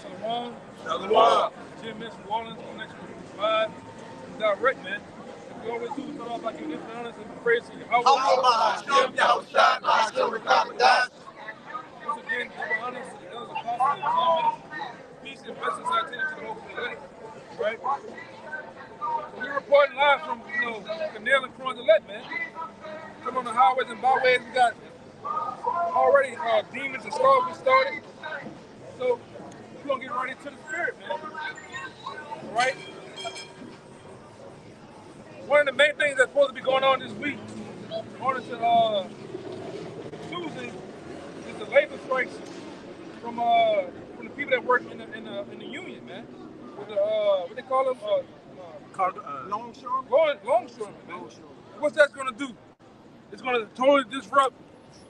Shalom. Shalom. Jim Miss New Orleans connection with live direct, man. We always do start off like you give honors and praise to you. Once again, give honors to the elders apostles of Jim Miss. Peace and blessings I tell to the whole elect. Right? So we're reporting live from, Canal and Crondelet, man. Come on the highways and byways. We got already demons and skulls started. So we're gonna get right into the spirit, man. All right? One of the main things that's supposed to be going on this week, on to Tuesday, is the labor strikes from the people that work in the union, man. With the what they call them, longshoremen, man. What's that's gonna do? It's gonna totally disrupt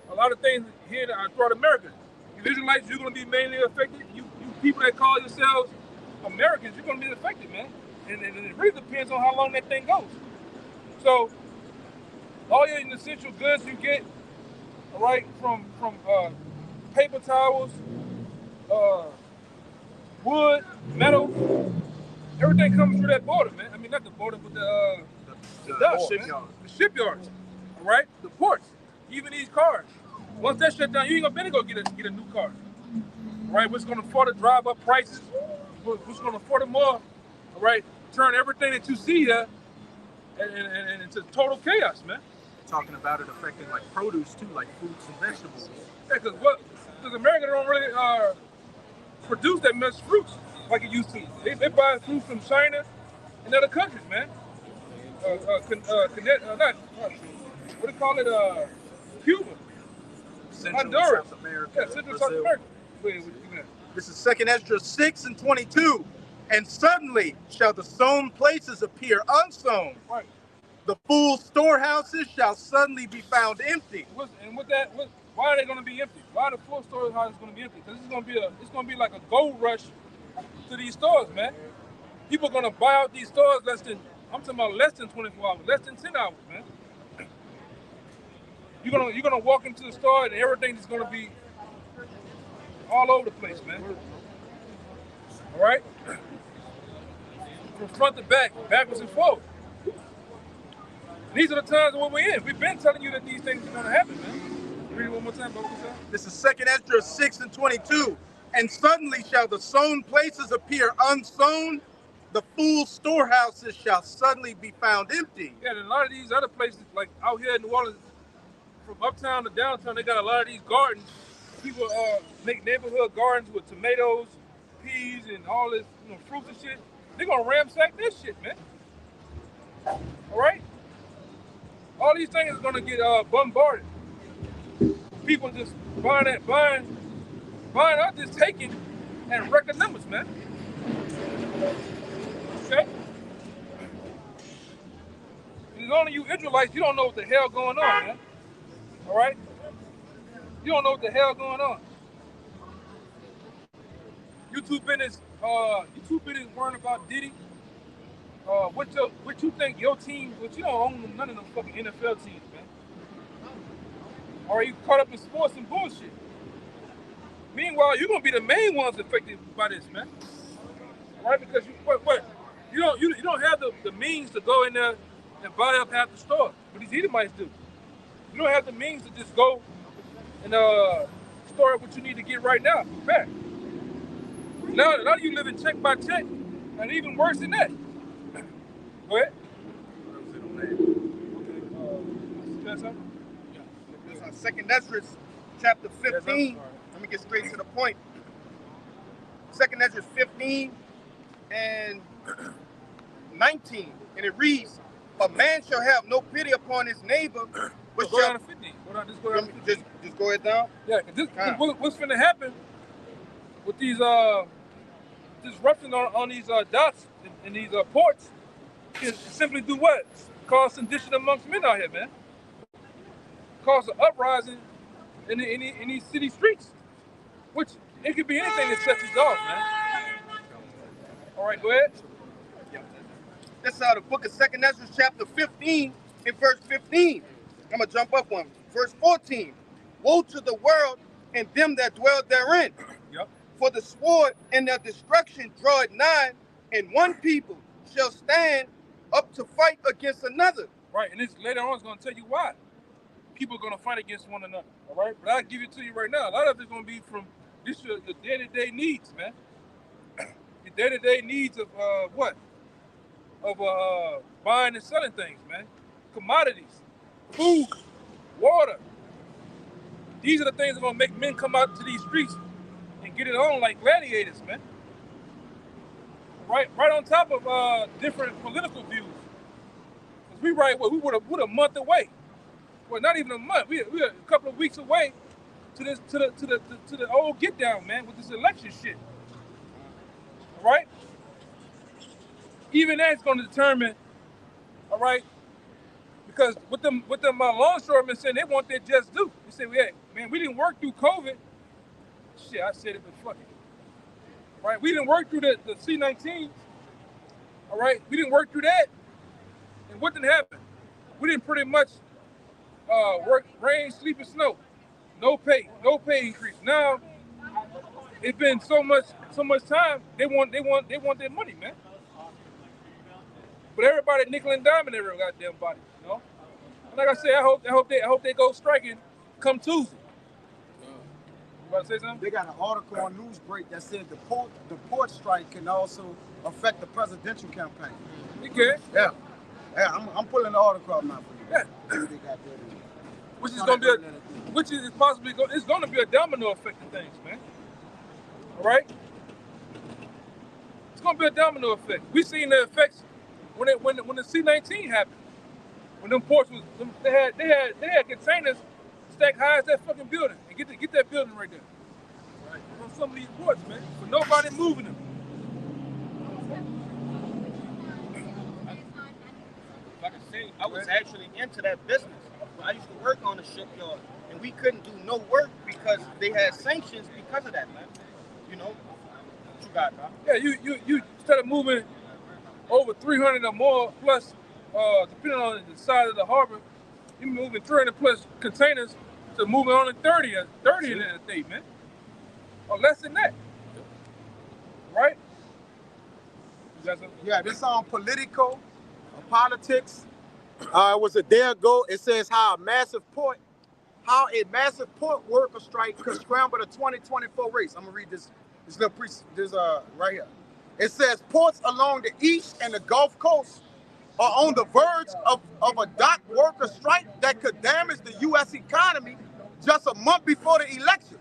a lot of things here throughout America. You Israelites, you're gonna be mainly affected. You people that call yourselves Americans, you're gonna be affected, man. And it really depends on how long that thing goes. So all your essential goods you get, all right, from paper towels, wood, metal, everything comes through that border, man. I mean, not the border, but the shipyards, all right, the ports, even these cars. Once that shut down, you ain't gonna get a new car, all right? What's gonna further drive up prices? What's gonna further more, all right? Turn everything that you see here and into total chaos, man. Talking about it affecting like produce too, like fruits and vegetables. Yeah, because America don't really produce that much fruits like it used to. They buy fruit from China and other countries, man. What do you call it? Cuba, Central Honduras, South America, yeah, Central South Brazil. America. This is 2 Ezra 6:22. And suddenly shall the sown places appear unsown. Right. The full storehouses shall suddenly be found empty. Why are they going to be empty? Why are the full storehouses going to be empty? Because it's going to be like a gold rush to these stores, man. People are going to buy out these stores less than 24 hours, less than 10 hours, man. You're gonna walk into the store and everything is gonna be all over the place, man. All right, from front to back, backwards and forward. These are the times that we're in. We've been telling you that these things are gonna happen, man. Read it one more time, bro. This is 2 Ezra 6:22. And suddenly shall the sown places appear unsown. The full storehouses shall suddenly be found empty. Yeah, and a lot of these other places, like out here in New Orleans, from uptown to downtown, they got a lot of these gardens. People make neighborhood gardens with tomatoes, peas, and all this, fruits and shit. They're gonna ransack this shit, man. All right? All these things are gonna get bombarded. People just buying out, just taking, and record numbers, man. Okay? It's only you Israelites, you don't know what the hell going on, man. All right? You don't know what the hell going on. You too busy worrying about Diddy. What you think your team, but you don't own none of them fucking NFL teams, man. Or are you caught up in sports and bullshit? Meanwhile, you're gonna be the main ones affected by this, man. All right? Because you don't have the means to go in there and buy up half the store. But these Edomites do. You don't have the means to just go and store up what you need to get right now. Back. Now, a lot of you live in check by check, and even worse than that. Go ahead. Okay. This is 2 Ezra chapter 15. Let me get straight to the point. 2 Ezra 15 and 19. And it reads, a man shall have no pity upon his neighbor. But go down to 50. Just go down to 50. Just go ahead down? Yeah, what's going to happen with these disruptions on these docks and these ports is simply do what? Cause sedition amongst men out here, man. Cause an uprising in these city streets. Which, it could be anything that sets you off, man. All right, go ahead. This is out of the book of 2 Ezra chapter 15 and verse 15. I'm going to jump up one. Verse 14. Woe to the world and them that dwell therein. Yep. For the sword and their destruction draw it nigh, and one people shall stand up to fight against another. Right, and this later on is going to tell you why. People are going to fight against one another, all right? But I'll give it to you right now. A lot of it's going to be from this your day-to-day needs, man. Your day-to-day needs of what? Of buying and selling things, man. Commodities, food, water. These are the things that are going to make men come out to these streets and get it on like gladiators, man. Right on top of different political views. Because we we're a month away. Well, not even a month. We're a couple of weeks away to the old get down, man, with this election shit. All right? Even that's going to determine, all right, because with them longshoremen saying they want their just due. They say, hey, man, we didn't work through COVID. Shit, I said it, but fuck it. Right? We didn't work through the C-19s. All right? We didn't work through that. And what didn't happen? We didn't pretty much work rain, sleep, and snow. No pay increase. Now, it's been so much time, they want their money, man. But everybody nickel and diming every goddamn body, you know? And like I said, I hope they go striking come Tuesday. You about to say something? They got an article on Newsbreak that said the port strike can also affect the presidential campaign. You can. Yeah, I'm pulling the article out now for you. Yeah. They got there. Which is going to be a domino effect of things, man. All right? It's going to be a domino effect. We seen the effects when the C-19 happened. When them ports was they had containers stacked high as that fucking building, and get that building right there. Right. On some of these ports, man, but nobody moving them. Like I say, I was actually into that business. I used to work on a shipyard, and we couldn't do no work because they had sanctions because of that, man. You know, what you got, bro? Yeah, you started moving over 300 or more plus, depending on the size of the harbor, you moving 300 plus containers to moving only 30 in a day, man, or less than that, right? Yeah, this on Politico, politics. It was a day ago. It says how a massive port worker strike could scramble the 2024 race. I'm gonna read this right here. It says ports along the east and the Gulf Coast are on the verge of a dock worker strike that could damage the U.S. economy just a month before the election,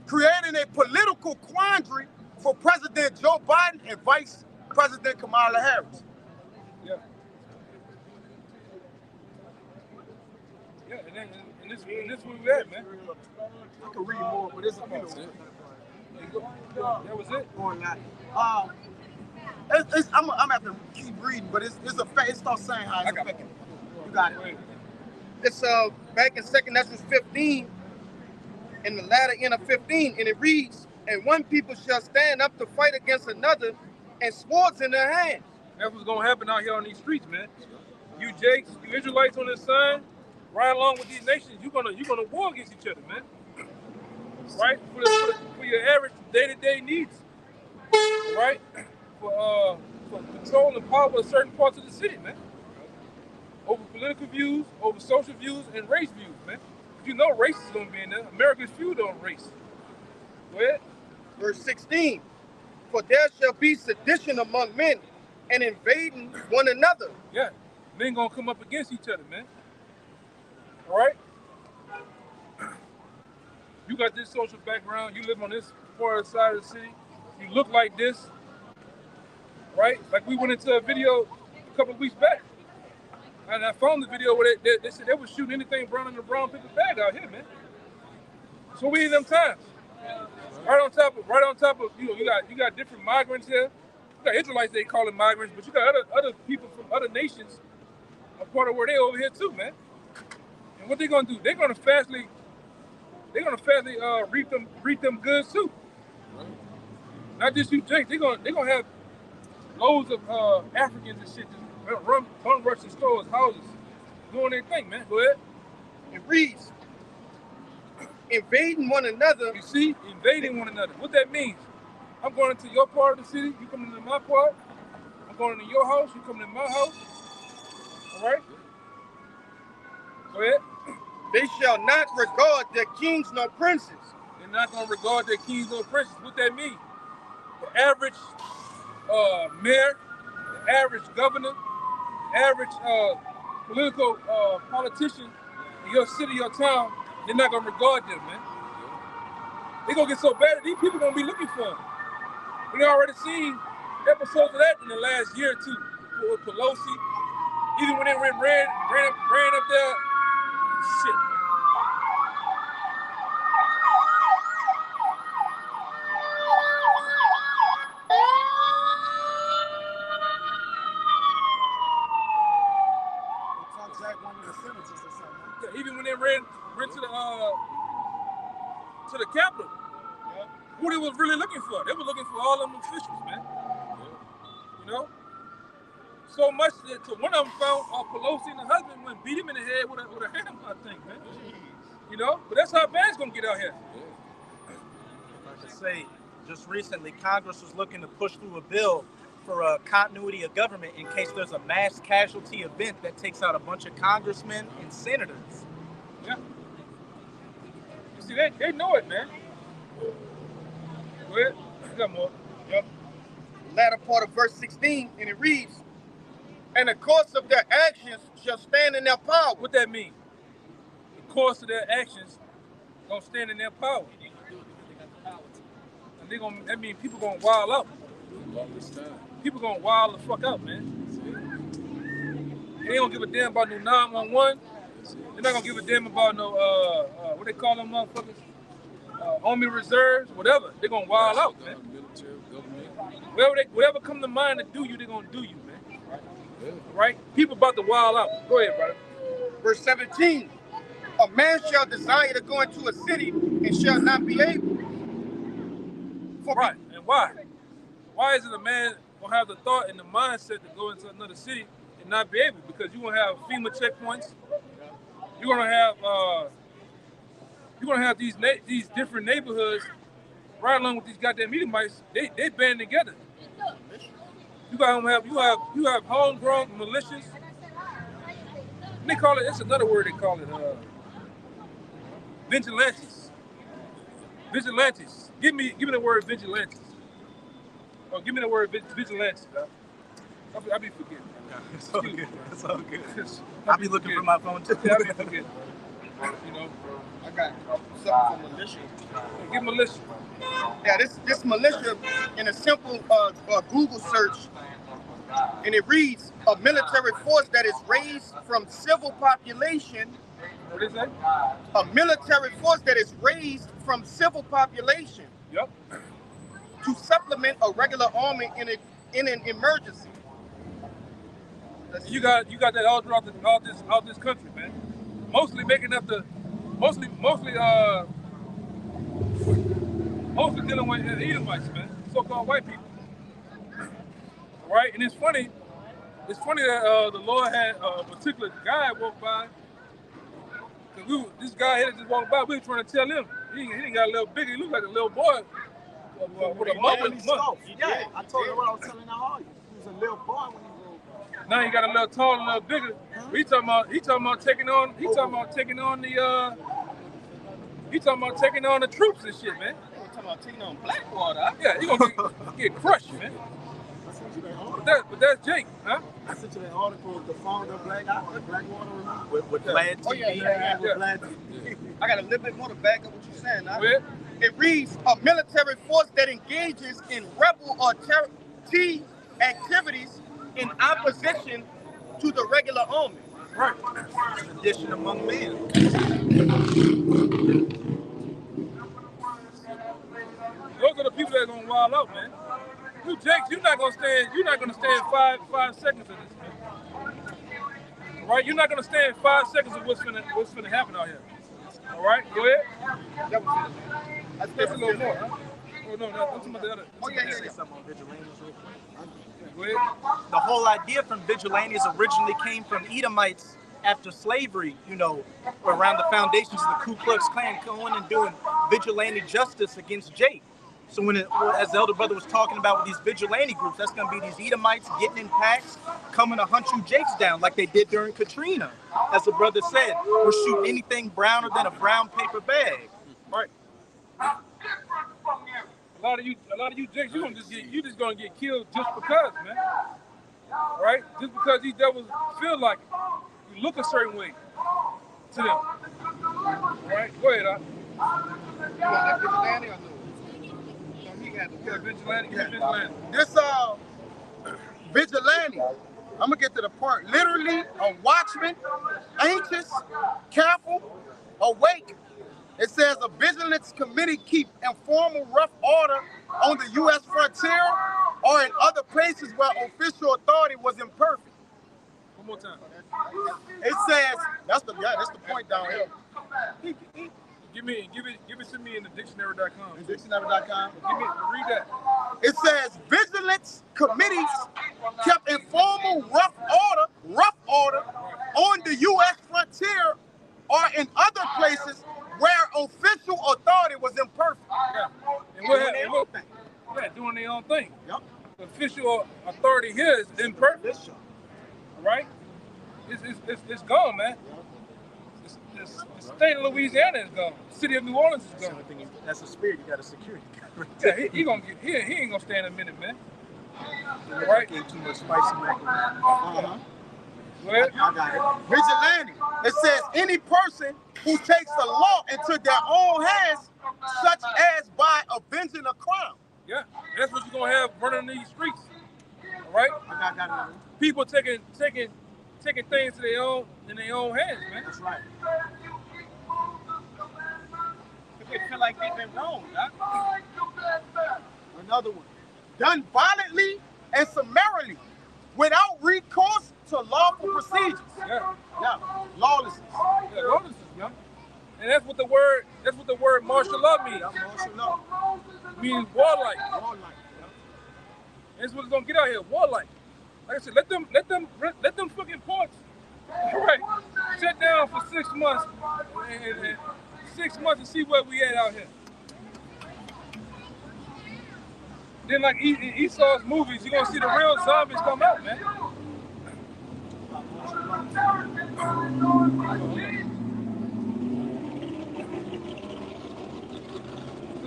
creating a political quandary for President Joe Biden and Vice President Kamala Harris. Yeah. Yeah, and this where we at, man. I can read more, but it's That was it. on that. I'm gonna have to keep reading, but it's a fact. It starts saying how it's affecting. You got it. It's back in 2 Ezra 15, in the latter end of 15, and it reads, "And one people shall stand up to fight against another, and swords in their hands." That's what's gonna happen out here on these streets, man. You Jakes, you Israelites on this side, right along with these nations, you're gonna war against each other, man. Right? For your average day-to-day needs. Right? For control and power of certain parts of the city, man. Over political views, over social views, and race views, man. You know race is gonna be in there. America's feud on race. Go ahead. Verse 16, "For there shall be sedition among men, and invading one another." Yeah. Men gonna come up against each other, man. All right? You got this social background. You live on this part of the side of the city. You look like this. Right? Like we went into a video a couple of weeks back. And I found the video where they said they were shooting anything brown in a brown paper bag out here, man. So we in them times. Right on top of you got different migrants here. You got Israelites, they call them migrants, but you got other people from other nations, a part of where they over here too, man. And what they're gonna do? They're gonna fastly reap them goods too. Not just you, Jake. They're gonna have loads of Africans and shit just run rushing stores, houses, doing their thing, man. Go ahead. It reads, "Invading one another." You see, invading one another. What that means? I'm going into your part of the city, you coming into my part. I'm going into your house, you coming in my house. All right? Go ahead. They shall not regard their kings nor princes. They're not going to regard their kings or princes. What that mean? The average mayor, the average governor, the average political politician in your city, your town, they're not going to regard them, man. They're going to get so bad that these people going to be looking for them. We already seen episodes of that in the last year or two with Pelosi. Even when they ran up there, shit. Yeah, even when they ran to the Capitol, who they was really looking for? They were looking for all them officials, man. You know? So much that to one of them found Pelosi and her husband went beat him in the head with a hammer, I think, man. You know? But that's how bad it's gonna get out here. If I could say, just recently, Congress was looking to push through a bill for a continuity of government in case there's a mass casualty event that takes out a bunch of congressmen and senators. Yeah. You see, they know it, man. Go ahead. You got more. Yep. Latter part of verse 16, and it reads, and the course of their actions shall stand in their power. What that mean? The course of their actions gonna stand in their power. And that mean people gonna wild out. People gonna wild the fuck out, man. They ain't gonna give a damn about no 911. They're not gonna give a damn about no what they call them motherfuckers? Army reserves, whatever. They're gonna wild out, man. Whatever come to mind to do you, they're gonna do you, man. Right? People about to wild out. Go ahead, brother. Verse 17, a man shall desire to go into a city and shall not be able. Right, and why? Why is it a man gonna have the thought and the mindset to go into another city and not be able? Because you're gonna have FEMA checkpoints. You're gonna have these different neighborhoods right along with these goddamn Edomites. They band together. You have homegrown militias. They call it. It's another word they call it. Vigilantes. Vigilantes. Give me the word vigilantes. Oh, give me the word vigilantes. I be forgetting. It's all good. It's all good. I be looking for my phone too. Yeah, I be forgetting. You know. I got something for militia. Give militia. Yeah, this militia in a simple Google search, and it reads a military force that is raised from civil population. What is that? A military force that is raised from civil population. Yep. To supplement a regular army in an emergency. You got that all throughout this country, man. Mostly making up the mostly dealing with Edomites, man. So-called white people. Right? And it's funny that the Lord had a particular guy walk by. Cause this guy had just walked by. We were trying to tell him he got a little bigger. He looked like a little boy with a muffin. Yeah, I told him what I was telling all you. He was a little boy when he rolled by. Now he got a little taller, a little bigger. He talking about taking on the troops and shit, man. We're talking about taking on Blackwater. Yeah, he gonna get crushed, man. But that's Jake, huh? I sent you that article, the founder of Blackwater, remember? With Vlad TV. Oh, yeah. With Vlad TV. I got a little bit more to back up what you're saying. Now. Where? It reads a military force that engages in rebel or terrorist activities in opposition to the regular army. Right. Tradition among men. Those are the people that are gonna wild out, man. You Jakes, you're not gonna stand 5 seconds of this, man. Right? You're not gonna stand 5 seconds of what's gonna happen out here. All right, go ahead. That's a little more, huh? Oh no, I'm talking about the other. Oh yeah. Say something on vigilantes real quick. Go ahead. The whole idea from vigilantes originally came from Edomites after slavery, around the foundations of the Ku Klux Klan, going and doing vigilante justice against Jake. So as the elder brother was talking about with these vigilante groups, that's going to be these Edomites getting in packs, coming to hunt you Jakes down like they did during Katrina. As the brother said, we'll shoot anything browner than a brown paper bag. Right. A lot of you Jakes, you just gonna get killed just because, man. Right? Just because these devils feel like it. You look a certain way to them. All right? Go ahead, You want that vigilante or no? Vigilante, give me vigilante. This vigilante, I'm gonna get to the point. Literally a watchman, anxious, careful, awake. It says a vigilance committee keep informal rough order on the U.S. frontier or in other places where official authority was imperfect. One more time. It says that's the point down here. Give it to me in the dictionary.com. Dictionary.com. Read that. It says vigilance committees kept informal rough order on the U.S. frontier or in other places where official authority was imperfect. Yeah. And what happened? Yeah, doing their own thing. Yep. The official authority here is imperfect. Right? It's gone, man. The state of Louisiana is gone. The city of New Orleans is gone. That's a spirit. You got a security. Yeah, he ain't gonna stay in a minute, man. Right? Too much spicy macaroni. Go ahead. I got it. Vigilante. It says any person who takes the law into their own hands, such as by avenging a crime. Yeah, that's what you're gonna have running these streets. All right? I got it. People taking things in their own hands, man. That's right. They feel like they've been wrong, huh? Another one. Done violently and summarily, without recourse to lawful procedures. Yeah. Lawlessness. Yeah, lawlessness, man. And that's what the word martial law means. Martial law. It means warlike. That's what it's gonna get out here, warlike. Like I said, let them fucking ports, all right, shut down for 6 months and 6 months and see where we at out here. Then like Esau's movies, you're gonna see the real zombies come out, man.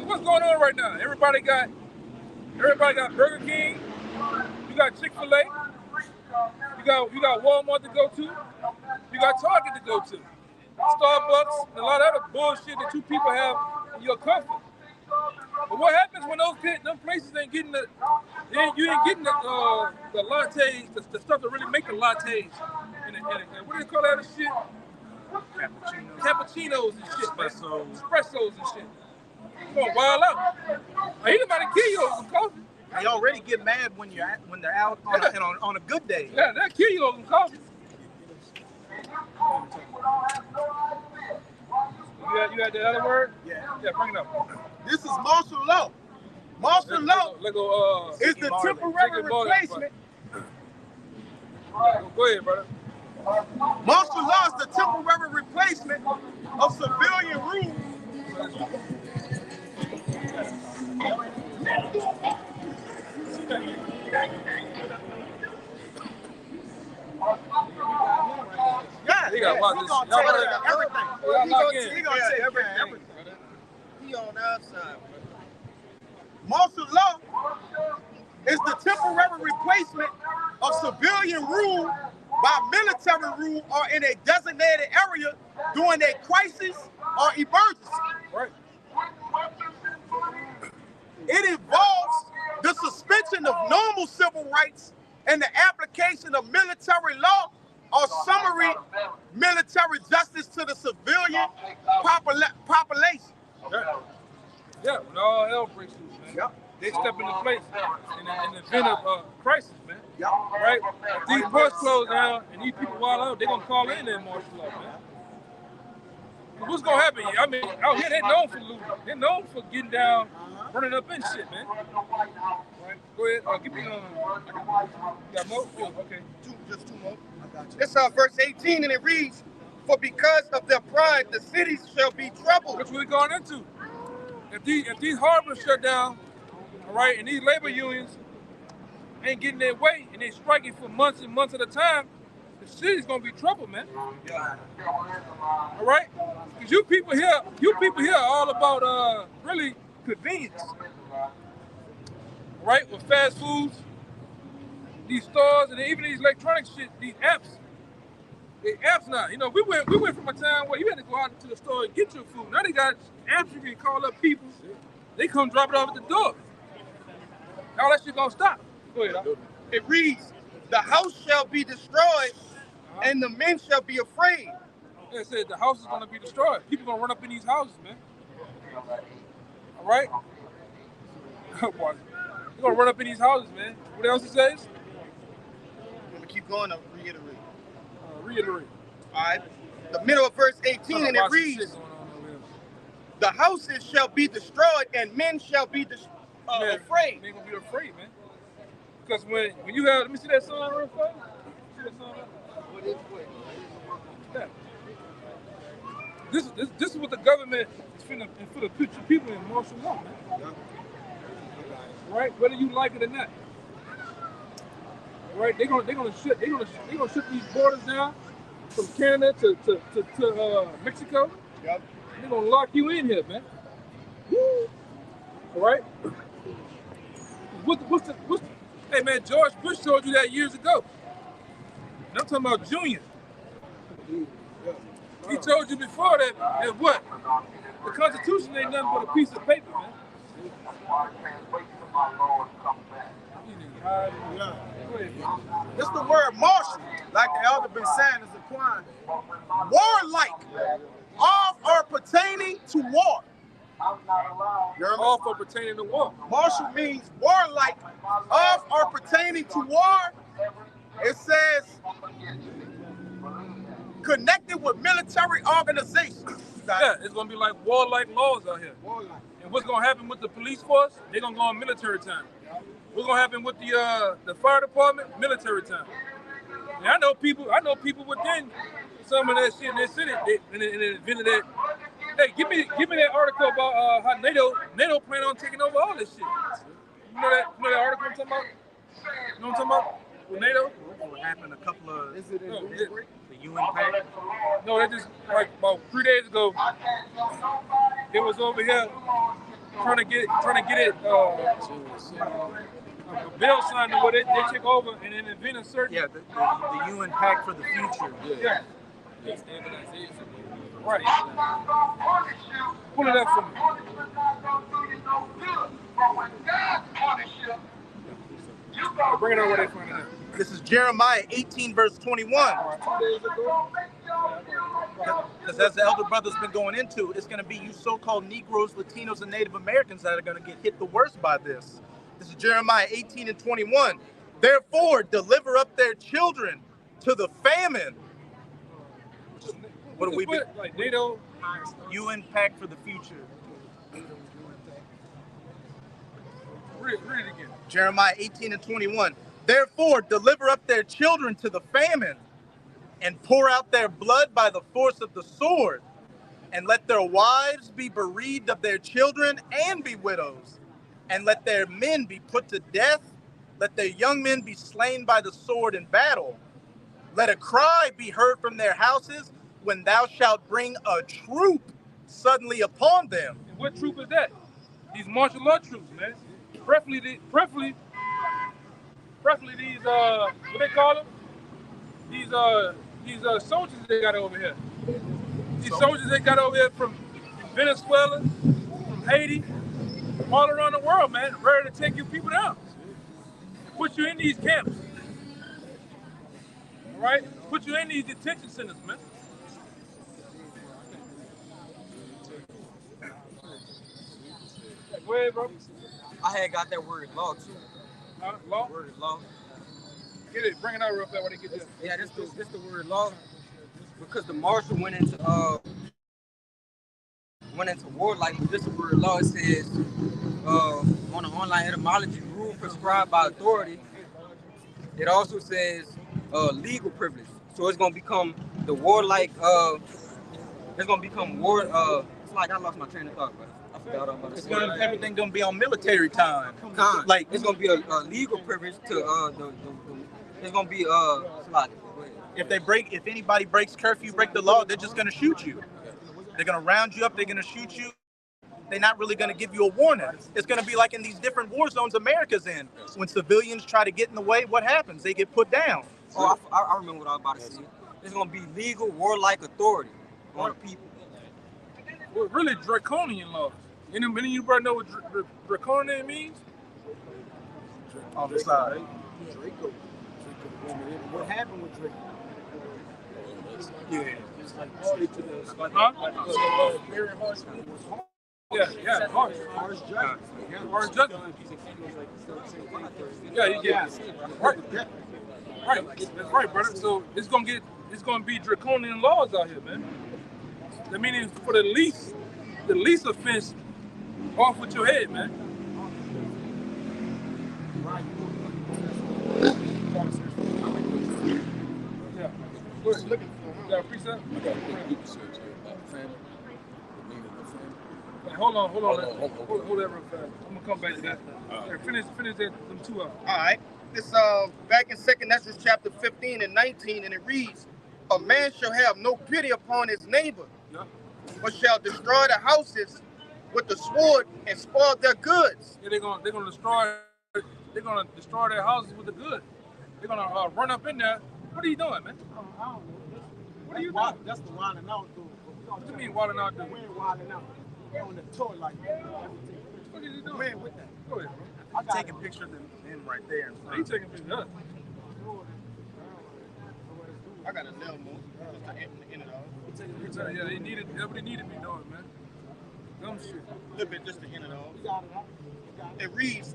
What's going on right now? Everybody got Burger King, you got Chick-fil-A, you got Walmart to go to, you got Target to go to, Starbucks, and a lot of other bullshit that you people have in your comfort. But what happens when them places ain't getting you ain't getting the lattes, the stuff that really make the lattes, and what do they call that shit? Cappuccinos and shit, espressos and shit. Come on, wild out. Ain't nobody kill you over some coffee. They already get mad when they're out on a good day. Yeah, they'll kill you over some coffee. You had that other word? Yeah. Yeah, bring it up. This is martial law. Martial law is the temporary replacement. Go ahead, brother. Martial law is the temporary replacement of civilian rule. Yeah, He got watch this. He gonna take everything. He gonna take everything. He on the outside. Martial law is the temporary replacement of civilian rule by military rule or in a designated area during a crisis or emergency. Right. It involves the suspension of normal civil rights and the application of military law or summary military justice to the civilian population. Yeah, when all hell breaks loose, man. Yep. They step into place in the event of crisis, man. Yep. Right? If these ports close down and these people wild out, they're gonna call in their martial law, man. What's gonna happen? I mean, out here they're known for looting. They're known for getting down, running up and shit, man. Right? Go ahead. Give me you got more? Okay. Just two more. This is verse 18, and it reads, "For because of their pride, the cities shall be troubled." That's what we're going into. If these harbors shut down, All right, and these labor unions ain't getting their way, and they striking for months and months at a time, the city's gonna be trouble, man. All right, because you people here are all about really convenience, all right? With fast foods, these stores, and even these electronic shit, these apps. The apps now, you know, we went from a time where you had to go out to the store and get your food. Now they got apps you can call up people. They come drop it off at the door. All that shit gonna stop. Go ahead. It reads, the house shall be destroyed and the men shall be afraid. Like I said, the house is gonna be destroyed. People gonna run up in these houses, man. All right? They're gonna run up in these houses, man. What else it says? I'm gonna keep going to reiterate. Reiterate. All right. The middle of verse 18, and it reads, the houses shall be destroyed and men shall be afraid. They gonna be afraid, man. Because when you have, let me see that sign real fast. See that sign? Yeah. This is what the government is finna put your people in martial law, man. Right? Whether you like it or not. Right? They're gonna shut these borders down from Canada to Mexico. Yep. They're gonna lock you in here, man. All right? What's the hey man, George Bush told you that years ago. And I'm talking about Junior. He told you before that what? The Constitution ain't nothing but a piece of paper, man. It's the word martial, like the elder been saying, is acquired. Warlike, all are pertaining to war. All for pertaining to war. Martial means warlike, all are pertaining to war. It says connected with military organizations. Yeah, it's gonna be like warlike laws out here. And what's gonna happen with the police force? They're gonna go on military time. What's gonna happen with the fire department? Military time. And I know people within some of that shit in their city, and they invented that. Hey, give me that article about how NATO plan on taking over all this shit. You know that article I'm talking about? You know what I'm talking about? With NATO? What happened a couple of The UN pact? No, they just like about 3 days ago. It was over here trying to get it a bill signed where they take over and then invent a certain the UN pact for the future. Yeah. Right. Pull it up for me. Bring it over where they find it at. This is Jeremiah 18, verse 21. 2 days ago. Because as the elder brother's been going into, it's going to be you so-called Negroes, Latinos, and Native Americans that are going to get hit the worst by this. This is Jeremiah 18 and 21. Therefore, deliver up their children to the famine. What do we be? Like NATO. UN pact for the future. Read it again. Jeremiah 18 and 21. Therefore, deliver up their children to the famine and pour out their blood by the force of the sword, and let their wives be bereaved of their children and be widows, and let their men be put to death, let their young men be slain by the sword in battle. Let a cry be heard from their houses when thou shalt bring a troop suddenly upon them. And what troop is that? These martial law troops, man. Preferably these what they call them? These soldiers they got over here. These soldiers they got over here from Venezuela, from Haiti, from all around the world, man, ready to take you people down. Put you in these camps. All right? Put you in these detention centers, man. Go ahead, bro. I had got that word law too. Law? Word law. Get it. Bring it out real fast when they get there. Yeah, this the word law. Because the marshal went into war, like this the word law. It says on the online etymology, rule prescribed by authority. It also says legal privilege. So it's gonna become the warlike. It's gonna become war. It's like I lost my train of thought, but I forgot what I'm about to It's say. everything gonna be on military time. Like it's gonna be a legal privilege to it's gonna be slot. If anybody breaks curfew, break the law, they're just gonna shoot you. They're gonna round you up. They're gonna shoot you. They're not really gonna give you a warning. It's gonna be like in these different war zones America's in. When civilians try to get in the way, what happens? They get put down. Oh, I remember what I was about to say. It's gonna be legal warlike authority on the people. Well, really draconian laws. Any of you brother know what draconian means? On the side. Draco. What happened with Draco? Yeah. It's like straight to the Huh? very harsh. Yeah, harsh. Harsh judgment. Harsh judgment. Yeah. Right. That's right, brother. So it's gonna be draconian laws out here, man. That meaning for the least offense, off with your head, man. Yeah. Go ahead. Looking for him. You got a precept? I got a quick Google search here about famine, the meaning of famine. Wait, hold on. Hold on. Hold that real fast. I'm gonna come back to that. Finish them two out. All right. This back in 2nd Ezra chapter 15 and 19, and it reads, "A man shall have no pity upon his neighbor, Yeah. but shall destroy the houses with the sword and spoil their goods." Yeah, they're gonna destroy their houses with the good. They're gonna run up in there. What are you doing, man? I don't know. What are you doing? That's the wilding out dude. What do you mean wilding out, dude? We ain't wilding out. We're on the tour like that. What are you We doing? ain't with that. Go ahead, bro. I'm taking pictures of them right there. He taking pictures of us. I got a nail move. Just to end it all. Yeah, everybody needed me doing, man. Dumb shit. A little bit just to end it all. We got it out. We got it. It reads,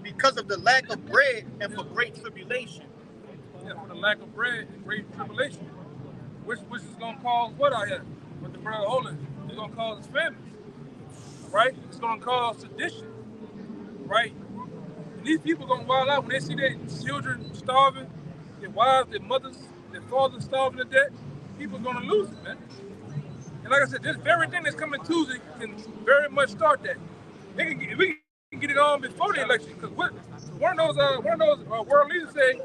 "Because of the lack of bread and for great tribulation." Yeah, for the lack of bread and great tribulation. Which is gonna cause what out here? What the brother holding? It's gonna cause famine. Right? It's gonna cause sedition. Right? And these people gonna wild out when they see their children starving, their wives, their mothers, their fathers starving to death. People gonna lose it, man. And like I said, this very thing that's coming Tuesday can very much start that. We can get it on before the election, because one of those world leaders say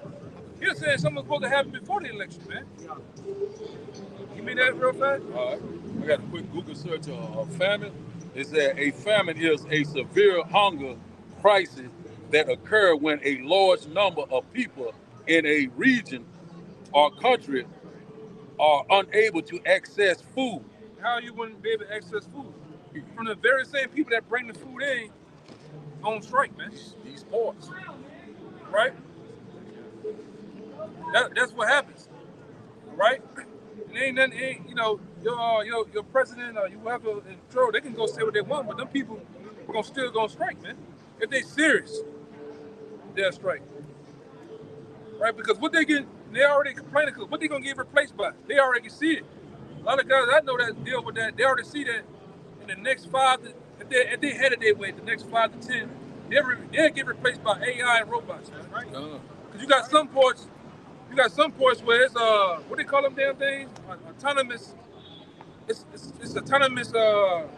he was saying something was supposed to happen before the election, man. You mean that real fast? All right. I got a quick Google search of famine. It said a famine is a severe hunger crisis that occur when a large number of people in a region or country are unable to access food. How you wouldn't be able to access food? From the very same people that bring the food in on strike, man. These ports. Right? That's what happens. Right? It ain't nothing, your president or whoever in control, they can go say what they want, but them people still gonna strike, man. If they serious, they'll strike. Right? Because what they already complaining, because what they gonna get replaced by? They already see it. A lot of guys I know that deal with that, they already see that in the next if they headed their way, the next 5 to 10, they'll get replaced by AI and robots, man, right? Because you got some ports where it's what they call them damn things? Autonomous. It's autonomous. Like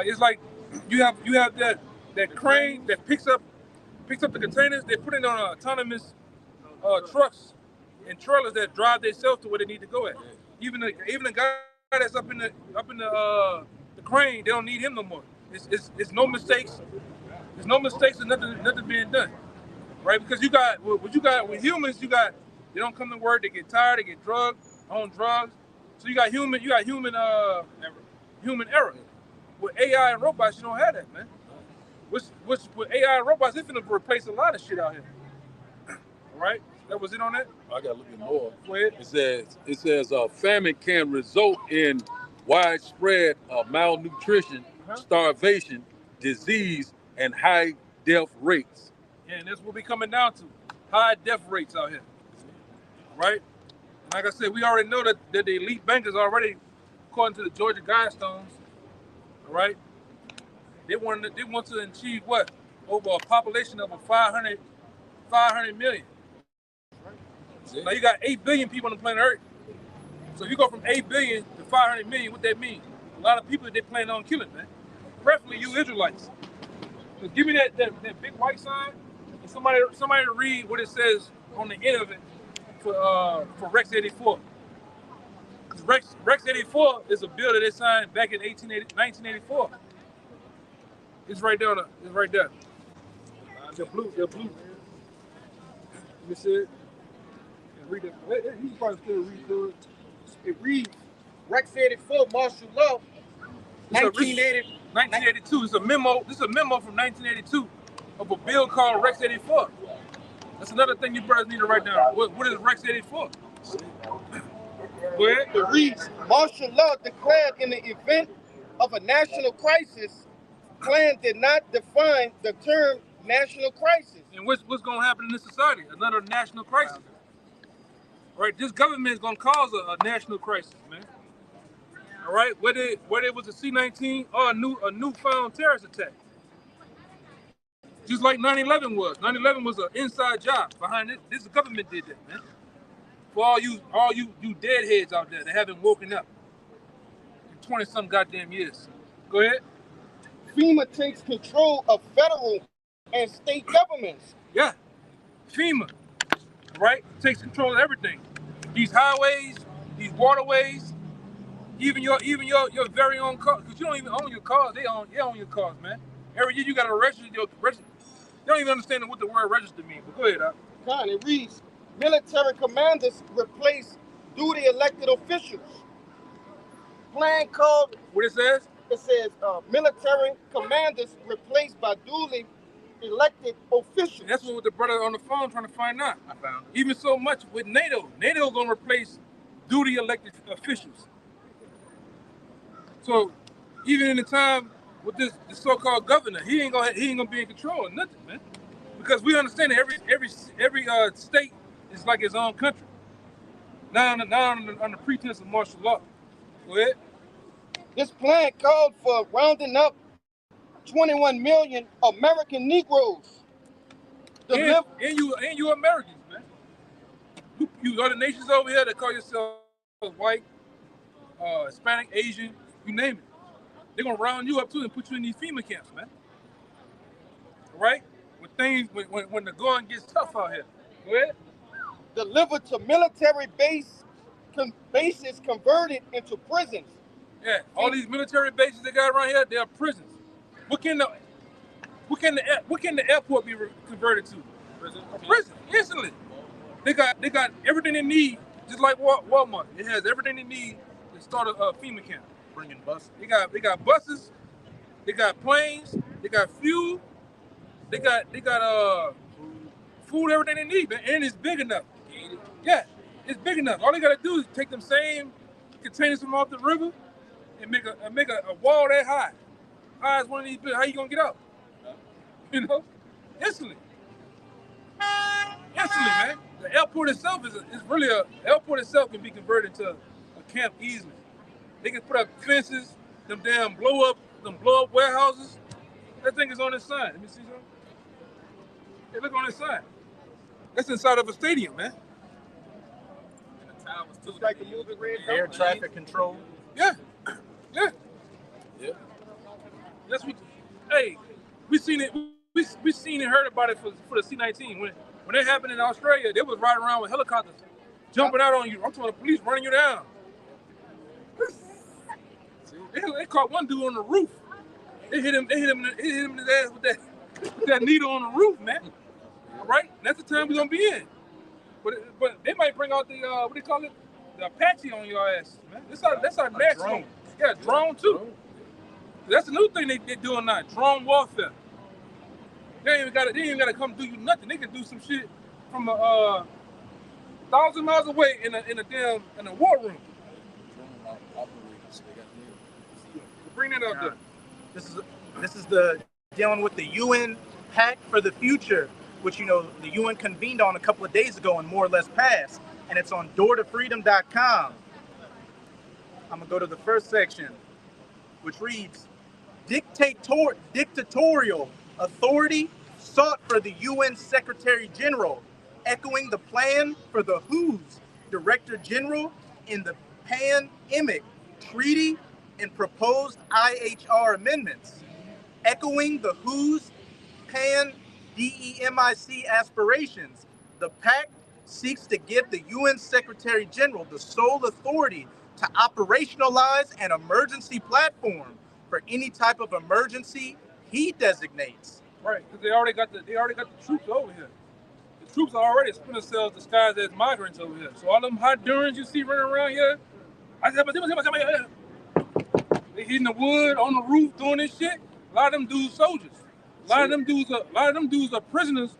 it's like you have that crane that picks up the containers. They put it on autonomous trucks and trailers that drive themselves to where they need to go at. Even the guy that's up in the crane, they don't need him no more. It's no mistakes. There's no mistakes and nothing being done. Right? Because you got with humans, they don't come to work, they get tired, they get on drugs. So you got human error. With AI and robots, you don't have that, man. Which with AI and robots, it's gonna replace a lot of shit out here. All right? That was it on that? I got a little bit more. Go ahead. It says famine can result in widespread malnutrition, starvation, disease, and high death rates. Yeah, and that's what we coming down to. High death rates out here. Right? And like I said, we already know that the elite bankers already, according to the Georgia Guidestones, all right, they want to achieve what? Over a population of 500 million. Now you got 8 billion people on the planet Earth. So if you go from 8 billion to 500 million, what that mean? A lot of people that they plan on killing, man. Preferably you Israelites. So give me that big white sign, and somebody to read what it says on the end of it for Rex 84. Because Rex 84 is a bill that they signed back in 1984. It's right there. It's right there. The blue. Let me see it. Read it. You can probably still read through it. It reads, Rex 84 martial law, 1982. It's a memo. This is a memo from 1982 of a bill called Rex 84. That's another thing you brothers need to write down. What is Rex 84? Go ahead. It reads, martial law declared in the event of a national crisis. Plan did not define the term national crisis. And what's going to happen in this society? Another national crisis. Right? This government is going to cause a national crisis, man. All right? Whether it was a C-19 or a newfound terrorist attack. Just like 9/11 was. 9/11 was an inside job behind it. This government did that, man. For all you deadheads out there that haven't woken up in 20-some goddamn years. Go ahead. FEMA takes control of federal and state governments. Yeah. FEMA, right? Takes control of everything. These highways, these waterways, even your very own car. Because you don't even own your cars. They own your cars, man. Every year you got to register your register. You don't even understand what the word register means. But go ahead, Con, it reads, military commanders replace duly elected officials. Plan called, what it says? it says military commanders replaced by duly elected officials. And that's what the brother on the phone trying to find out. I found it. Even so much with NATO. NATO gonna replace duty elected officials. So even in the time with this so-called governor, he ain't gonna be in control of nothing, man. Because we understand that every state is like its own country. Now on the pretense of martial law. Go ahead. This plan called for rounding up 21 million American Negroes. And you Americans, man. You other nations over here that call yourself white, Hispanic, Asian, you name it. They're gonna round you up too and put you in these FEMA camps, man. All right? When the going gets tough out here. Go ahead. Delivered to military bases converted into prisons. Yeah, all these military bases they got around here, they're prisons. What can the airport be converted to? A prison, instantly. They got everything they need, just like Walmart. It has everything they need to start a FEMA camp. Bringing buses. They got buses, they got planes, they got fuel, they got food, everything they need, man, and it's big enough. Yeah, it's big enough. All they gotta do is take them same containers from off the river and make a wall that high. High as one of these buildings. How you gonna get out? You know, instantly, man. The airport itself airport itself can be converted to a camp easily. They can put up fences, them blow up warehouses. That thing is on this sign. Let me see something. Hey, look on this sign. That's inside of a stadium, man. And the tower was too like the movie Red Dawn. Air traffic control. Yeah. That's what. Hey, we seen it. We seen and heard about it for the C-19 when it happened in Australia. They was riding around with helicopters, jumping out on you. I'm talking the police running you down. They caught one dude on the roof. They hit him in his ass with that needle on the roof, man. All right, that's the time we're gonna be in. But they might bring out the what do they call it? The Apache on your ass, man. That's our next one. Yeah, drone too. That's the new thing they're doing now. Drone warfare. They ain't even gotta come do you nothing. They can do some shit from 1,000 miles away in a war room. Bring that out there. This is the dealing with the UN Pact for the Future, which the UN convened on a couple of days ago and more or less passed, and it's on doortofreedom.com. I'm gonna go to the first section, which reads, dictatorial authority sought for the UN Secretary General, echoing the plan for the WHO's Director General in the Pan-Emic Treaty 2015. in proposed IHR amendments, echoing the WHO's pan-DEMIC aspirations. The pact seeks to give the UN Secretary General the sole authority to operationalize an emergency platform for any type of emergency he designates. Right, because they already got the troops over here. The troops are already putting themselves disguised as migrants over here. So all them Hondurans you see running around here, they hitting the wood on the roof doing this shit. A lot of them dudes soldiers. A lot of them dudes are prisoners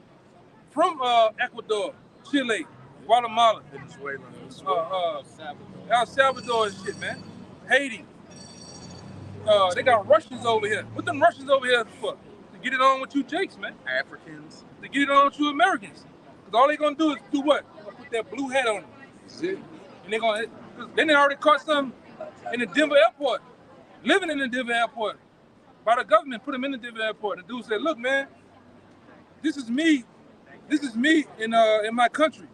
from Ecuador, Chile, Guatemala, Venezuela, El Salvador and shit, man. Haiti. They got Russians over here. What them Russians over here for? To get it on with you Jakes, man. Africans. To get it on with you Americans. Because all they gonna do is do what? Put that blue hat on them. And they gonna, then they already caught some in the Denver airport. Living in the Denver airport. By the government, put them in the Denver airport. The dude said, look, man, this is me in my country.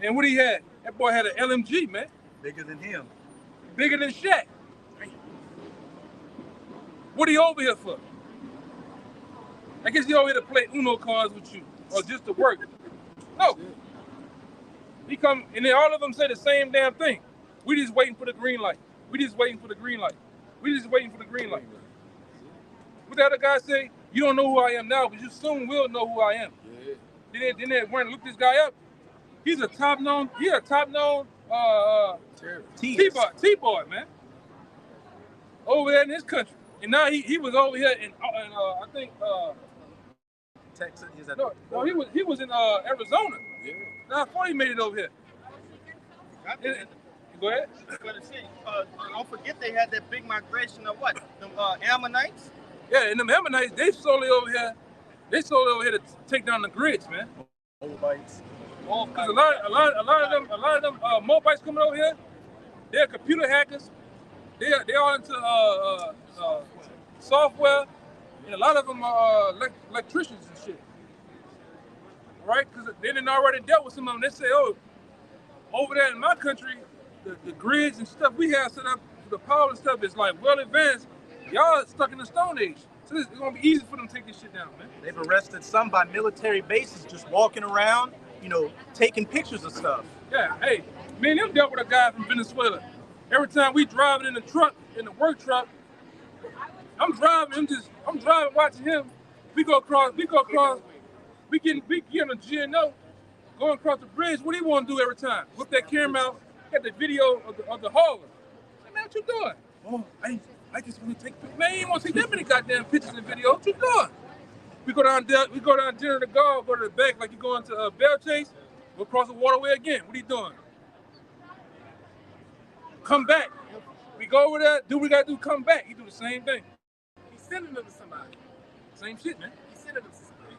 And what he had? That boy had an LMG, man. Bigger than him. Bigger than Shaq. What he over here for? I guess he over here to play Uno cards with you, or just to work. No. He come, and then all of them say the same damn thing. We just waiting for the green light. We just waiting for the green light. We just waiting for the green light. What the other guy say? You don't know who I am now, but you soon will know who I am. Yeah. Then they went and looked this guy up. He's a top-known T-boy, man. Over there in his country. And now he was over here in I think Texas. No, he was in Arizona. Yeah. Now I thought he made it over here. Go ahead. Don't forget they had that big migration of what? Them Ammonites? Yeah, and them Ammonites, they solely over here to take down the grids, man. Moabites. Because a lot of them Moabites coming over here, they're computer hackers. They're all into software, and a lot of them are electricians and shit. Right? Because they didn't already dealt with some of them. They say, oh, over there in my country, the grids and stuff we have set up, the power and stuff is like well advanced. Y'all stuck in the Stone Age. So it's gonna be easy for them to take this shit down, man. They've arrested some by military bases just walking around, taking pictures of stuff. Yeah, hey, me and them dealt with a guy from Venezuela. Every time we driving in the truck, in the work truck, I'm driving, watching him. We get on the GNO, going across the bridge. What do you want to do every time? Whip that camera out, get the video of the hauler. Hey, man, what you doing? Oh, I just want to take pictures. Man, you ain't want to take that many goddamn pictures and videos. What you doing? We go down dinner to go to the back like you going to Bell Chase. We'll cross the waterway again. What are you doing? Come back. We go over there, do what we gotta do, come back. He do the same thing. He's sending them to somebody. Same shit, man. He's sending them to somebody.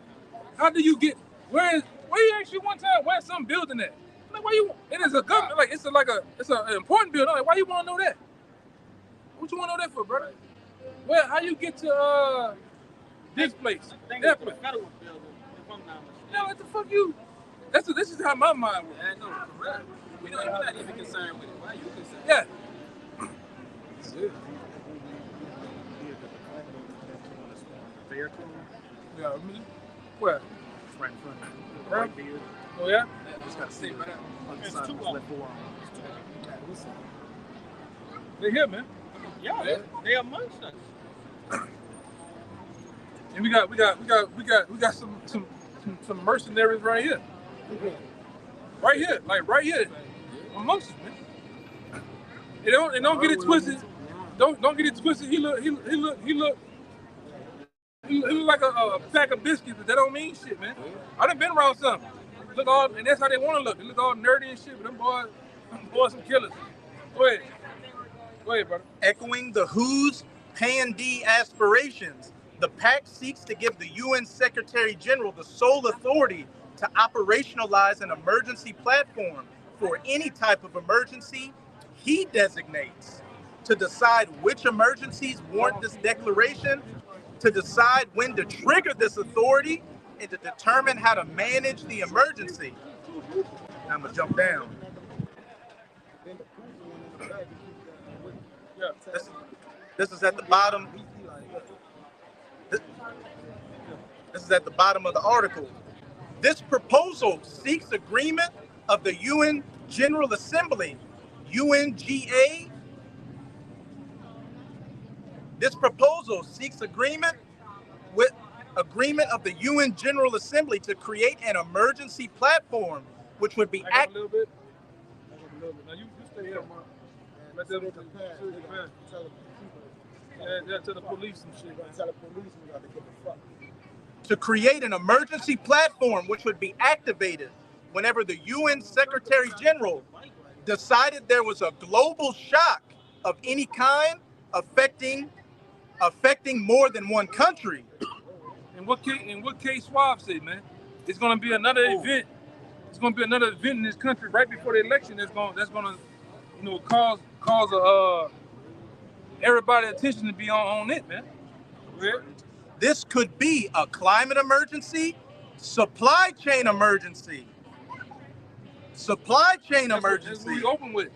How do you get, where you actually one time, where's some building at? Like, why you, it is a government, like, it's an important building. Like, why you wanna know that? What you wanna know that for, brother? Well, how you get to this place? That place? Federal building, if I'm not mistaken. Now, what the fuck you, this is how my mind works. Yeah, I know, correct. You're not even concerned with it. Why are you concerned? Yeah. Yeah, where? It's right in front of you. Right? Right there. Oh, yeah? Just got to see right on the side of the left forearm. They're here, man. Yeah, they amongst us. And we got some mercenaries right here. Right here, like right here. Amongst us, man. And don't get it twisted. Don't get it twisted. He look like a pack of biscuits, but that don't mean shit, man. I done been around some. Look all, and that's how they want to look. They look all nerdy and shit, but them boys some killers. Go ahead, brother. Echoing the WHO's pan-D aspirations, the pact seeks to give the UN Secretary General the sole authority to operationalize an emergency platform for any type of emergency he designates, to decide which emergencies warrant this declaration, to decide when to trigger this authority, and to determine how to manage the emergency. I'm gonna jump down. Yeah. This is at the bottom. This is at the bottom of the article. This proposal seeks agreement of the UN General Assembly, UNGA. This proposal seeks agreement of the UN General Assembly to create an emergency platform, which would be Back up a little bit. Back up a little bit. Now you stay here, Mark. Let them yeah, to the police and shit. Tell the police we got to give a fuck. to create an emergency platform which would be activated whenever the UN Secretary General decided there was a global shock of any kind affecting more than one country. And what K Swab said, man, it's gonna be another event. It's gonna be another event in this country right before the election. That's gonna, cause everybody's attention to be on it, man. Yeah. This could be a climate emergency, supply chain emergency. Supply chain That's emergency. what we open with.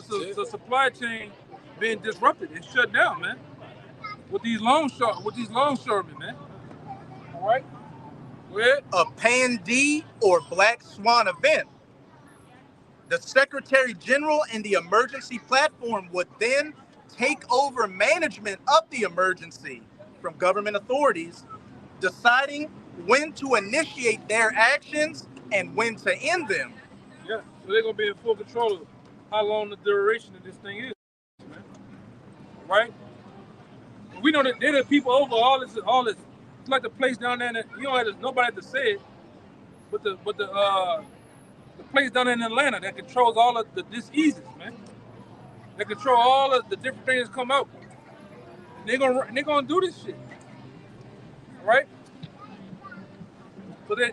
The supply chain being disrupted and shut down, man. With these longshoremen, man. All right. Go ahead. A PAN-D or Black Swan event. The Secretary General and the emergency platform would then take over management of the emergency from government authorities, deciding when to initiate their actions and when to end them. Yeah, so they're gonna be in full control of how long the duration of this thing is, man. Right? We know that they're the people over all this. It's like the place down there that you don't have nobody to say it, but the place down there in Atlanta that controls all of the diseases, man. They control all of the different things that come out. And they're gonna do this shit, right? So their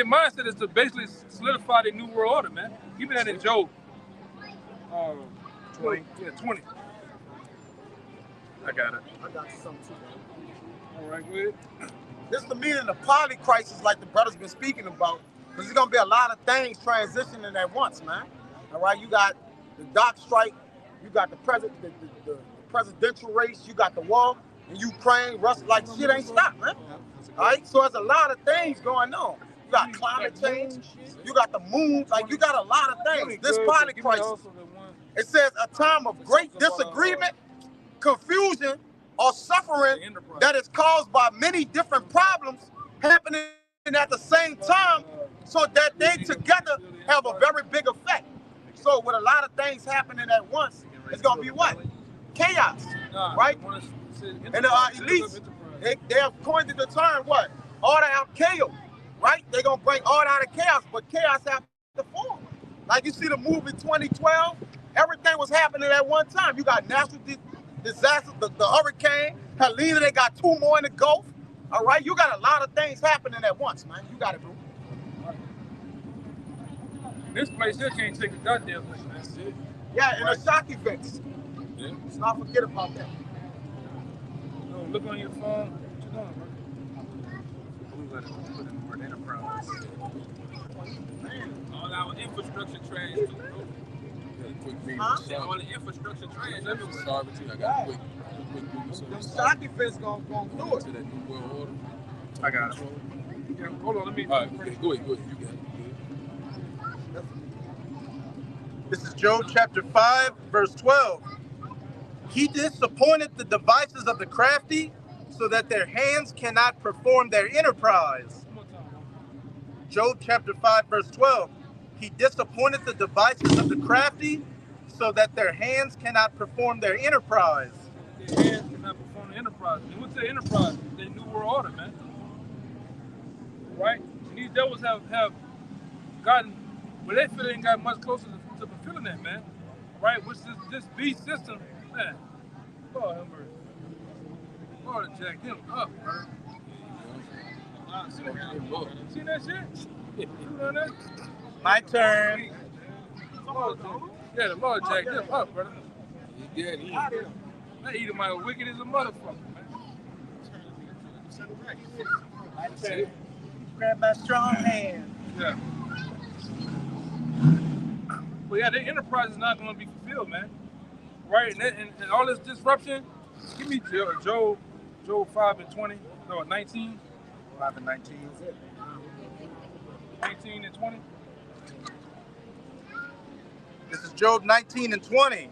mindset is to basically solidify the new world order, man. Keep that in Job. 20. Yeah, 20. I got it. I got you something too. All right, go ahead. This is the meaning of poly crisis, like the brother's been speaking about, because there's gonna be a lot of things transitioning at once, man. All right, you got the dock strike, you got the presidential race, you got the war in Ukraine, Russia, like shit ain't stopped, man. All right, so there's a lot of things going on. You got climate change, you got the moon, like you got a lot of things. This poly crisis, it says a time of great disagreement, confusion, or suffering that is caused by many different problems happening at the same time, so that they together have a very big effect. So with a lot of things happening at once, it's gonna be what? Chaos, right? And the elites, they have coined the term what? Order out chaos, right? They're gonna bring order out of chaos, but chaos has to form. Like you see the movie 2012, everything was happening at one time. You got natural disasters, the hurricane, Helena, they got 2 more in the Gulf. All right, you got a lot of things happening at once, man. You got it, bro. This place here can't take a goddamn thing, man. Yeah, and the shock events. Yeah. Let's not forget about that. No, look on your phone. What you doing, bro? We put in the word enterprise. All our infrastructure trash, too, bro. All the infrastructure trash. Sorry, but I got a quick Google search. The shock events gonna do it. To that new world order. I got it. Yeah, hold on, let me. All right, okay, go ahead. You got it. This is Job chapter 5, verse 12. He disappointed the devices of the crafty so that their hands cannot perform their enterprise. Job chapter 5, verse 12. He disappointed the devices of the crafty so that their hands cannot perform their enterprise. Their hands cannot perform the enterprise. And what's the enterprise? The new world order, man. Right? And these devils have gotten, well, they feel they ain't got much closer to fulfilling that, man. Right? Which this beast system, man. Lord have mercy. Lord, jack him up, man. See that shit? You know that? My turn. Yeah, the Lord jacked him up, brother. Yeah, That eating my wicked as a motherfucker, man. Grab my strong hand. Yeah. But yeah, their enterprise is not going to be fulfilled, man. right? And all this disruption. Give me Job 5:20, no 19. 5 and 19. 19 and 20. This is Job 19 and 20.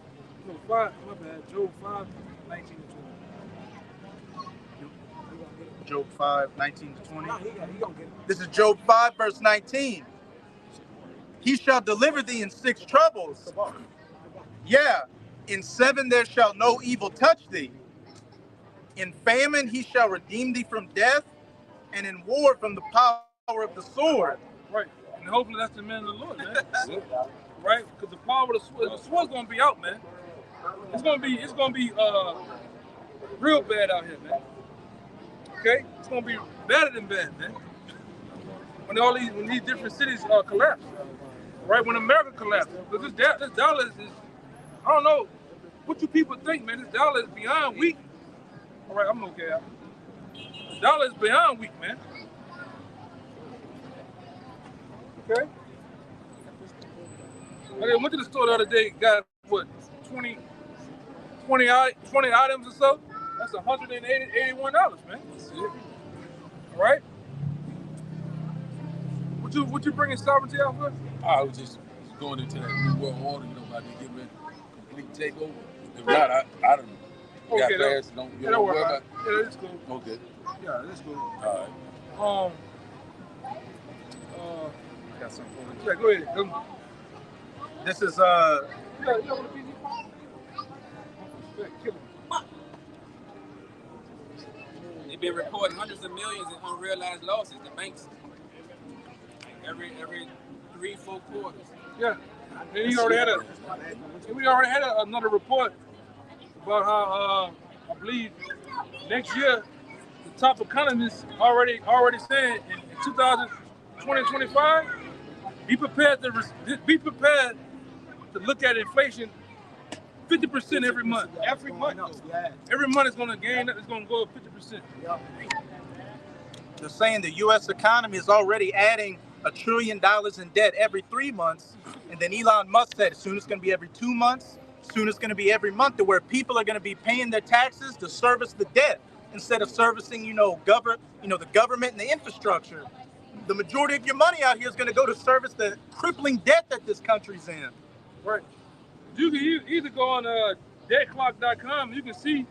No, 5, my bad. Job 5, 19 and 20. Job 5, 19 to 20. This is Job 5, verse 19. He shall deliver thee in 6 troubles. Yeah, in 7 there shall no evil touch thee. In famine he shall redeem thee from death, and in war from the power of the sword. Right. And hopefully that's the man of the Lord, man. Right? Because the power of the sword's gonna be out, man. It's gonna be real bad out here, man. Okay? It's gonna be better than bad, man. When these different cities collapse. Right? When America collapsed. Because this dollar is, I don't know what you people think, man. This dollar is beyond weak. All right, I'm okay. The dollar is beyond weak, man. Okay? I went to the store the other day, got what, 20 items or so? That's $181, man. All right? What you bringing sovereignty out for? I was just going into that new world order, about to get ready to complete takeover. If not, I don't know. Okay, don't worry about it. Yeah, that's cool. Okay. Yeah, that's cool. All I got something for you. Yeah, go ahead. This is They've been reporting hundreds of millions in unrealized losses. The banks every 3-4 quarters. Yeah, and we already had another report about how I believe next year the top economists already saying in 2020-25, be prepared to look at inflation 50% every month. Every month is going to gain. It's going to go up 50%. they're saying the U.S. economy is already adding $1 trillion in debt every 3 months, and then Elon Musk said soon it's going to be every 2 months, soon it's going to be every month, to where people are going to be paying their taxes to service the debt instead of servicing, the government and the infrastructure. The majority of your money out here is going to go to service the crippling debt that this country's in. Right. You can either go on debtclock.com. You can see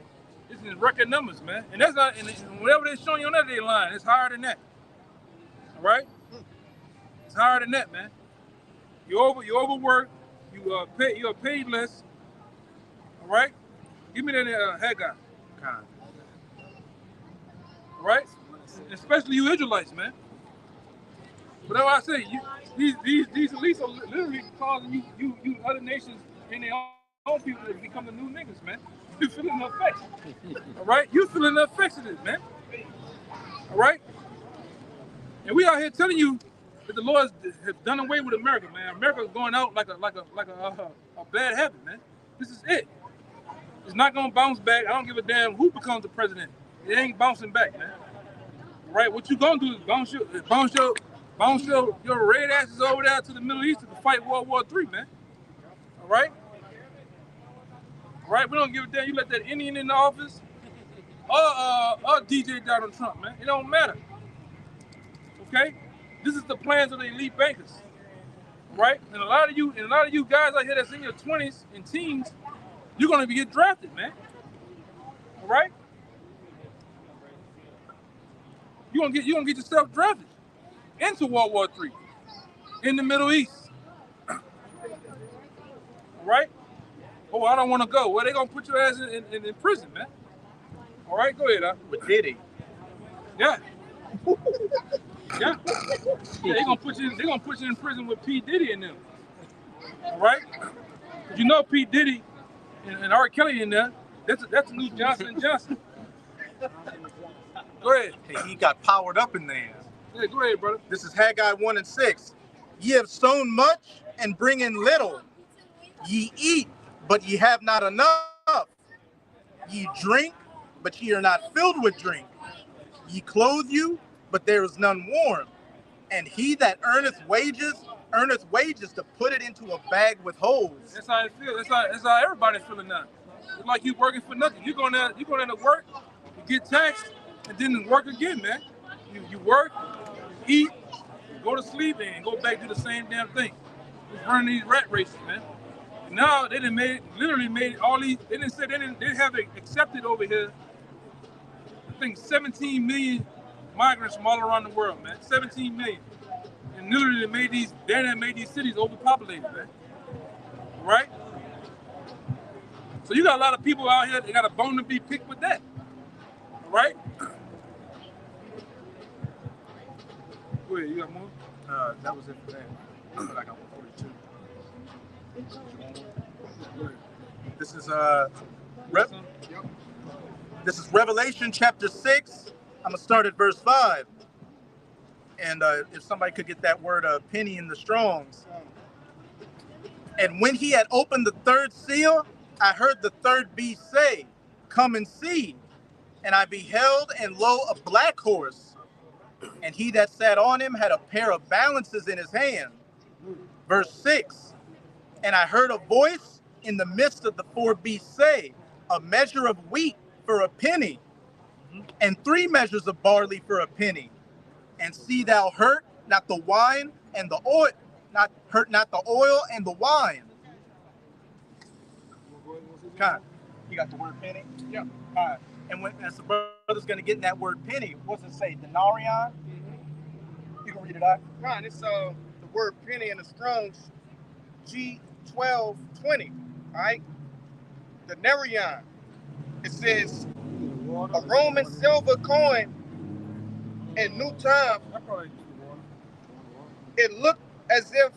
it's in record numbers, man. And that's not, and whatever they're showing you on that, they line. It's higher than that. All right. It's higher than that, man. You overwork. You're paid less. All right. Give me that Haggai. All right. Especially you Israelites, man. But that's why I say these elites are literally causing you other nations and their own people to become the new niggas, man. You feeling the effects. All right? You feeling the effects of this, man. All right? And we out here telling you that the Lord has done away with America, man. America's going out like a bad habit, man. This is it. It's not gonna bounce back. I don't give a damn who becomes the president. It ain't bouncing back, man. All right? What you gonna do is bounce your red asses over there to the Middle East to fight World War III, man. All right? All right? We don't give a damn. You let that Indian in the office or DJ Donald Trump, man. It don't matter. Okay? This is the plans of the elite bankers. Right? And a lot of you guys out here that's in your 20s and teens, you're gonna get drafted, man. All right? You're gonna get yourself drafted into World War III in the Middle East. All right? Oh, I don't want to go. Well, they're going to put your ass in prison, man. All right? Go ahead, With Diddy. Yeah. Yeah. They're going to put you in prison with P. Diddy and them. All right? You know P. Diddy and R. Kelly in there, that's a new Johnson & Johnson. Go ahead. Hey, he got powered up in there. Yeah, go ahead, brother. This is Haggai 1 and 6. Ye have sown much and bring in little. Ye eat, but ye have not enough. Ye drink, but ye are not filled with drink. Ye clothe you, but there is none warm. And he that earneth wages earner's wages to put it into a bag with holes. That's how it feels. That's how everybody's feeling now. It's like you working for nothing. You going there to work, you get taxed, and then work again, man. You work, you eat, you go to sleep, and go back to the same damn thing. Just running these rat races, man. And now they literally made all these. They have it accepted over here. I think 17 million migrants from all around the world, man. 17 million. And literally they made these cities overpopulated, man. Right? So you got a lot of people out here that got a bone to be picked with that. Right? Go ahead, you got more? That was it for that. But I got 42. This is This is Revelation chapter 6. I'm gonna start at verse 5. And if somebody could get that word penny in the Strongs. And when he had opened the third seal, I heard the third beast say, "Come and see." And I beheld, and lo, a black horse. And he that sat on him had a pair of balances in his hand. Verse 6. And I heard a voice in the midst of the four beasts say, "A measure of wheat for a penny, and 3 measures of barley for a penny. And see thou hurt not the wine and the oil, hurt not the oil and the wine." Kind. You got the word penny? Yeah. All right. And as the brother's going to get in that word penny, what does it say? Denarion? You can read it out. Ron, it's the word penny in the Strong's G1220. All right. Denarion. It says a Roman silver coin in New Time. It looked as if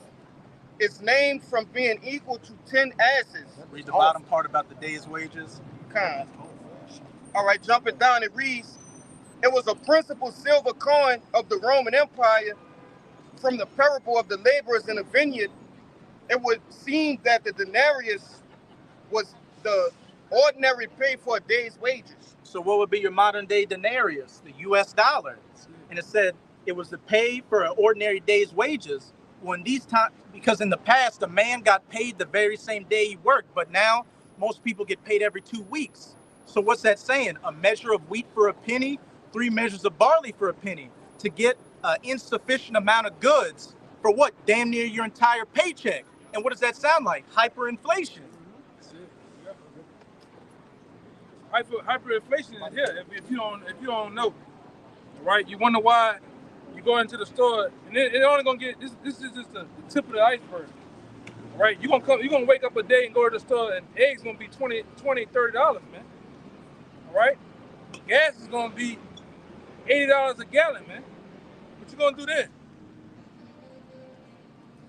it's named from being equal to 10 asses. Read the bottom part about the day's wages. Kind. All right, jumping down, it reads, it was a principal silver coin of the Roman Empire from the parable of the laborers in a vineyard. It would seem that the denarius was the ordinary pay for a day's wages. So what would be your modern day denarius? The US dollar. And it said it was the pay for an ordinary day's wages. When these times, because in the past, a man got paid the very same day he worked, but now most people get paid every 2 weeks. So what's that saying? A measure of wheat for a penny, 3 measures of barley for a penny, to get an insufficient amount of goods for what? Damn near your entire paycheck. And what does that sound like? Hyperinflation. Hyperinflation is here. If you don't know, right? You wonder why you go into the store and it only gonna get this. This is just the tip of the iceberg, right? You're gonna wake up a day and go to the store and eggs gonna be $20, $30, man. All right, gas is gonna be $80 a gallon, man. What you gonna do then?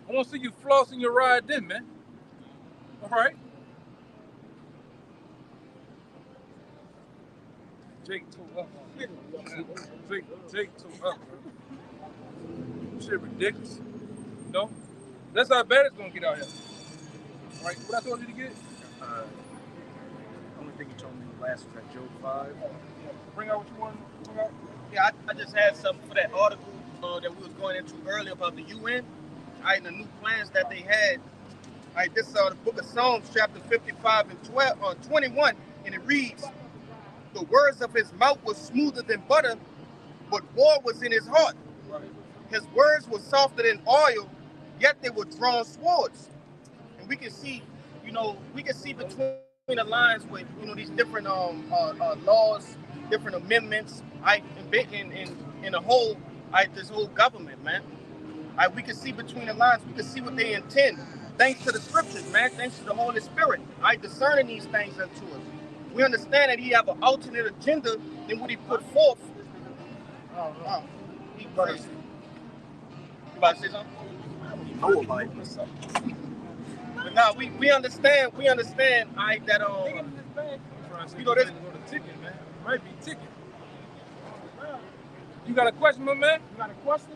I want to see you flossing your ride then, man. All right. Jake too up. Jake too up, bro. Shit ridiculous. You know? That's how bad it's gonna get out here. All right, what I told you to get? Only thing you told me last was at Job 5. Bring out what you want to bring out. Yeah, I just had something for that article that we was going into earlier about the UN. All right, the new plans that they had. All right, this is the book of Psalms, chapter 55 and 21, and it reads, "The words of his mouth were smoother than butter, but war was in his heart. His words were softer than oil, yet they were drawn swords." And we can see, between the lines with, these different laws, different amendments, right, in the whole, right, this whole government, man. Right, we can see between the lines, we can see what they intend. Thanks to the scriptures, man, thanks to the Holy Spirit, right, discerning these things unto us. We understand that he have an alternate agenda than what he put forth. Oh. He crazy. You about to say something? know about it. But now we understand, all right, that this ticket, man. It might be ticket. You got a question, my man? You got a question?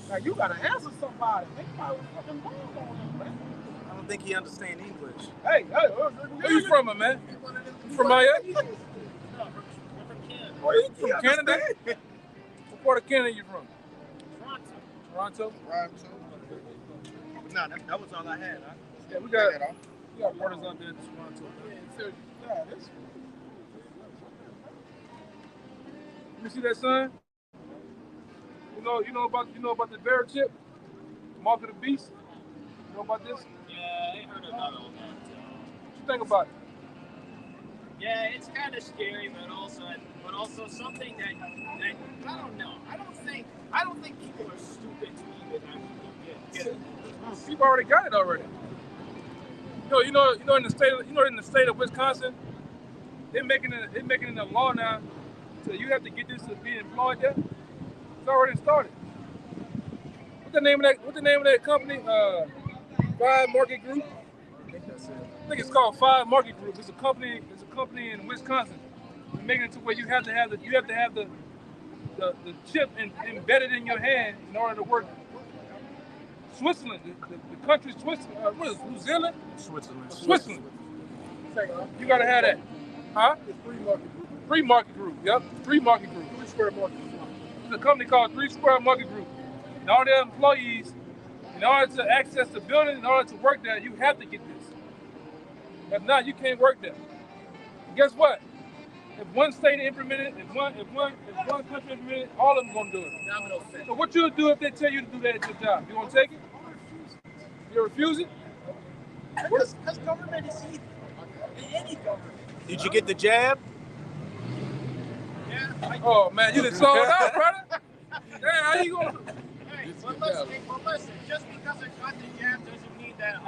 Now you gotta answer somebody. Think about what's fucking wrong on him, man. I don't think he understands English. Hey, where you from, my man? You from Miami? From Canada? What part of Canada you from? Toronto. Toronto? Toronto. Nah, that was all I had. Yeah, we got brothers out there in Toronto. Yeah, this. You see that, son? You know about the bear chip, Mark of the Beast. You know about this? Yeah, I heard about all that. What you think about it? Yeah, it's kind of scary, but also something that I don't know. I don't think people are stupid to even get it. People already got it already. You know in the state of Wisconsin, they're making it a law now. So you have to get this to be employed there. It's already started. What's the name of that company? Five Market Group. I think it's called Five Market Group. It's a company in Wisconsin. They're making it to where you have to have the chip embedded in your hand in order to work. Switzerland, the country Switzerland. What is it, New Zealand? Switzerland. You gotta have that. Huh? It's Free Market Group. Free Market Group. Yep. Free Market Group. 3 Square Market Group. There's a company called 3 Square Market Group. And all their employees, in order to access the building, in order to work there, you have to get this. If not, you can't work there. And guess what? If one state implemented it, if one country implemented it, all of them gonna do it. Domino effect. So what you'll do if they tell you to do that at your job? You gonna take it? You refuse it? Because government is evil. Any government. Did you get the jab? Yeah. Oh man, you done sold out, brother. Damn, how you gonna? Hey, but listen. Just because I got the jab doesn't mean that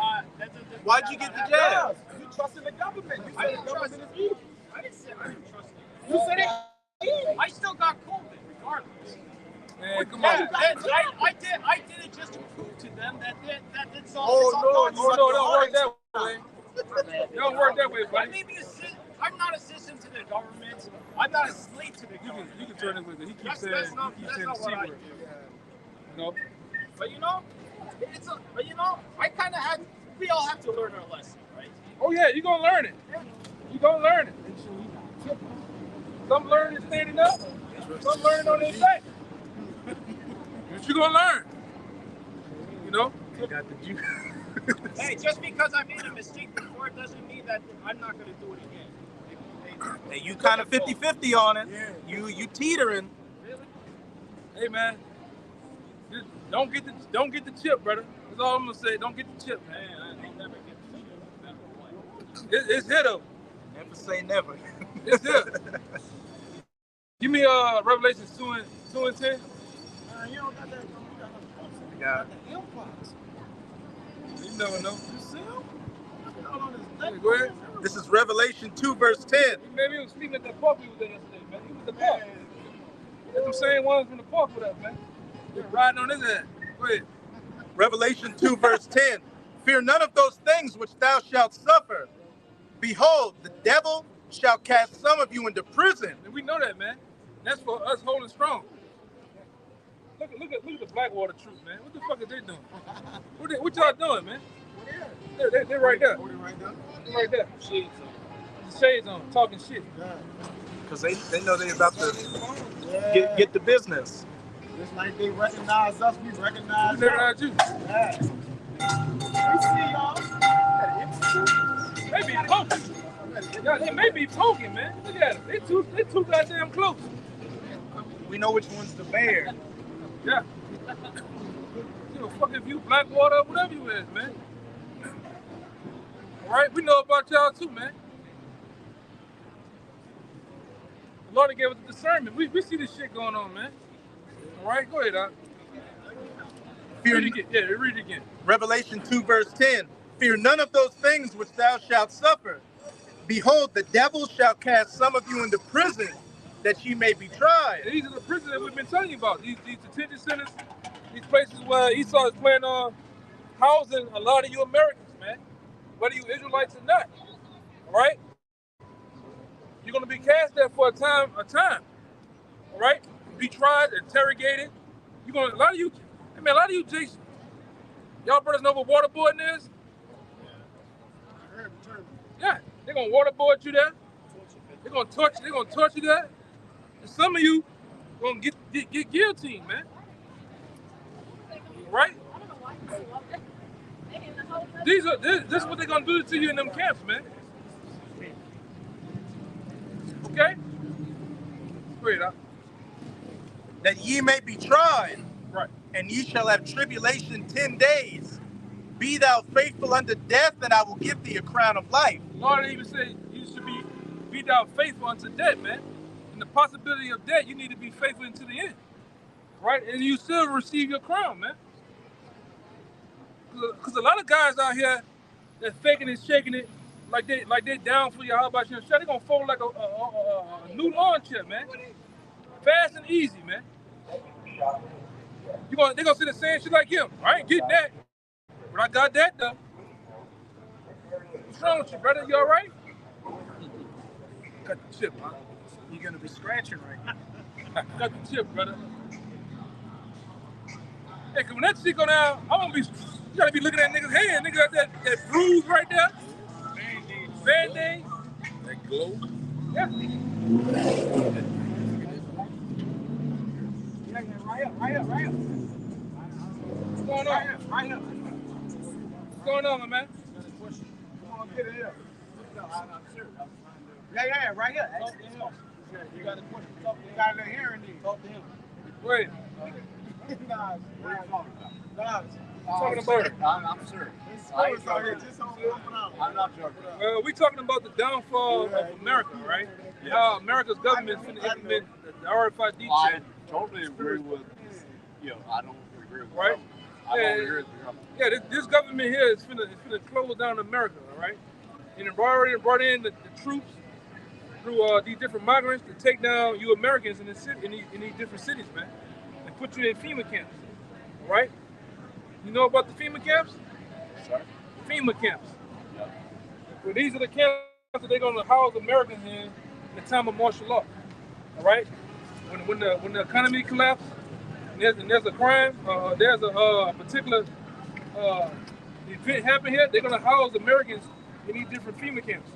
Why'd you get the jab? You trust in the government. You I said didn't the trust government it. is evil. I didn't say I didn't trust it. You said it. I still got COVID regardless. Man, come Yeah, on. I did it just to prove to them that it's all. Oh it's all no, it don't work that way. It don't work that way, I buddy. may be I'm not a citizen to the government. I'm not a slave to the government. You can turn it with it. He keeps That's saying not the what C I word. do. You know? But we all have to learn our lesson, right? Oh yeah, you gonna learn it. You gonna learn it. Some learn it standing up. Some learn on their back. But you gonna learn. You know? Got the juice. Hey, just because I made a mistake before doesn't mean that I'm not going to do it again. Hey, you kind of 50-50 on it. Yeah. You teetering. Hey man, just don't get the chip, brother. That's all I'm gonna say. Don't get the chip, man. I ain't never get to no matter what. It's here though. Never say never. It's here. Give me Revelation 2 and 10. You don't got that. You got the earpods. You never know. You see him? Looking all on his Hey, neck. go ahead. This is Revelation 2, verse 10. Maybe he was sleeping at the park we was there yesterday, man. He was the park. That's them same ones from the park with us, man. Just riding on his ass. Go ahead. Revelation 2, verse 10. Fear none of those things which thou shalt suffer. Behold, the devil shall cast some of you into prison. And we know that, man. That's for us holding strong. Look at the Blackwater troop, man. What the fuck are they doing? What y'all doing, man? They're right there. Hold it right now. They're right there. Shades on. Shades on, talking shit. Because they know they about to Yeah. get the business. Just like they recognize us, we recognize We them. recognize you. Yeah. We see y'all. They be poking. Yeah, they may be poking, man. Look at them. They too goddamn close. We know which one's the bear. Yeah. You know, fuck if you Blackwater, whatever you is, man. All right, we know about y'all too, man. The Lord gave us the discernment. We see this shit going on, man. All right, go ahead, Doc. Read it again. Yeah, read it again. Revelation 2, verse 10. Fear none of those things which thou shalt suffer. Behold, the devil shall cast some of you into prison, that ye may be tried. And these are the prisons that we've been telling you about. These detention centers, these places where Esau is planning on housing a lot of you Americans, man. Whether you Israelites or not. All right? You're gonna be cast there for a time. All right? Be tried, interrogated. A lot of you Jason, y'all brothers know what waterboarding is? Yeah, they're gonna waterboard you there. They're gonna torture you there. And some of you gonna get guillotined, man. right? This is what they're gonna do to you in them camps, man. Okay? Great, huh? That ye may be tried, Right. and ye shall have tribulation 10 days. Be thou faithful unto death, and I will give thee a crown of life. Lord even said you should be thou faithful unto death, man. In the possibility of death, you need to be faithful unto the end. Right? And you still receive your crown, man. Because a lot of guys out here that's faking and shaking it like they down for you. How about you? They're gonna fold like a new lawn chair, man. Fast and easy, man. They're gonna say the same shit like him. I ain't getting that, but I got that though. What's wrong with you, brother? You all right? Cut the chip, man. You're gonna be scratching right now. Cut the chip, brother. Hey, cause when that shit go down, you gotta be looking at niggas' hand. Nigga got that bruise right there. Band-aid. That glow. Yeah. Right up. What's going on? Right up. What's going on, my man? Come on, get it here. No, I'm serious. Yeah, right here. Talk to him. You got a question. You got a little hearing there. Talk to him. Wait. Nah, what are you talking about? Talking about it. I'm serious. I'm not joking. We talking about the downfall of America, right? Yes. How America's government is going to implement the RFID I chip. totally agree with, I don't agree with Right? I don't agree with the government. Yeah, this government here is going to close down America, all right? And they've already brought in the troops through these different migrants to take down you Americans in these different cities, man, and put you in FEMA camps, all right? You know about the FEMA camps? Sorry? FEMA camps. Yeah. Well, these are the camps that they're going to house Americans in the time of martial law, all right? When the economy collapses, and there's a crime, there's a particular event happen here, they're going to house Americans in these different FEMA camps.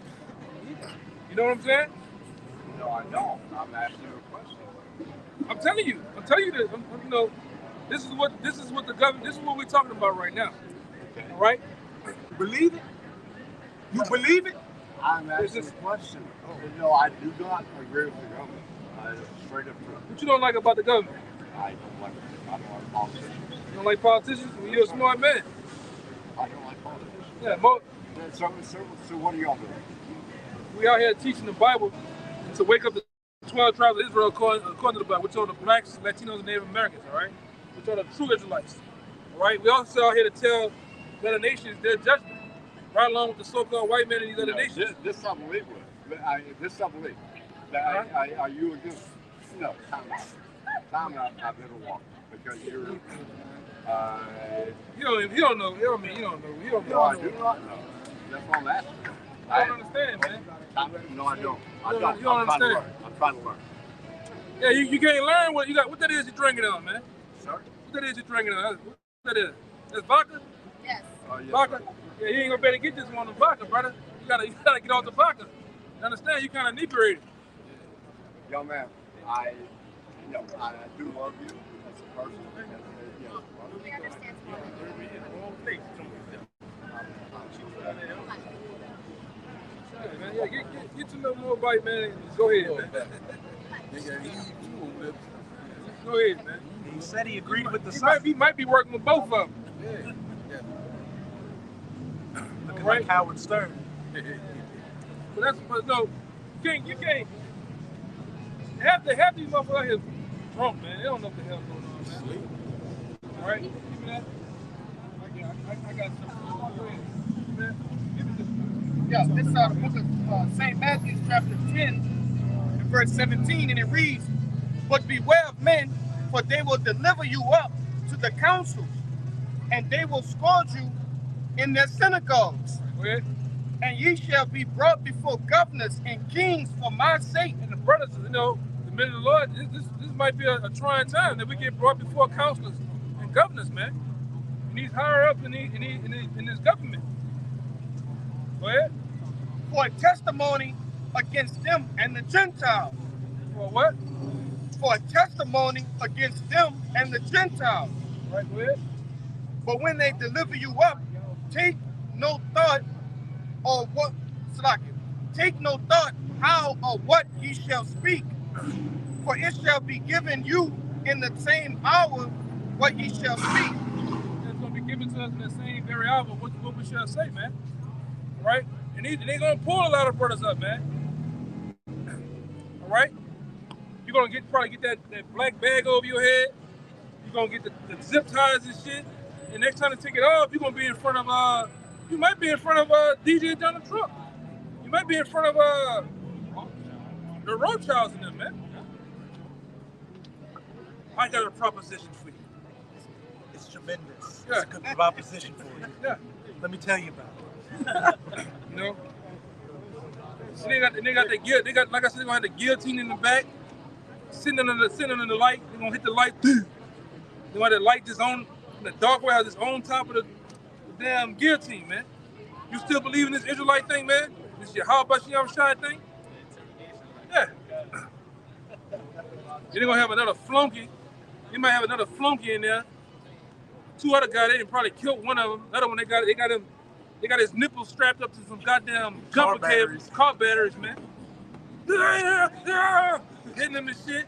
You know what I'm saying? No, I don't. I'm asking you a question. I'm telling you that. This is what the government. This is what we're talking about right now. Okay. All right? Believe it? You believe it? I'm asking a question. No, I do not agree with the government. Straight up true. What you don't like about the government? I don't like politicians. You don't like politicians? Well, you're a smart man. I don't like politicians. Yeah, So what are y'all doing? we out here teaching the Bible to wake up the 12 tribes of Israel according to the Bible, which are the blacks, Latinos, and Native Americans, all right? Which are the true Israelites, all right? We also out here to tell the other nations their judgment, right along with the so-called white men in these other nations. This I believe with. This I believe. Are you against? No, time out. I better walk because you're. You don't know. You don't know. No, I do not know. That's what I'm asking. I don't understand, man. No, I don't. You don't understand. I'm trying to learn. Yeah, you can't learn what you got. What that is you're drinking on, man? Sorry? What that is you're drinking on? What that is? That's vodka? Yes. Yes, Vodka? Yeah, you ain't gonna be able to get this one on vodka, brother. You gotta get off the vodka. You understand? You kind of inebriated. Young man, I do love you as a person. We understand. Yeah, get you a little more bite, man. Go ahead, man. Go ahead, man. He said he agreed with the He might be working with both of them. Looking like Howard Stern. But no, you can't. Half these motherfuckers out here drunk, man. They don't know what the hell's going on, man. All right, give me that. I got something. Man, give me this. Yeah, this is the book of St. Matthew, chapter 10, and verse 17, and it reads, "But beware of men, for they will deliver you up to the councils, and they will scourge you in their synagogues. Okay. And ye shall be brought before governors and kings for my sake." And the brothers, the men of the Lord, this might be a trying time that we get brought before counselors and governors, man. And he's higher up in his government. Go ahead. For a testimony against them and the Gentiles. For what? For a testimony against them and the Gentiles. Right, go ahead. But when they deliver you up, take no thought of what, Salakia, take no thought how or what ye shall speak, for it shall be given you in the same hour what ye shall speak. It's going to be given to us in the same very hour what we shall say, man. Right? And they're going to pull a lot of brothers up, man. All right? You're going to probably get that black bag over your head. You're going to get the zip ties and shit. And next time they take it off, you're going to be in front of, you might be in front of DJ Donald Trump. You might be in front of the Rothschilds and them, man. I got a proposition for you. It's tremendous. Yeah. It's a good proposition for you. Yeah. Let me tell you about it. You know? So they got they got, like I said, they're going to have the guillotine in the back, sitting under the light. They're going to hit the light. They're going to have the light just on, the dark way, just on top of the damn guillotine, man. You still believe in this Israelite thing, man? This shit, how about Yom Shai thing? Yeah. They're going to have another flunky. They might have another flunky in there. Two other guys, they probably killed one of them. The other one, they got his nipples strapped up to some goddamn car batteries, man. Hitting them and shit.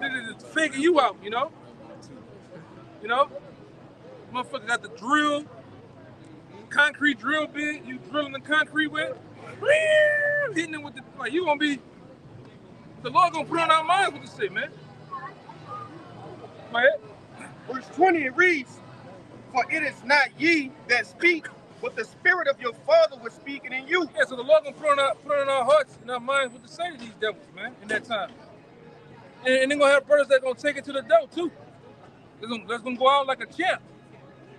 They're just faking you out, you know? You know? Motherfucker got the drill, concrete drill bit, you drilling the concrete with, hitting them with the, like, you gonna be, the Lord gonna put on our minds what to say, man. Go ahead. Verse 20, it reads, for it is not ye that speak, but the Spirit of your Father was speaking in you. Yeah, so the Lord gonna put on our hearts and our minds what to say to these devils, man, in that time. And they're gonna have brothers that gonna take it to the door too. That's gonna go out like a champ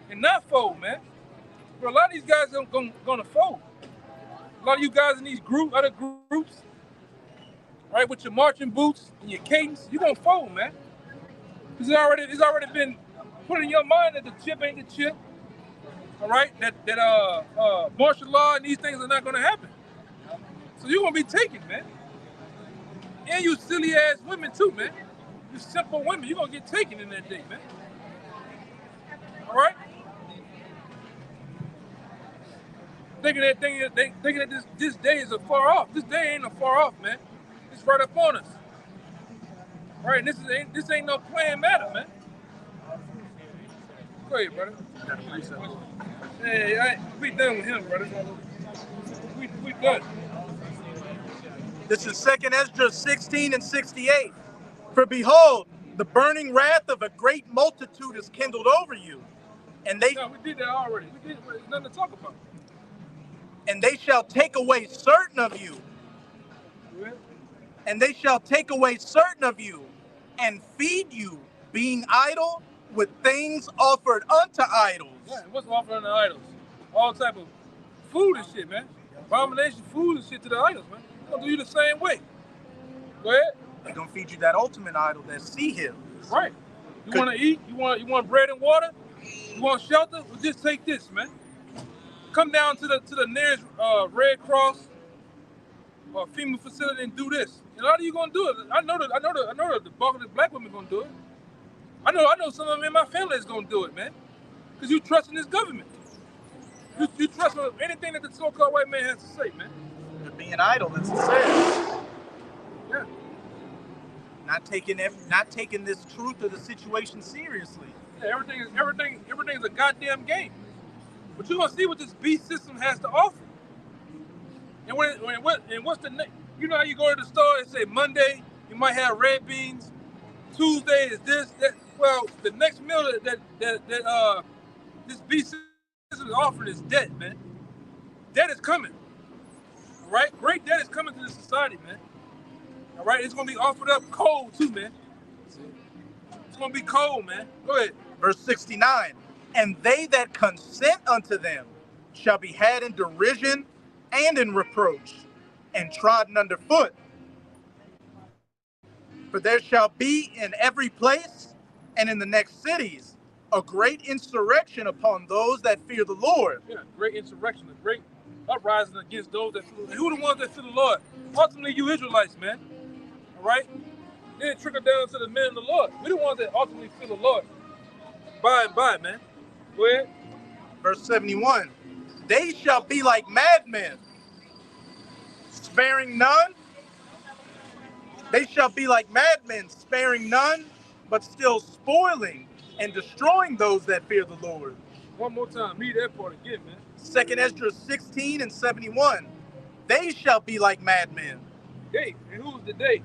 and not fold, man. But a lot of these guys are gonna fold. A lot of you guys in these other groups, right, with your marching boots and your cadence, you're gonna fold, man. It's already been put in your mind that the chip ain't the chip. All right, that martial law and these things are not gonna happen. So you're gonna be taken, man. And you silly ass women too, man. You simple women, you're gonna get taken in that day, man. All right? Thinking that this day is afar off. This day ain't afar off, man. It's right up on us. All right, this ain't no playing matter, man. Go ahead, brother. Hey, we done with him, brother. We done. This is 2nd Esdras 16 and 68. For behold, the burning wrath of a great multitude is kindled over you. And they... No, we did that already. There's nothing to talk about. And they shall take away certain of you. Yeah. And they shall take away certain of you and feed you, being idle with things offered unto idols. Yeah, what's offered unto idols? All type of food and shit, man. Abomination food and shit to the idols, man. They're gonna do you the same way. Go ahead. They're gonna feed you that ultimate idol, that sea hill. Right. You want to eat? You want bread and water? You want shelter? Well, just take this, man. Come down to the nearest Red Cross or FEMA facility and do this. And how are you gonna do it? I know the bulk of the black women gonna do it. I know some of them in my family is gonna do it, man. Because you trust in this government. You trust in anything that the so-called white man has to say, man. They're being idle, that's the saying. Yeah. Not taking this truth of the situation seriously. Yeah, everything is a goddamn game. But you're gonna see what this beast system has to offer. And what's the next? You know how you go to the store and say Monday you might have red beans, Tuesday is this, that. Well, the next meal that this beast system is offering is debt, man. Debt is coming. All right, great debt is coming to the society, man. All right, it's gonna be offered up cold too, man. It's gonna be cold, man. Go ahead. Verse 69, and they that consent unto them shall be had in derision and in reproach, and trodden under foot. For there shall be in every place and in the next cities a great insurrection upon those that fear the Lord. Yeah, great insurrection, a great uprising against those that fear. Who are the ones that fear the Lord? Ultimately, you Israelites, man. All right? Then it trickle down to the men of the Lord. We're the ones that ultimately fear the Lord. by and by, man. Go ahead. Verse 71. They shall be like madmen, sparing none. They shall be like madmen, sparing none, but still spoiling and destroying those that fear the Lord. One more time. Read that part again, man. 2nd Ezra 16 and 71. They shall be like madmen. They. And who's the they?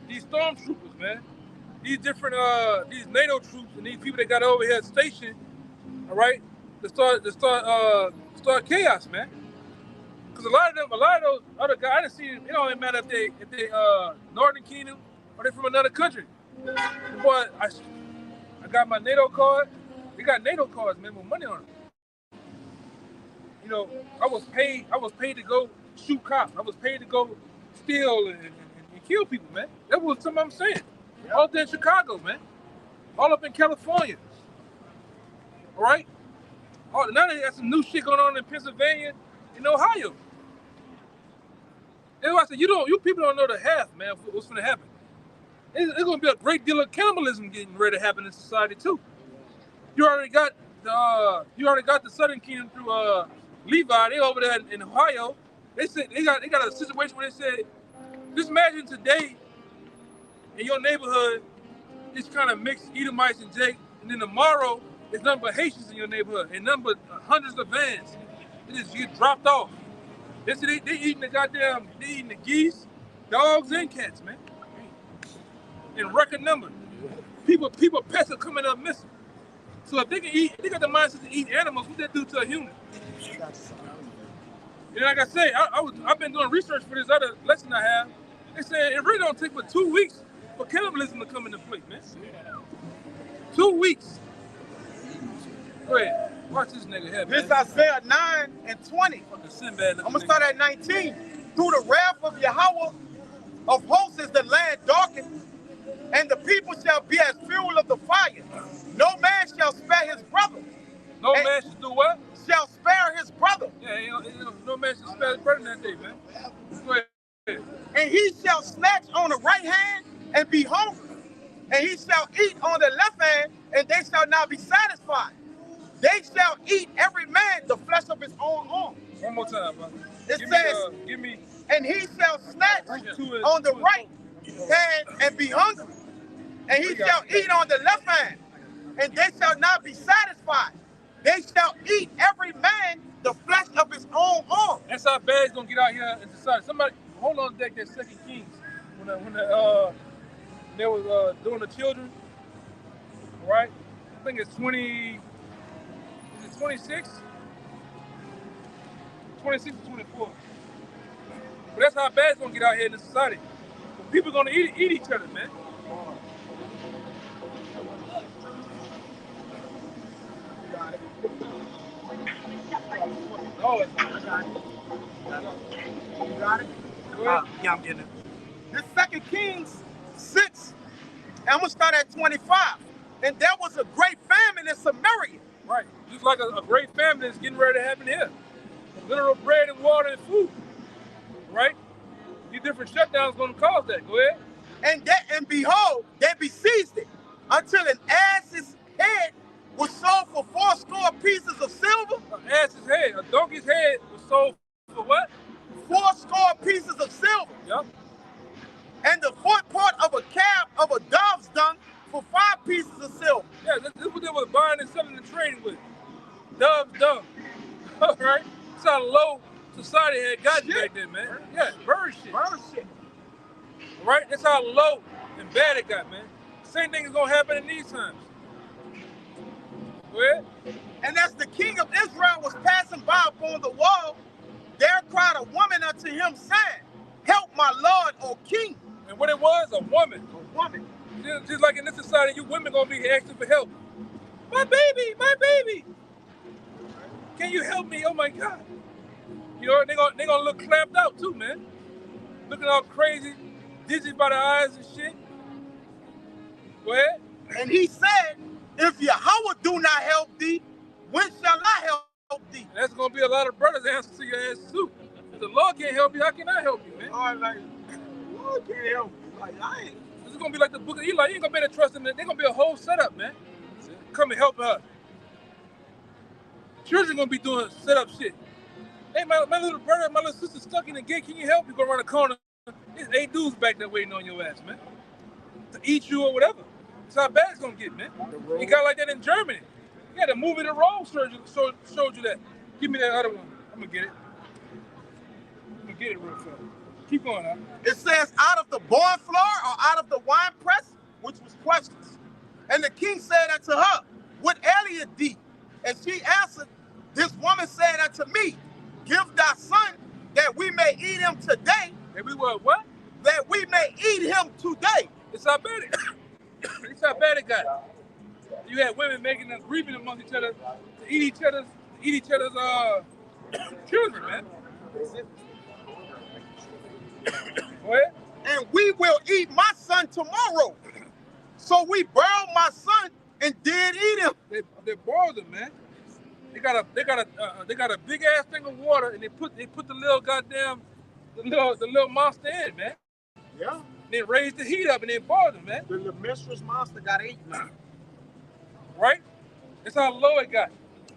These stormtroopers, man. These different, these NATO troops and these people that got over here stationed, all right, to start chaos, man. Because a lot of those other guys, I didn't see them. It don't even matter if they Northern Kingdom or they from another country. But I got my NATO card. They got NATO cards, man, with money on them. You know, I was paid to go shoot cops. I was paid to go steal and kill people, man. That was something I'm saying. All up there in Chicago, man. All up in California. All right? Now they got some new shit going on in Pennsylvania and Ohio. That's why I said, you people don't know the half, man, of what's going to happen. There's going to be a great deal of cannibalism getting ready to happen in society, too. You already got the Southern Kingdom through Levi. They over there in Ohio. They said they got a situation where they said, just imagine today in your neighborhood, it's kind of mixed Edomites and Jake, and then tomorrow it's nothing but Haitians in your neighborhood, and nothing but hundreds of vans. They just get dropped off. They eating they eating the geese, dogs, and cats, man. In record number. Pets are coming up missing. So if they got the mindset to eat animals, what they do to a human? And like I say, I've been doing research for this other lesson I have. They said it really don't take but 2 weeks for cannibalism to come into play, man. 2 weeks. Go ahead. Watch this nigga here, man. This Isaiah 9 and 20. I'm going to start at 19. Through the wrath of Yahweh of hosts is the land darkened, and the people shall be as fuel of the fire. No man shall spare his brother. No man should do what? Shall spare his brother. Yeah, no man should spare his brother that day, man. Go ahead. And he shall snatch on the right hand and be hungry. And he shall eat on the left hand, and they shall not be satisfied. They shall eat every man the flesh of his own arm. One more time, brother. It says, and he shall snatch on the right hand and be hungry. And he shall eat on the left hand, and they shall not be satisfied. They shall eat every man the flesh of his own arm. That's how bad it's gonna get out here in society. Somebody hold on deck that 2 Kings when they was doing the children, right? I think it's 26? 26 or 24. But that's how bad it's gonna get out here in the society. People gonna eat each other, man. Oh, I got it. You got it? Yeah, I'm getting it. This 2 Kings 6, and I'm going to start at 25. And there was a great famine in Samaria. Right. Just like a great famine is getting ready to happen here. Literal bread and water and food. Right? These different shutdowns going to cause that. Go ahead. And behold, they besieged it until an ass's head was sold for 80 pieces of silver. An ass's head, a donkey's head was sold for what? 80 pieces of silver. Yep. And the fourth part of a calf of a dove's dung for 5 pieces of silver. Yeah, this is what they was buying and selling and trading with. Dove's dung. All right? That's how low society had gotten back then, man. Yeah, bird shit. Bird shit. All right? That's how low and bad it got, man. Same thing is going to happen in these times. Go ahead. And as the king of Israel was passing by upon the wall, there cried a woman unto him, saying, help my lord, O king. And what it was, a woman. A woman. Just like in this society, you women gonna be asking for help. My baby, my baby. Can you help me? Oh my God. You know, they gonna look clamped out too, man. Looking all crazy, dizzy by the eyes and shit. Go ahead. And he said, if Yahweh do not help thee, when shall I help thee? And that's gonna be a lot of brothers answer to your ass too. If the Lord can't help you, how can I help you, man? Oh, like, the Lord can't help you. Like, I ain't. This is gonna be like the book of Eli. You ain't gonna be able to trust them. They're gonna be a whole setup, man. come and help her. Children gonna be doing set up shit. Hey, my little brother, my little sister stuck in the gate. Can you help me go around the corner? There's 8 dudes back there waiting on your ass, man. To eat you or whatever. That's how bad it's gonna get, man. You got like that in Germany. Yeah, the movie The Road showed you that. Give me that other one. I'm gonna get it. I'm gonna get it real fast. Keep going, huh? It says, out of the barn floor or out of the wine press, which was questions. And the king said unto her, what aileth thee? And she answered, this woman said unto me, give thy son that we may eat him today. And we were what? That we may eat him today. It's how bad it, it's how bad it got. You had women making us reaping among each other to eat each other's children, man. Go ahead. And we will eat my son tomorrow. So we boiled my son and did eat him. They boiled him, man. They got a big ass thing of water, and they put the little goddamn the little monster in, man. Yeah. And they raised the heat up and they boiled him, man. The mistress monster got eaten. Right? That's how low it got.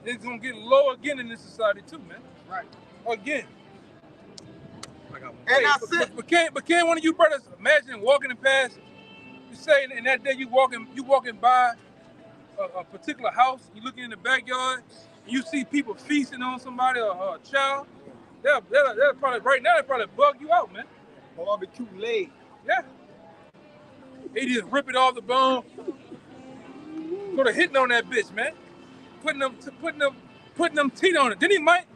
It's gonna get low again in this society too, man. Right. Again. And I said, but can't one of you brothers imagine walking past? You say in that day you walking by a particular house, you looking in the backyard, and you see people feasting on somebody or a child. They'll probably right now they probably bug you out, man. Barbecue leg. Yeah. They just rip it off the bone. Go to hitting on that bitch, man. Putting them teeth on it. Then he might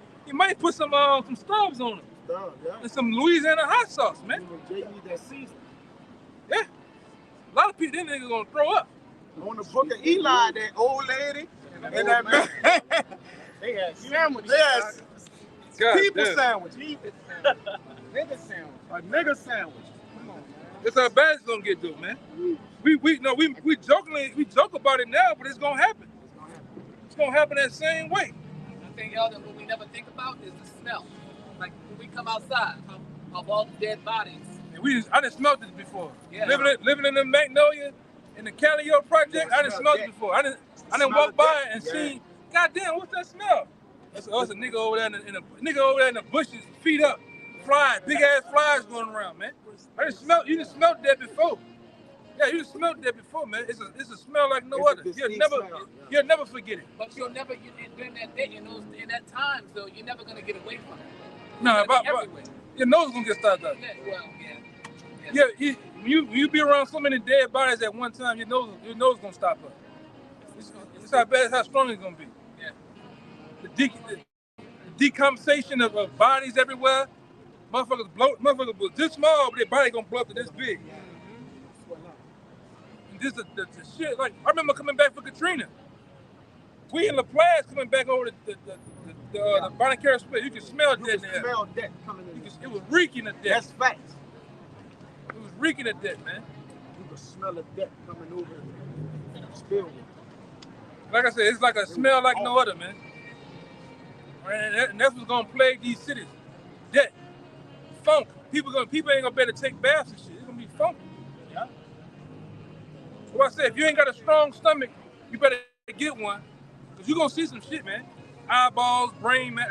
put some stubs on it. Yeah. And some Louisiana hot sauce, man. Yeah. A lot of people, them niggas gonna throw up. On the book of Eli, that old lady and that man. They had sandwiches. Yes. God People damn. sandwich. Nigga sandwich. A nigga sandwich. Come on, man. That's how bad it's gonna get, though, man. We joke about it now, but it's gonna happen. It's gonna happen that same way. I think, y'all, that what we never think about is the smell. Like when we come outside of all the dead bodies. And I done smelled this before. Yeah. Living in the Magnolia, in the Calio project, I done smelled it before. I done walk by and see, goddamn, what's that smell? That's a nigga over there in the bushes, feet up, flies, big ass flies going around, man. You done smelled that before. Yeah, you done smelled that before, man. It's a smell like no other. You'll never forget it. But during that day, in that time, though, you're never gonna get away from it. No, but your nose is gonna get started up. Yeah. When you be around so many dead bodies at one time, your nose gonna stop up. It's how bad, how strong it's gonna be. Yeah. The decompensation of bodies everywhere. Motherfuckers was this small, but their body gonna blow up to this big. And this the shit. Like I remember coming back for Katrina. We in La Place coming back over the Bonacera split. You can smell death in there. Smell death coming in. It was reeking of death. That's facts. It was reeking of death, man. You can smell the death coming over and spill. Like I said, it's like a smell like no other, man. And that's what's gonna plague these cities. Death, funk. People ain't gonna be able to take baths and shit. It's gonna be funky. Yeah. So I said, if you ain't got a strong stomach, you better get one, cause you gonna see some shit, man. Eyeballs, brain, man.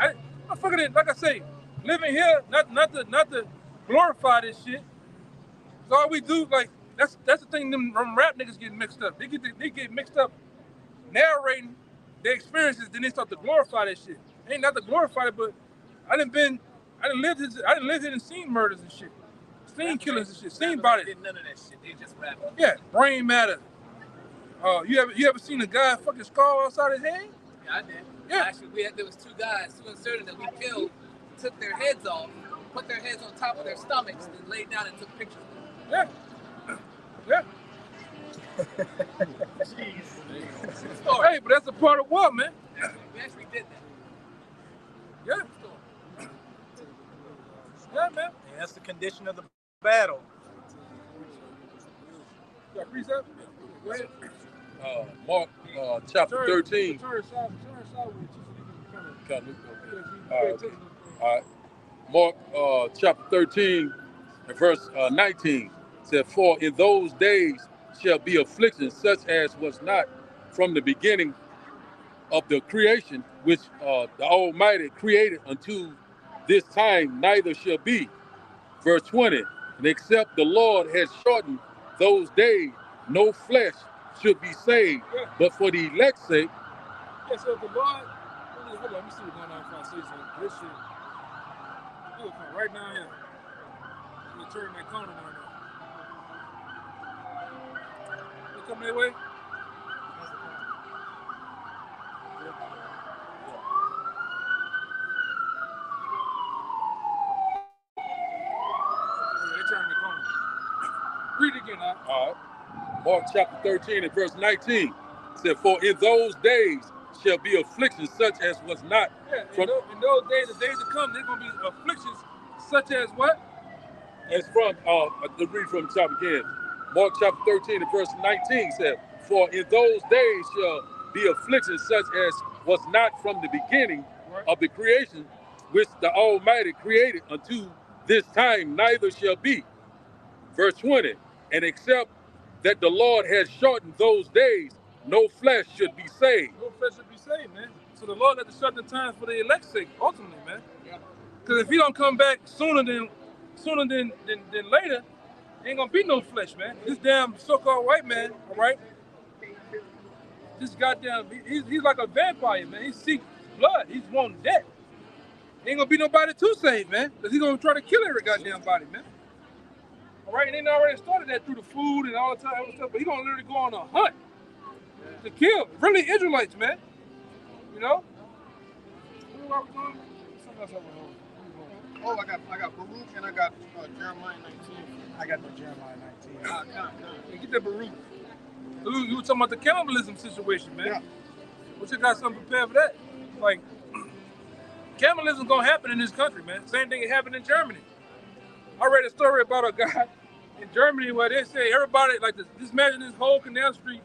I fucking it. Like I say, living here, not to glorify this shit. So all we do, like that's the thing. Them rap niggas get mixed up. They get mixed up narrating their experiences, then they start to glorify that shit. Ain't not to glorify it, but I done lived it and seen murders and shit, seen killings and shit, seen bodies. Did none of that shit. They just rap. Yeah, brain matter. You ever seen a guy fucking skull outside his head? Yeah, I did. Yeah. Actually, there was two insurgents that we killed, took their heads off, put their heads on top of their stomachs, and laid down and took pictures of them. Yeah. Hey, but that's a part of war, man. We actually did that. Yeah. Yeah, man. And that's the condition of the battle. You got precept? Go ahead. Mark chapter 13. Turn sideways so you can All right. Mark chapter 13 and verse 19 said, for in those days shall be affliction such as was not from the beginning of the creation, which the Almighty created unto this time, neither shall be. Verse 20, and except the Lord has shortened those days, no flesh should be saved, but for the elect's sake. Yeah, so if the Lord, hold on, let me see what's going on if I say something. This shit, it'll come right down here. I'm gonna turn that corner down there. You coming that way? Read it again, huh? All right. Mark chapter 13 and verse 19 said, for in those days shall be affliction such as was not. Yeah, in those days, the days to come, there's going to be afflictions such as what? As from, to read from the top again. Mark chapter 13 and verse 19 said, for in those days shall be affliction such as was not from the beginning of the creation, which the Almighty created unto this time, neither shall be. Verse 20, and except that the Lord has shortened those days, no flesh should be saved. No flesh should be saved, man. So the Lord had to shorten the time for the elect's sake, ultimately, man. Because if he don't come back sooner than later, ain't gonna be no flesh, man. This damn so-called white man, all right? This goddamn, he's like a vampire, man. He seeks blood. He's wanting death. Ain't gonna be nobody to save, man. Because he's gonna try to kill every goddamn body, man. All right, and they already started that through the food and all the time stuff, but he's gonna literally go on a hunt to kill really Israelites, man. You know? Oh, I got Baruch and I got Jeremiah 19. I got the Jeremiah 19. Yeah, get that Baruch. You were talking about the cannibalism situation, man. Yeah. What you got something prepared for that? Like, cannibalism gonna happen in this country, man. Same thing happened in Germany. I read a story about a guy in Germany where they say everybody, like this, just imagine the whole Canal Street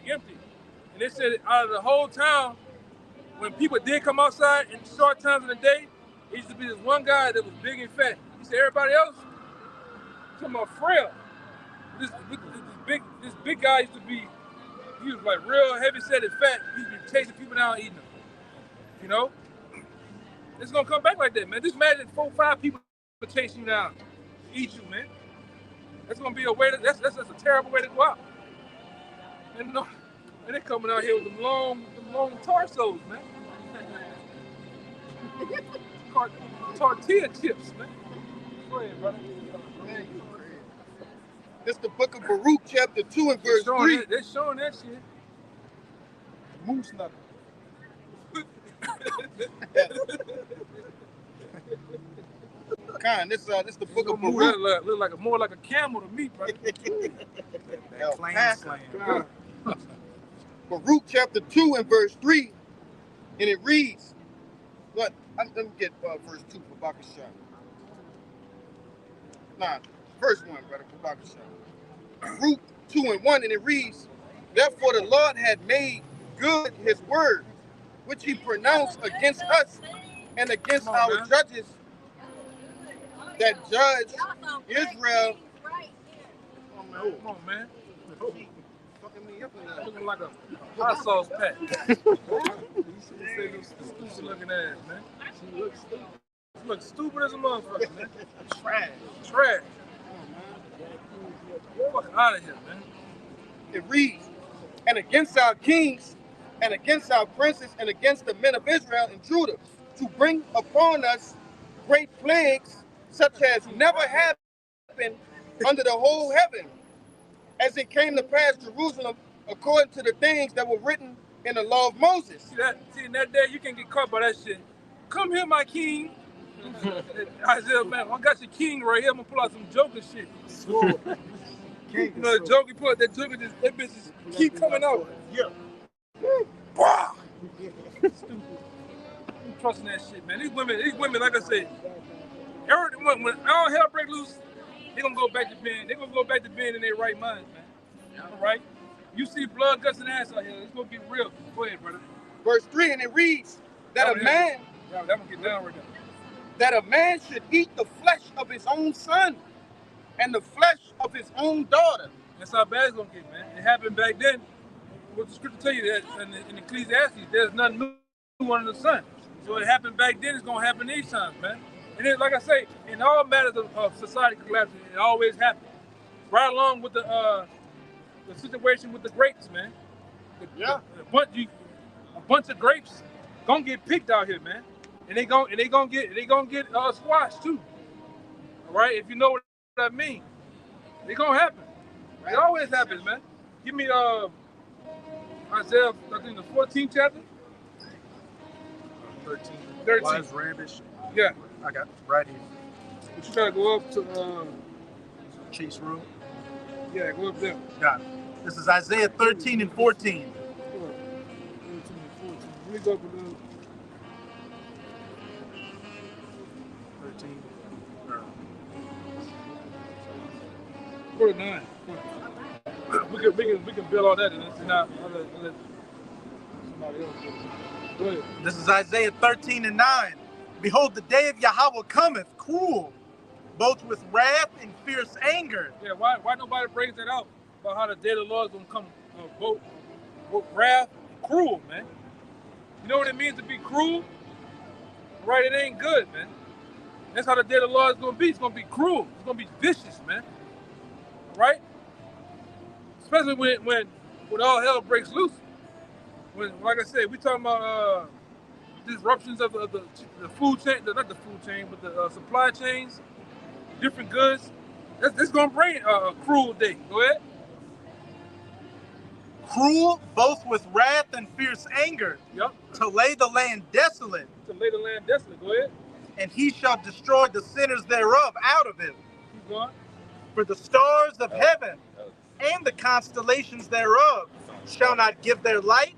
empty. And they said out of the whole town, when people did come outside in short times in the day, it used to be this one guy that was big and fat. He said everybody else, talking about frail. This big guy used to be, he was like real heavy set and fat. He used to be chasing people down, eating them. You know? It's gonna come back like that, man. Just imagine 4 or 5 people chasing you down, eat you, man. That's gonna be a way. That's a terrible way to go out. And they're coming out here with them long torsos, man. Tortilla chips, man. Go ahead, brother. This is the book of Baruch, chapter 2 and verse 3. They're showing that shit. Moose knuckle. This the book of Baruch. Look like more like a camel to me, brother. Baruch chapter 2 and verse 3, and it reads, let me get verse 2 for Bakashah. Verse 1, brother, for Bakashah. Baruch 2 and 1, and it reads, therefore the Lord had made good his word, which he pronounced against us and against our judges that judge Israel. Come on, man. Looking like a hot sauce pack. Stupid looking ass, man. She looks stupid as a motherfucker, man. Trash. Fucking out of here, man. It reads, and against our kings, and against our princes, and against the men of Israel and Judah, to bring upon us great plagues, such as never happened under the whole heaven, as it came to pass Jerusalem according to the things that were written in the law of Moses. See, in that day, you can get caught by that shit. Come here, my king. Isaiah, man, I got your king right here. I'm gonna pull out some Joker shit. You know the Joker, you pull out that Joker, that bitch just keep coming out. Yeah. Wow. Stupid. I'm trusting that shit, man. These women, like I said, when all hell break loose, they gonna go back to being, in their right mind, man. All right? You see blood, guts, and ass out here. It's gonna get real. Go ahead, brother. Verse 3, and it reads that a man, that one get down right now. That a man should eat the flesh of his own son and the flesh of his own daughter. That's how bad it's gonna get, man. It happened back then what the scripture tell you that in Ecclesiastes, there's nothing new under the sun. So it happened back then, it's gonna happen these times, man. And then, like I say, in all matters of society collapsing, it always happens. Right along with the situation with the grapes, man. A bunch of grapes gonna get picked out here, man. And they gonna get squashed too. All right, if you know what I mean, it gonna happen. It always happens, man. Give me Isaiah, I think the 14th chapter. 13. Wise Rambish. Yeah. I got it right here. But you gotta go up to Chase Road. Yeah, go up there. Got it. This is Isaiah 13 and 14. Let me go up a little. 13. Go to 9. We can build all that in. I'll let somebody else go ahead. This is Isaiah 13 and 9. Behold, the day of Yahweh cometh, cruel, both with wrath and fierce anger. Yeah, why nobody brings that out about how the day of the Lord is gonna come both wrath and cruel, man. You know what it means to be cruel? Right, it ain't good, man. That's how the day of the Lord is gonna be. It's gonna be cruel. It's gonna be vicious, man. Right? Especially when all hell breaks loose. When, like I said, we talking about disruptions of the food chain, not the food chain, but the supply chains, different goods. This gonna bring a cruel day. Go ahead. Cruel, both with wrath and fierce anger. Yep. To lay the land desolate. To lay the land desolate. Go ahead. And he shall destroy the sinners thereof out of it. Keep going. For the stars of heaven and the constellations thereof shall not give their light.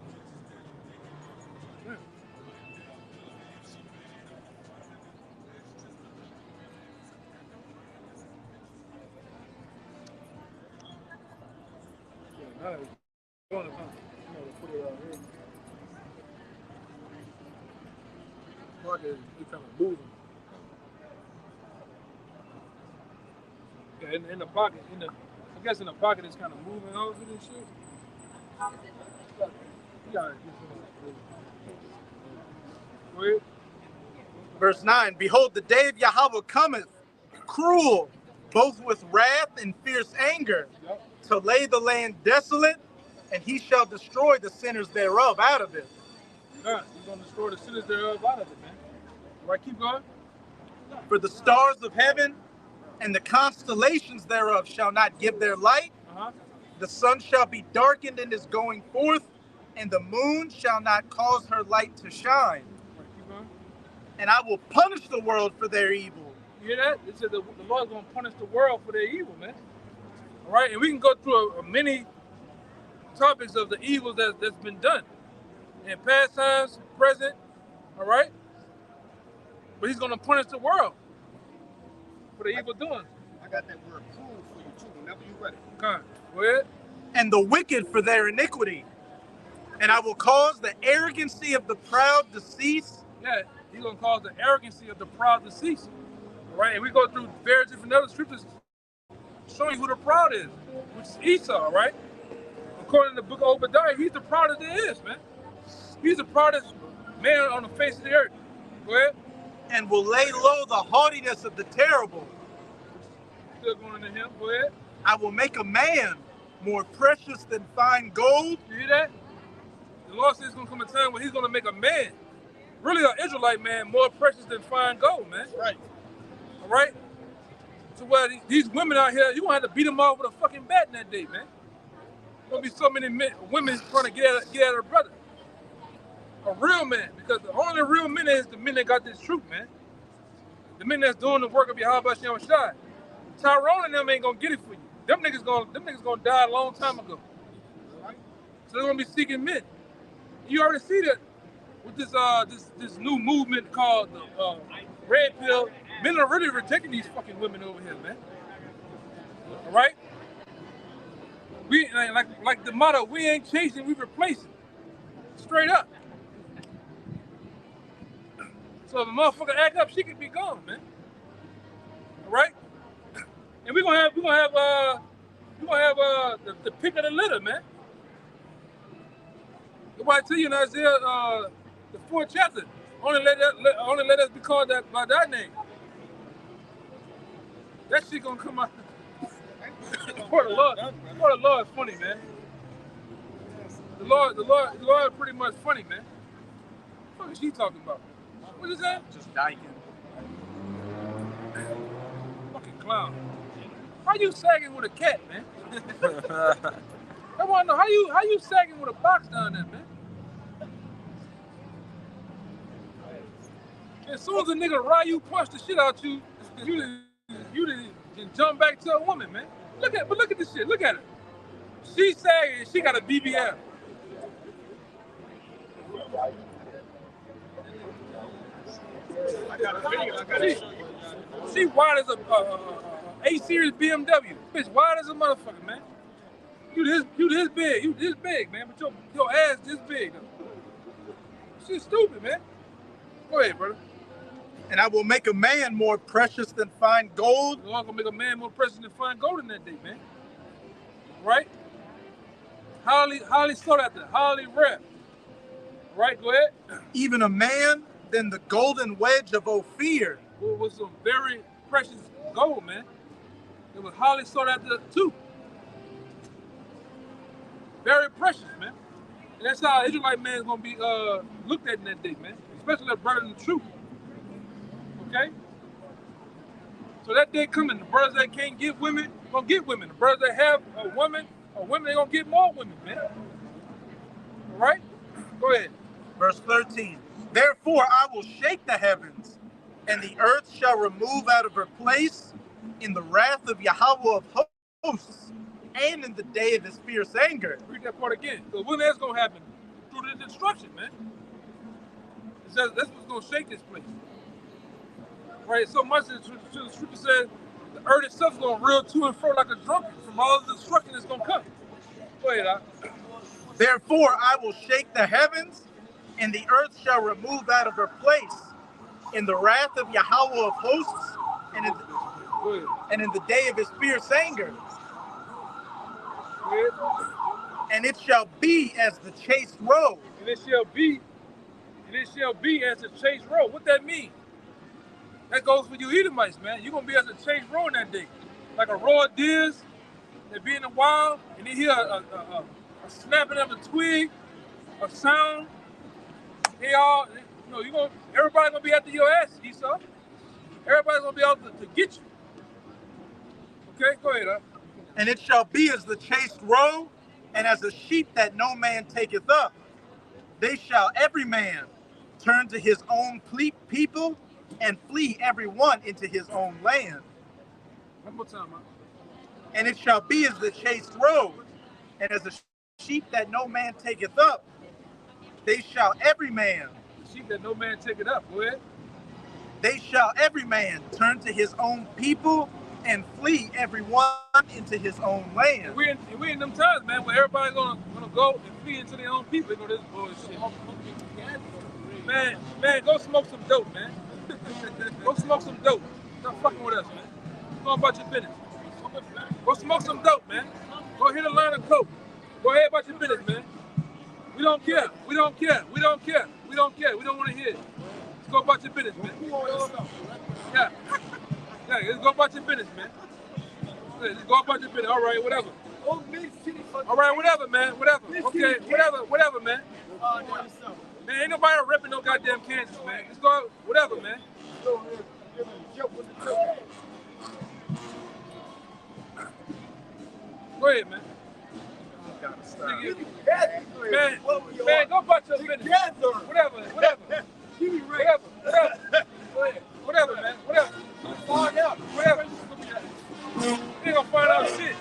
It's kind of moving. Yeah, in the pocket, I guess in the pocket it's kind of moving over this shit. Go ahead. Verse 9, behold, the day of Yahweh cometh, cruel, both with wrath and fierce anger, to lay the land desolate, and he shall destroy the sinners thereof out of it. God, he's going to destroy the sinners thereof out of it, man. All right, keep going. For the stars of heaven and the constellations thereof shall not give their light. The sun shall be darkened in his going forth, and the moon shall not cause her light to shine. And I will punish the world for their evil. You hear that? It said the Lord's going to punish the world for their evil, man. All right, and we can go through many topics of the evils that's been done in past times, present, all right? But he's going to punish the world for the evil doing. I got that word cruel for you too, whenever you're ready. Okay, go ahead. And the wicked for their iniquity. And I will cause the arrogancy of the proud to cease. Yeah, he's going to cause the arrogancy of the proud to cease. All right, and we go through various different other scriptures showing who the proud is, which is Esau, right? According to the book of Obadiah, he's the proudest there is, man. He's the proudest man on the face of the earth. Go ahead. And will lay low the haughtiness of the terrible. Still going into him. Go ahead. I will make a man more precious than fine gold. You hear that? The Lord says it's going to come a time when he's going to make a man, really an Israelite man, more precious than fine gold, man. Right. All right? So where these women out here, you're going to have to beat them off with a fucking bat in that day, man. There's going to be so many women trying to get at her brother. A real man, because the only real men is the men that got this truth, man. The men that's doing the work of Yahweh Shem Shai. Tyrone and them ain't gonna get it for you. Them niggas gonna die a long time ago. Right? So they're gonna be seeking men. You already see that with this new movement called the Red Pill. Men are really rejecting these fucking women over here, man. All right? We like the motto, we ain't chasing, we replacing. Straight up. So if a motherfucker act up, she could be gone, man. All right? And we're gonna have the pick of the litter, man. Nobody tell you in Isaiah the 4th chapter. Only let us be called that by that name. That shit gonna come out. For the Lord is funny, man. The Lord pretty much funny, man. What the fuck is she talking about? What is that? Just dyking. Fucking clown. How you sagging with a cat, man? I wanna know how you sagging with a box down there, man? As soon as a nigga Ryu punch the shit out you, you done jump back to a woman, man. Look at this shit. Look at her. She sagging. She got a BBL. She wide as a A-series BMW. Bitch, wide as a motherfucker, man. You this big, man. But your ass this big, though. She's stupid, man. Go ahead, brother. And I will make a man more precious than fine gold. You're gonna make a man more precious than fine gold in that day, man. Right? Highly sought after, highly rare. Right, go ahead. Even a man than the golden wedge of Ophir. It was some very precious gold, man. It was highly sought after too. Very precious, man. And that's how Israelite man is gonna be looked at in that day, man. Especially the brother in the truth. Okay? So that day coming, the brothers that can't get women, gonna get women. The brothers that have a woman, they gonna get more women, man. All right? Go ahead. Verse 13. Therefore I will shake the heavens, and the earth shall remove out of her place in the wrath of Yahweh of hosts, and in the day of his fierce anger. Read that part again. Because when that's gonna happen? Through the destruction, man. It says that's what's gonna shake this place. Right? So much that the scripture says the earth itself is gonna reel to and fro like a drunkard from all the destruction that's gonna come. Go ahead, Doc. Therefore I will shake the heavens, and the earth shall remove out of her place in the wrath of Yahweh of hosts, and in the day of his fierce anger. And it shall be as the chaste roe. And it shall be as the chaste roe. What that mean? That goes for you Edomites, man. You're gonna be as a chaste roe in that day. Like a row of deers that be in the wild, and you hear a snapping of a twig, a sound. They all, everybody's gonna be after your ass, Esau. Everybody's gonna be out to get you. Okay, go ahead, huh? And it shall be as the chaste roe, and as a sheep that no man taketh up. They shall every man turn to his own people, and flee every one into his own land. One more time, man. And it shall be as the chaste roe, and as a sheep that no man taketh up. They shall every man. The sheep that no man taketh up. Go ahead. They shall every man turn to his own people, and flee every one into his own land. We in them times, man, where everybody's gonna go and flee into their own people. They go this bullshit. Man, go smoke some dope, man. Go smoke some dope. Stop fucking with us, man. Go about your business. Go smoke some dope, man. Go hit a line of coke. Go ahead about your business, man. We don't care. We don't care. We don't care. We don't care. We don't want to hear it. Let's go about your business, man. Yeah. Yeah, let's go about your business, man. Let's go about your business. All right, whatever. All right, whatever, man. Whatever. Okay, whatever, man. Man, ain't nobody repping no goddamn Kansas, man. Let's go, whatever, man. Go ahead, man. Man, go about your business. Whatever. Go ahead. Whatever, man. Whatever. Whatever. You ain't gonna find out shit.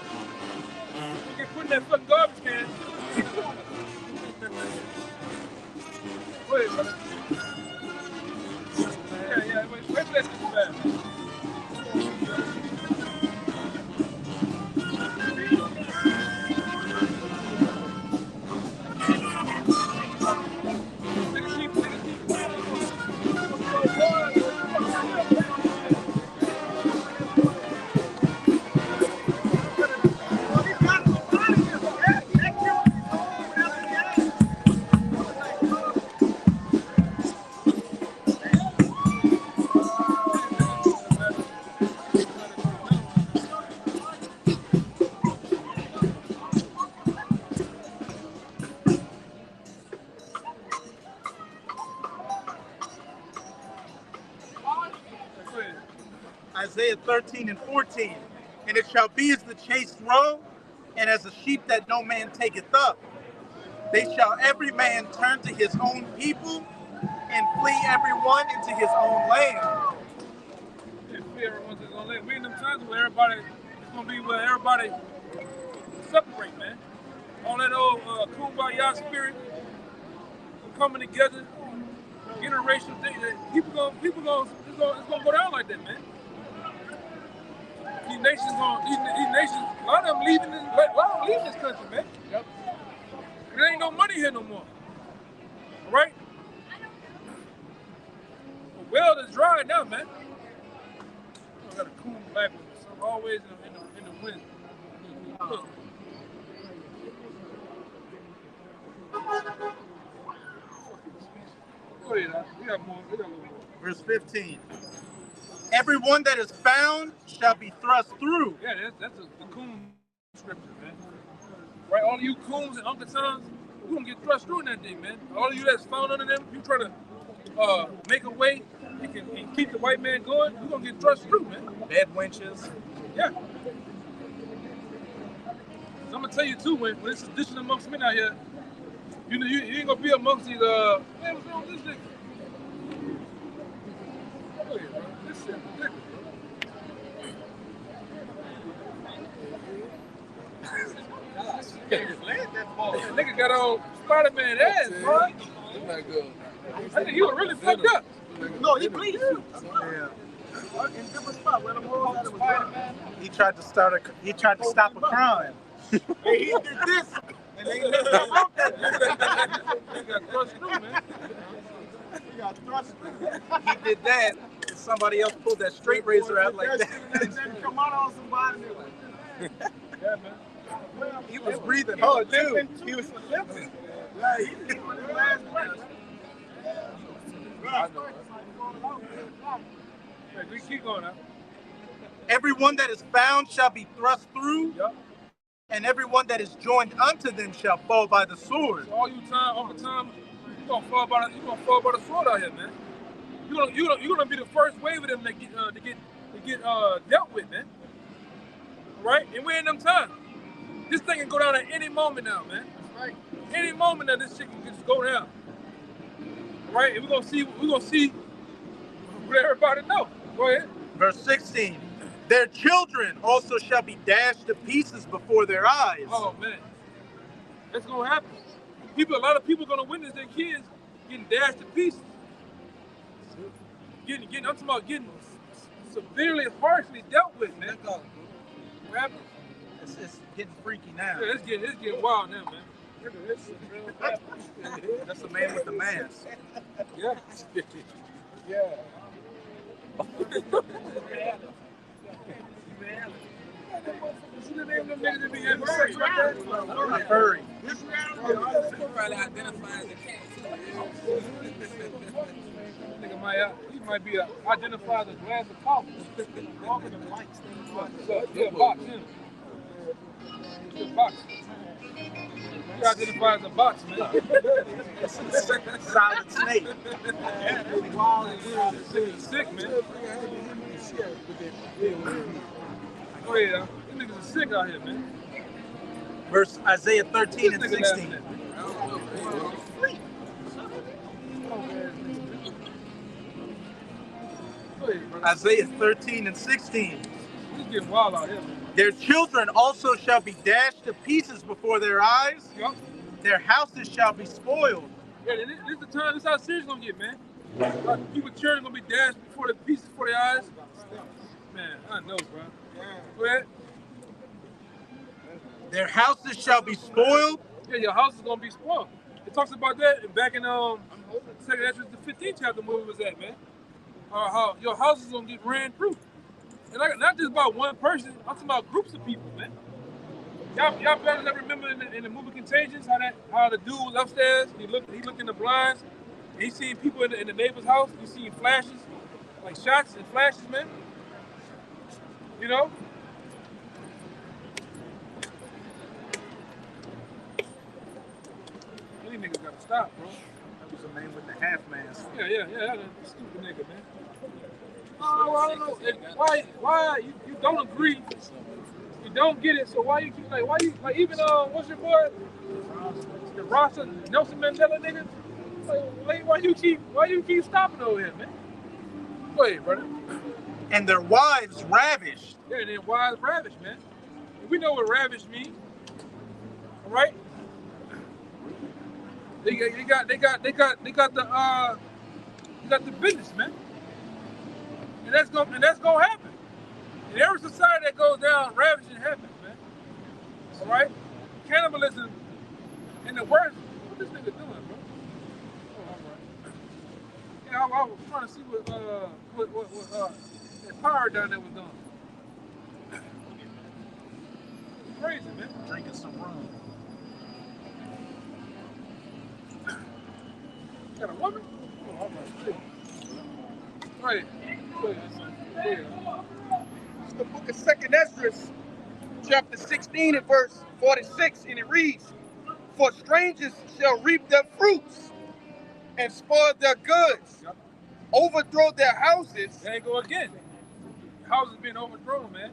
You can put in that fucking garbage can. Go ahead, brother. Yeah. Wait till that shit's bad. Isaiah 13 and 14. And it shall be as the chased roe, and as a sheep that no man taketh up. They shall every man turn to his own people, and flee everyone into his own land. Everyone's gonna let we in them times where everybody it's gonna be where everybody separate, man. All that old kumbaya spirit coming together, interracial thing. It's gonna go down like that, man. These nations, a lot of them leaving this country, man. Yep. There ain't no money here no more. All right? The well is dry now, man. I got a cool black one, so I'm always in the wind. Look. Go ahead, we got more. We got a little more. Verse 15. Everyone that is found shall be thrust through. Yeah, that's the coon scripture, man. Right, all of you coons and Uncle Tons, we're gonna get thrust through in that thing, man. All of you that's found under them, you try to make a way and keep the white man going, we're gonna get thrust through, man. Bed wenches. Yeah. So I'm gonna tell you too, when it's sedition amongst men out here, you ain't gonna be amongst these man, what's wrong with this nigga? Oh yeah, bro. This shit ridiculous. Nigga got on Spider-Man ass, bro. It's not good. I think he was really fucked up. No, he bleeding. Yeah. He tried to stop a crime. Hey, he did this, and they let him out that. He got thrust through, man. He got thrust through. He did that, and somebody else pulled that straight razor out like that. Then come out on somebody. Yeah, man. He was breathing hard too. He was limping. Yeah, he did with his last breath. Hey, we keep going now. Everyone that is found shall be thrust through, Yep. and everyone that is joined unto them shall fall by the sword. So all the time, you gonna fall by the sword out here, man. You're gonna be the first wave of them that get dealt with, man. Right? And we're in them times. This thing can go down at any moment now, man. Right? Any moment now, this shit can just go down. Right? And we're gonna see what everybody know. Go ahead. Verse 16. Their children also shall be dashed to pieces before their eyes. Oh man, that's gonna happen. A lot of people gonna witness their kids getting dashed to pieces. I'm talking about getting severely, harshly dealt with, man. What happened? It's getting freaky now. Yeah, it's getting wild now, man. Look at this. That's the man with the mask. Yeah. Yeah. What's the name of them niggas that be having sex like that? Furry. Probably identify as a cat. He might be identified as a glass of coffee. Yeah, box him. It's a box. He identifies as a box, man. Solid snake. He's sick, man. Go ahead, these niggas are sick out here, man. Verse Isaiah 13 and 16. Isaiah 13 and 16. He's getting wild out here, man. Their children also shall be dashed to pieces before their eyes. Yep. Their houses shall be spoiled. Yeah, this is the time. This is how serious it's gonna get, man. People children gonna be dashed before the pieces before their eyes. Man, I know, bro. Go ahead. Their houses shall be spoiled. Yeah, your house is gonna be spoiled. It talks about that back in 2nd Ezra, the 15th chapter where it was at, man. How your house is gonna get ran through. And not just about one person, I'm talking about groups of people, man. Y'all brothers ever remember in the movie Contagious how the dude was upstairs, he looked in the blinds, and he seen people in the neighbor's house, he seen flashes, like shots and flashes, man. You know? These niggas gotta stop, bro. What's the name with the half mask? Yeah. That's a stupid nigga, man. Oh, I don't know. Why you don't agree? You don't get it. So why you keep like even what's your boy? The Rasta Nelson Mandela nigga. Like, why you keep stopping over here, man? Go ahead, brother. And their wives ravished. Yeah, their wives ravished, man. We know what ravished means. All right. They got the business, man. And that's gonna happen. In every society that goes down, ravishing happens, man. All right. Cannibalism and the worst. What this nigga doing, bro? Oh, all right. Yeah, I was trying to see what that power down there was doing. Crazy, man. Drinking some rum. Got a woman? Oh, all right. Go ahead. It's the book of 2nd Ezra, chapter 16 and verse 46, and it reads, "For strangers shall reap their fruits and spoil their goods, overthrow their houses." There you go again. Houses being overthrown, man.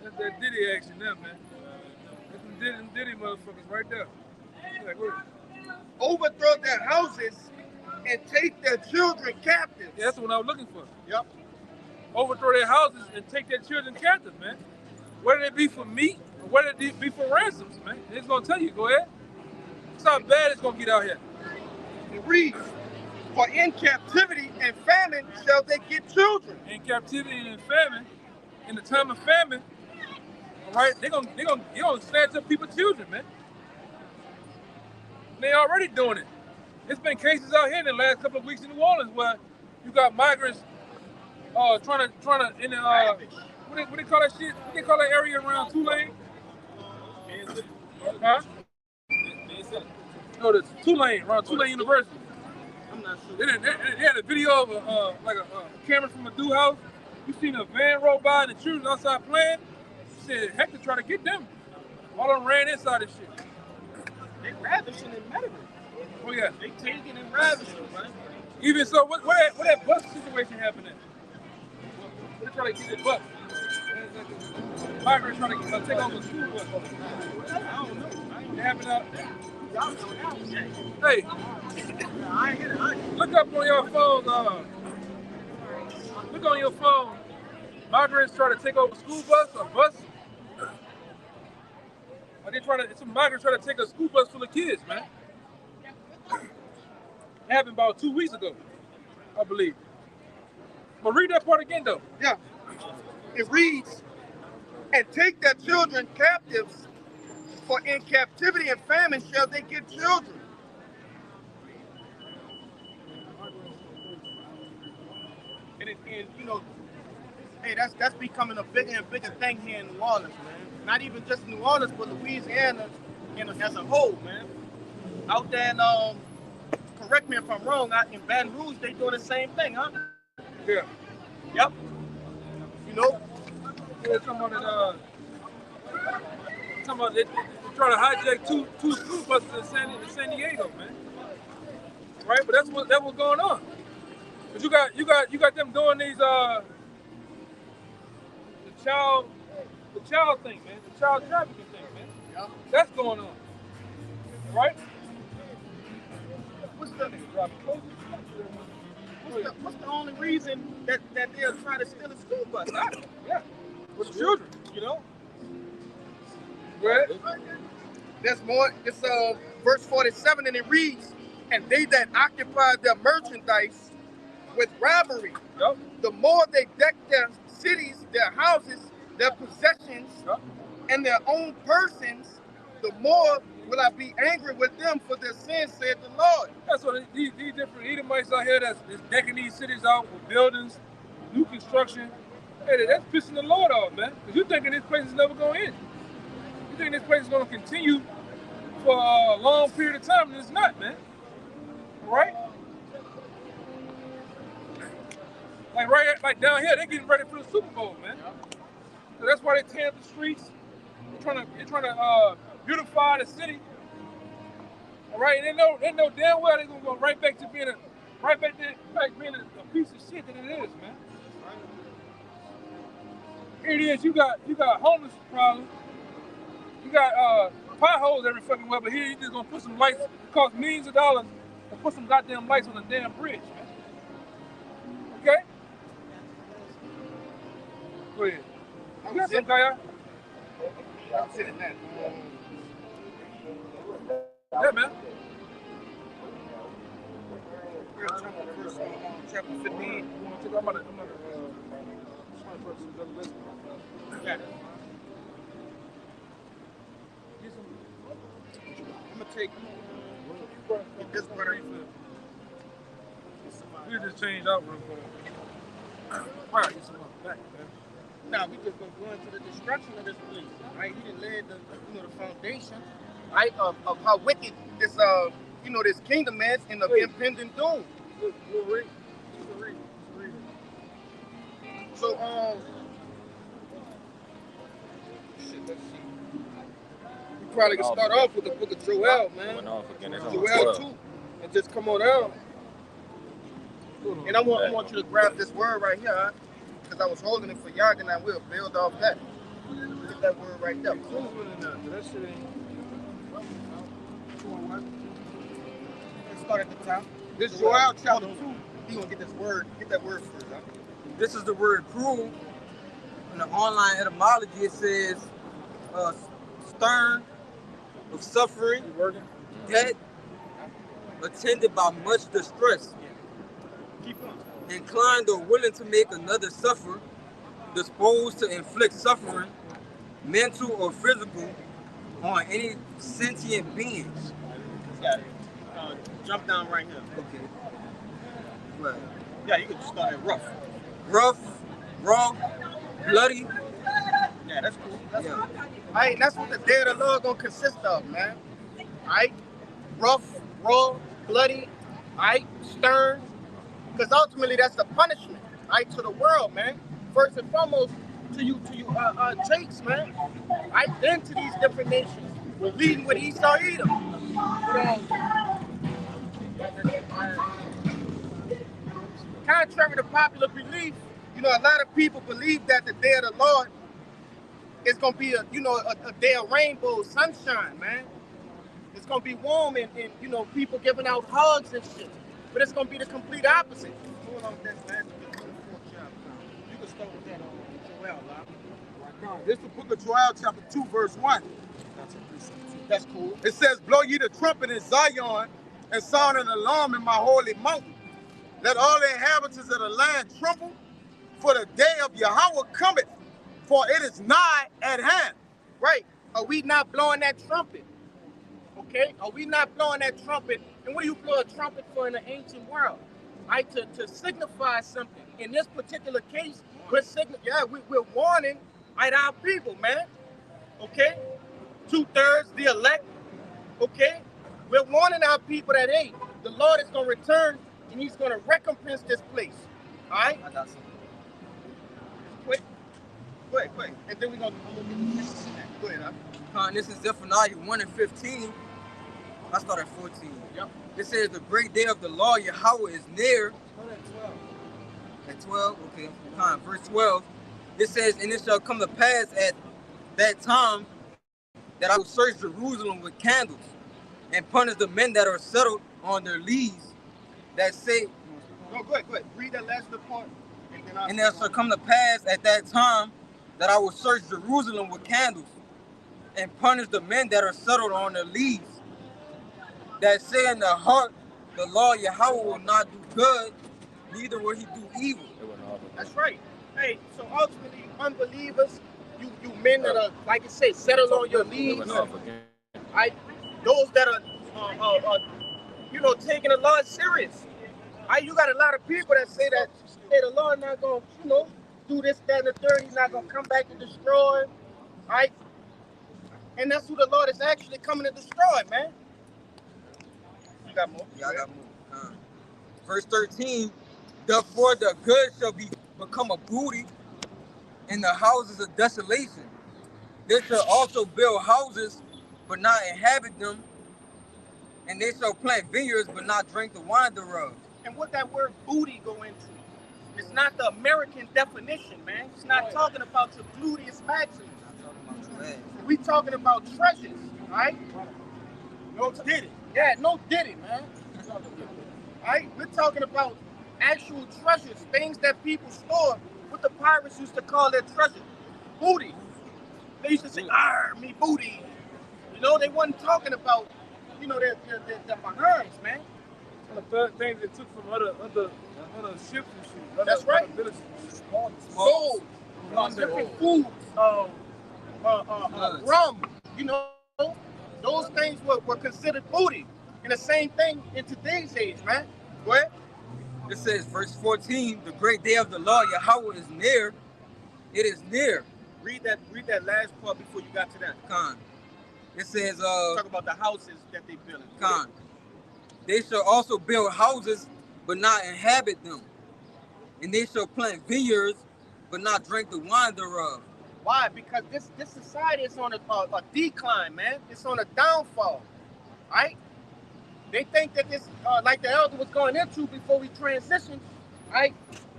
That's that Diddy action there, man. That's them Diddy motherfuckers right there. Like, overthrow their houses and take their children captive. Yeah, that's what I was looking for. Yep. Overthrow their houses and take their children captive, man. Whether it be for meat or whether it be for ransoms, man. It's gonna tell you, go ahead. That's how bad it's gonna get out here. It reads, "For in captivity and famine shall they get children." In captivity and famine, in the time of famine, all right, they're gonna snatch up people's children, man. They already doing it. It's been cases out here in the last couple of weeks in New Orleans where you got migrants trying to in the what they call that shit? What they call that area around Tulane? Huh? No, the Tulane, around Tulane University. I'm not sure. They had a video of a camera from a dude house. You seen a van roll by and the children outside playing. Said, heck, to try to get them. All of them ran inside this shit. They ravishing and murdering. Oh yeah. They taking and ravishing, man. Even so, what that bus situation happening? They're trying to get the bus. Migrants trying to take over the school bus. I don't know. It happened out. Hey, look up on your phone. Look on your phone. Migrants try to take over a school bus or bus. Are they some migrants trying to take a school bus full of kids, man. It happened about 2 weeks ago, I believe. But read that part again, though. Yeah. It reads, "And take their children captives, for in captivity and famine shall they get children." And you know, hey, that's becoming a bigger and bigger thing here in New Orleans, man. Not even just New Orleans, but Louisiana as a whole, man. Out there in, correct me if I'm wrong, out in Baton Rouge, they doing the same thing, huh? Yeah. Yep. You know? Yeah, talking about they trying to hijack two school buses in San Diego, man. Right, but that was going on. But you got them doing these the child thing, man, the child trafficking thing, man. Yep. That's going on. Right? What's the only reason that they'll try to steal a school bus? Yeah. With children, you know? Right? There's more. It's verse 47, and it reads, "And they that occupy their merchandise with robbery, yep, the more they deck their cities, their houses, their possessions, yep, and their own persons, the more will I be angry with them for their sins, said the Lord." That's what these different Edomites out here that's decking these cities out with buildings, new construction. Hey, that's pissing the Lord off, man. Because you're thinking this place is never going to end. You think this place is going to continue for a long period of time, and it's not, man. Right? Like down here, they're getting ready for the Super Bowl, man. So that's why they tear up the streets. They're trying to beautify the city. All right, and they know damn well they're gonna go right back to being being a piece of shit that it is, man. Here it is. You got homeless problems. You got potholes every fucking way, but here you just gonna put some lights. It costs millions of dollars to put some goddamn lights on the damn bridge, man. Okay? Go ahead. You got some guy? I'm sitting there. Yeah, man. Chapter 15. I'm gonna take this butter. We just change out real quick. All right, get some back, man. Now we just gonna go into the destruction of this place, right? He done laid the foundation, right, of how wicked this this kingdom is and the impending doom. We'll read. So let's see. We probably can start off with the book of Joel, man. Joel 2, and just come on out. And I want you to grab this word right here, because I was holding it for y'all, and I will build off that. Get that word right there. That shit ain't. Let's start at the top. This Joel chapter 2. You gonna get that word first, huh? This is the word cruel. In the online etymology, it says stern, of suffering, debt, attended by much distress, inclined or willing to make another suffer, disposed to inflict suffering, mental or physical, on any sentient beings. Got it. Jump down right here. Okay. Right. Yeah, you can just start at rough. Rough, raw, bloody. Yeah, that's cool. That's cool. Alright, that's what the day of the Lord gonna consist of, man. Alright? Rough, raw, bloody, alright, stern. Because ultimately that's the punishment, alright, to the world, man. First and foremost, to you Jakes, man. Alright, then to these different nations. We're leading with Esau Edom. Contrary to popular belief, a lot of people believe that the day of the Lord is gonna be a day of rainbow sunshine, man. It's gonna be warm and people giving out hugs and shit. But it's gonna be the complete opposite. Hold on, that's man. You can start with that on Joel, right? This is the book of Joel, chapter 2, verse 1. That's cool. It says, "Blow ye the trumpet in Zion, and sound an alarm in my holy mountain. Let all the inhabitants of the land tremble, for the day of Yahweh cometh, for it is nigh at hand." Right. Are we not blowing that trumpet? Okay? Are we not blowing that trumpet? And what do you blow a trumpet for in the ancient world? Right? To signify something. In this particular case, we're warning our people, man. Okay? 2/3 the elect. Okay? We're warning our people that, hey, the Lord is going to return and he's going to recompense this place. All right? I got something. Quick. And then we're going to go ahead, huh? This is Zephaniah 1 and 15. I start at 14. Yep. It says, the great day of the Lord Yahweh is near. At 12? Okay. Verse 12. It says, and it shall come to pass at that time that I will search Jerusalem with candles and punish the men that are settled on their leads that say. No, go ahead. Read that last part. And there shall come to pass at that time that I will search Jerusalem with candles and punish the men that are settled on their leads that say in their heart, the Lord Yahweh will not do good, neither will he do evil. That's right. Hey, so ultimately, unbelievers, you men that are, like I say, settled on your leads, right? Those that are, taking the Lord serious. Right? You got a lot of people that say that, hey, the Lord not going to, do this, that, and the third. He's not going to come back and destroy, right? And that's who the Lord is actually coming to destroy, man. You got more? Yeah, I got more. Verse 13, therefore the good shall become a booty in the houses of desolation. They shall also build houses but not inhabit them, and they shall plant vineyards, but not drink the wine thereof. And what that word booty go into? It's not the American definition, man. It's not talking about your gluteus maximus. We talking about treasures, right? No diddy. Yeah, no diddy, man. Right? We're talking about actual treasures, things that people store. What the pirates used to call their treasure, booty. They used to say, "Arr, me booty." You know, they wasn't talking about, you know, their behinds, man. The things they took from other ships and shit. That's right. Gold, different foods, rum, you know, those things were considered booty. And the same thing in today's age, man. Go ahead. It says, verse 14, the great day of the Lord Yahweh is near. It is near. Read that last part before you got to that. Khan. It says, talk about the houses that they build. Khan. They shall also build houses, but not inhabit them. And they shall plant vineyards, but not drink the wine thereof. Why? Because this society is on a decline, man. It's on a downfall, right? They think that this, like the elder was going into before we transitioned, right?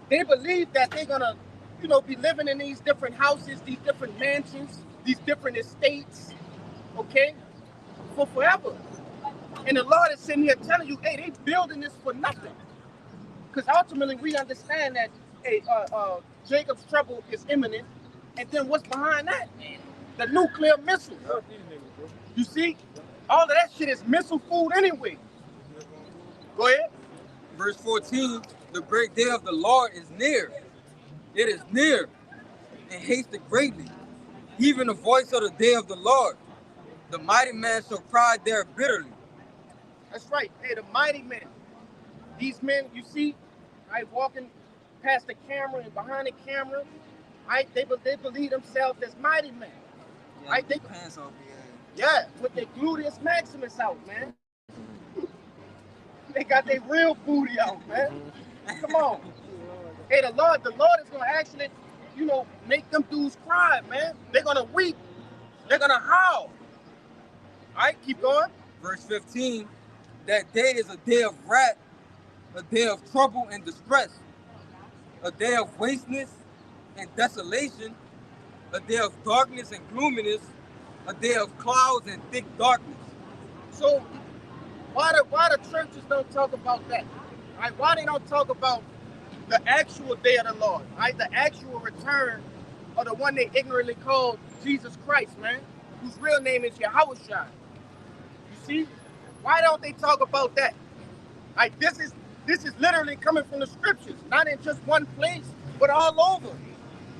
They believe that they're gonna, you know, be living in these different houses, these different mansions, these different estates, okay, for forever. And the Lord is sitting here telling you, hey, they building this for nothing. Because ultimately we understand that, hey, Jacob's trouble is imminent. And then what's behind that? The nuclear missile. You see? All of that shit is missile food anyway. Go ahead. Verse 14, the great day of the Lord is near. It is near and hasted greatly. Even the voice of the day of the Lord. The mighty man shall cry there bitterly. That's right. Hey, the mighty men. These men, you see, right, walking past the camera and behind the camera, right? They believe themselves as mighty men. Yeah, right? Pants off, yeah, with their gluteus maximus out, man. They got their real booty out, man. Come on. Hey, the Lord is gonna actually, you know, make them dudes cry, man. They're gonna weep. They're gonna howl. All right, keep going. Verse 15, that day is a day of wrath, a day of trouble and distress, a day of wasteness and desolation, a day of darkness and gloominess, a day of clouds and thick darkness. So why the churches don't talk about that? Right? Why they don't talk about the actual day of the Lord, right? The actual return of the one they ignorantly call Jesus Christ, man, whose real name is Yahushua. You see? Why don't they talk about that? Like this is literally coming from the scriptures, not in just one place, but all over.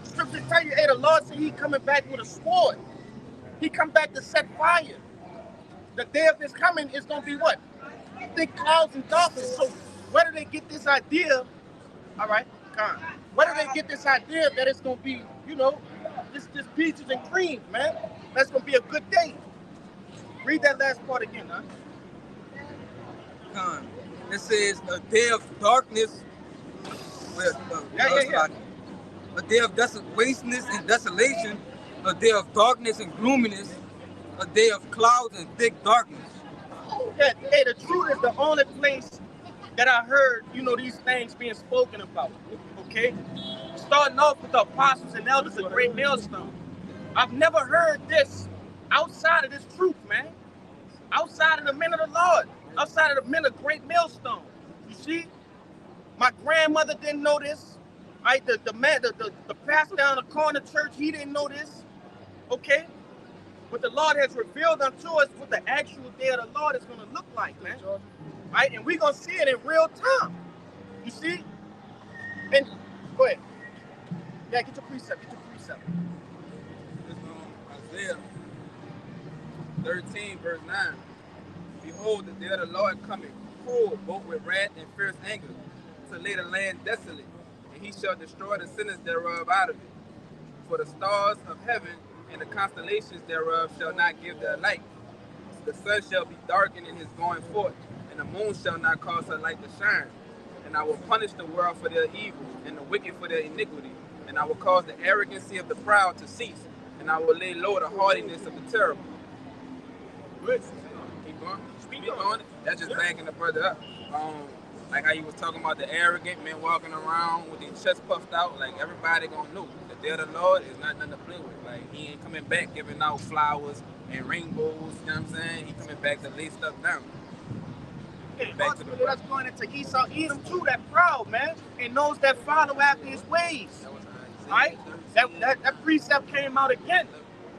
The scriptures tell you, hey, the Lord said he coming back with a sword. He come back to set fire. The day of his coming is gonna be what? Thick clouds and darkness. So where do they get this idea? All right, where do they get this idea that it's gonna be, you know, this peaches and cream, man? That's gonna be a good day. Read that last part again, huh? It says a day of darkness. A day of wasteness and desolation, a day of darkness and gloominess, a day of clouds and thick darkness. Yeah, hey, the truth is the only place that I heard, you know, these things being spoken about, okay? Starting off with the apostles and elders of Great Millstone. I've never heard this outside of this truth, man. Outside of the men of the Lord, outside of the men of Great Millstone. You see? My grandmother didn't know this. Right? The pastor down the corner church, he didn't know this. Okay? But the Lord has revealed unto us what the actual day of the Lord is going to look like, man. Right? And we're going to see it in real time. You see? And go ahead. Yeah, get your precept. Isaiah 13, verse 9. Behold, the day of the Lord cometh, full both with wrath and fierce anger, to lay the land desolate, and he shall destroy the sinners thereof out of it. For the stars of heaven and the constellations thereof shall not give their light. The sun shall be darkened in his going forth, and the moon shall not cause her light to shine. And I will punish the world for their evil, and the wicked for their iniquity. And I will cause the arrogancy of the proud to cease, and I will lay low the haughtiness of the terrible. Good. Keep going. Speak on it. That's just backing the brother up. Like how you was talking about the arrogant men walking around with their chest puffed out. Like everybody gonna know the day of the Lord is not nothing to play with. Like he ain't coming back giving out flowers and rainbows. You know what I'm saying? He coming back to lay stuff down. Okay, ultimately, that's going into Esau Edom too. That proud man and those that follow after his ways. Right? That precept came out again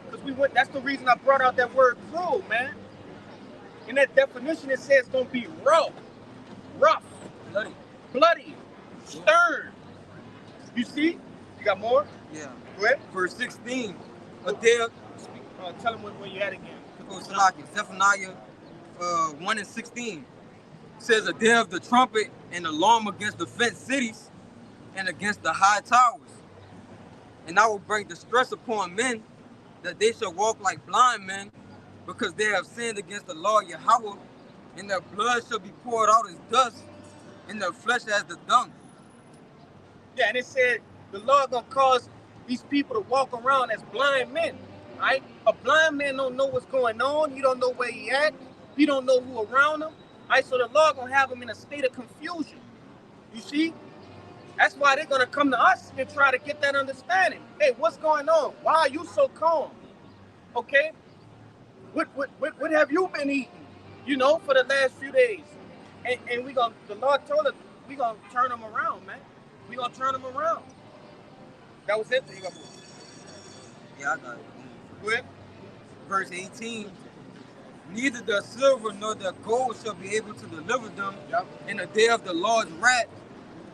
because we went. That's the reason I brought out that word cruel, man. In that definition, it says it's gonna be rough, bloody, stern. You see? You got more? Yeah. Go ahead. Verse 16. A day of, tell them where you at again. Zephaniah 1 and 16 says a day of the trumpet and alarm against the fenced cities and against the high towers. And I will bring distress upon men, that they shall walk like blind men, because they have sinned against the Lord Yahweh, and their blood shall be poured out as dust, and their flesh as the dung. Yeah, and it said the Lord gonna cause these people to walk around as blind men, right? A blind man don't know what's going on. He don't know where he at. He don't know who around him. Right? So the Lord gonna have him in a state of confusion. You see? That's why they're gonna come to us and try to get that understanding. Hey, what's going on? Why are you so calm? Okay? What have you been eating? You know, for the last few days. And the Lord told us we gonna turn them around, man. We gonna turn them around. That was it. Yeah, I got it. Go ahead. Verse 18. Neither the silver nor the gold shall be able to deliver them in the day of the Lord's wrath,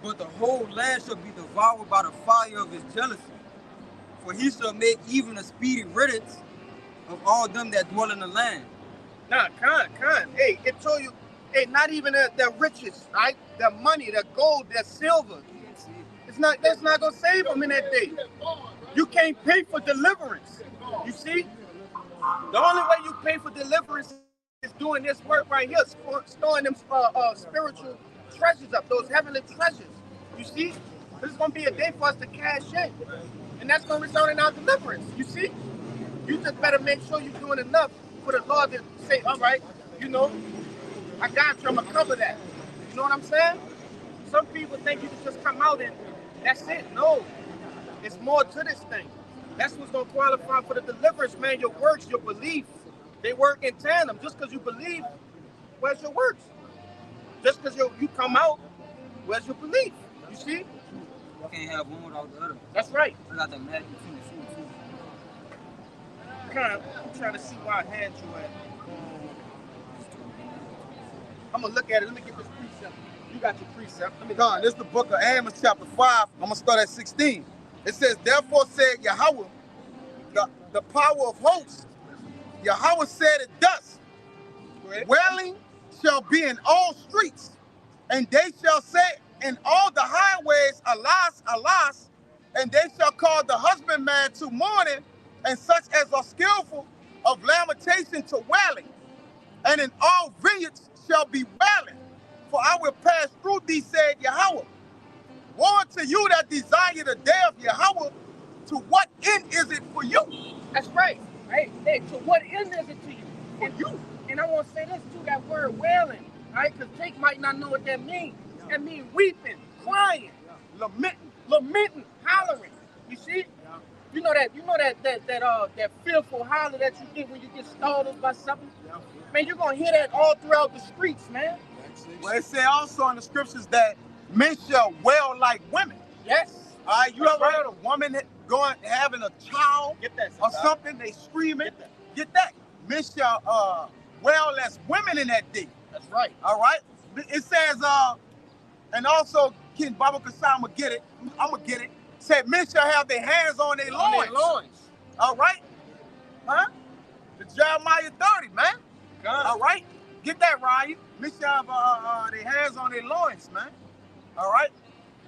but the whole land shall be devoured by the fire of his jealousy. For he shall make even a speedy riddance of all them that dwell in the land. Nah, con. Hey, it told you, hey, not even their riches, right? Their money, their gold, their silver. That's not gonna save them in that day. You can't pay for deliverance. You see? The only way you pay for deliverance is doing this work right here, storing them spiritual treasures up, those heavenly treasures. You see? This is going to be a day for us to cash in. And that's going to result in our deliverance. You see? You just better make sure you're doing enough for the Lord to say, all right, you know, I got you, I'm going to cover that. You know what I'm saying? Some people think you can just come out and that's it. No. It's more to this thing. That's what's going to qualify for the deliverance, man. Your works, your belief, they work in tandem. Just because you believe, where's your works? Just because you come out, where's your belief? You see? You can't have one without the other. That's right. I got the magic between the two, too. I'm trying to see where I had you at. I'm going to look at it. Let me get this precept. You got your precept. Don, this is the book of Amos, chapter 5. I'm going to start at 16. It says, therefore said Yahweh, the power of hosts, Yahweh said it thus, wailing shall be in all streets, and they shall say in all the highways, alas, alas, and they shall call the husbandman to mourning, and such as are skillful of lamentation to wailing, and in all vineyards shall be wailing, for I will pass through thee, said Yahweh. Woe to you that desire the day of Yahweh, to what end is it for you? That's right. Hey, to what end is it to you? For you. And I want to say this too, that word wailing, right? Because Jake might not know what that means. That means weeping, crying, lamenting, hollering. You see? You know that fearful holler that you get when you get startled by something? Man, you're gonna hear that all throughout the streets, man. Well, it says also in the scriptures that men shall wail like women. Yes. All right, you ever heard a woman having a child or something? They screaming. Get that. Men shall wail as women in that day. That's right. All right. It says, and also King Baba Kasai, I'm gonna get it. Said men shall have their hands on their loins. All right. Huh? The Jeremiah 30, man. God. All right. Get that, Ryan. Men shall have their hands on their loins, man. All right.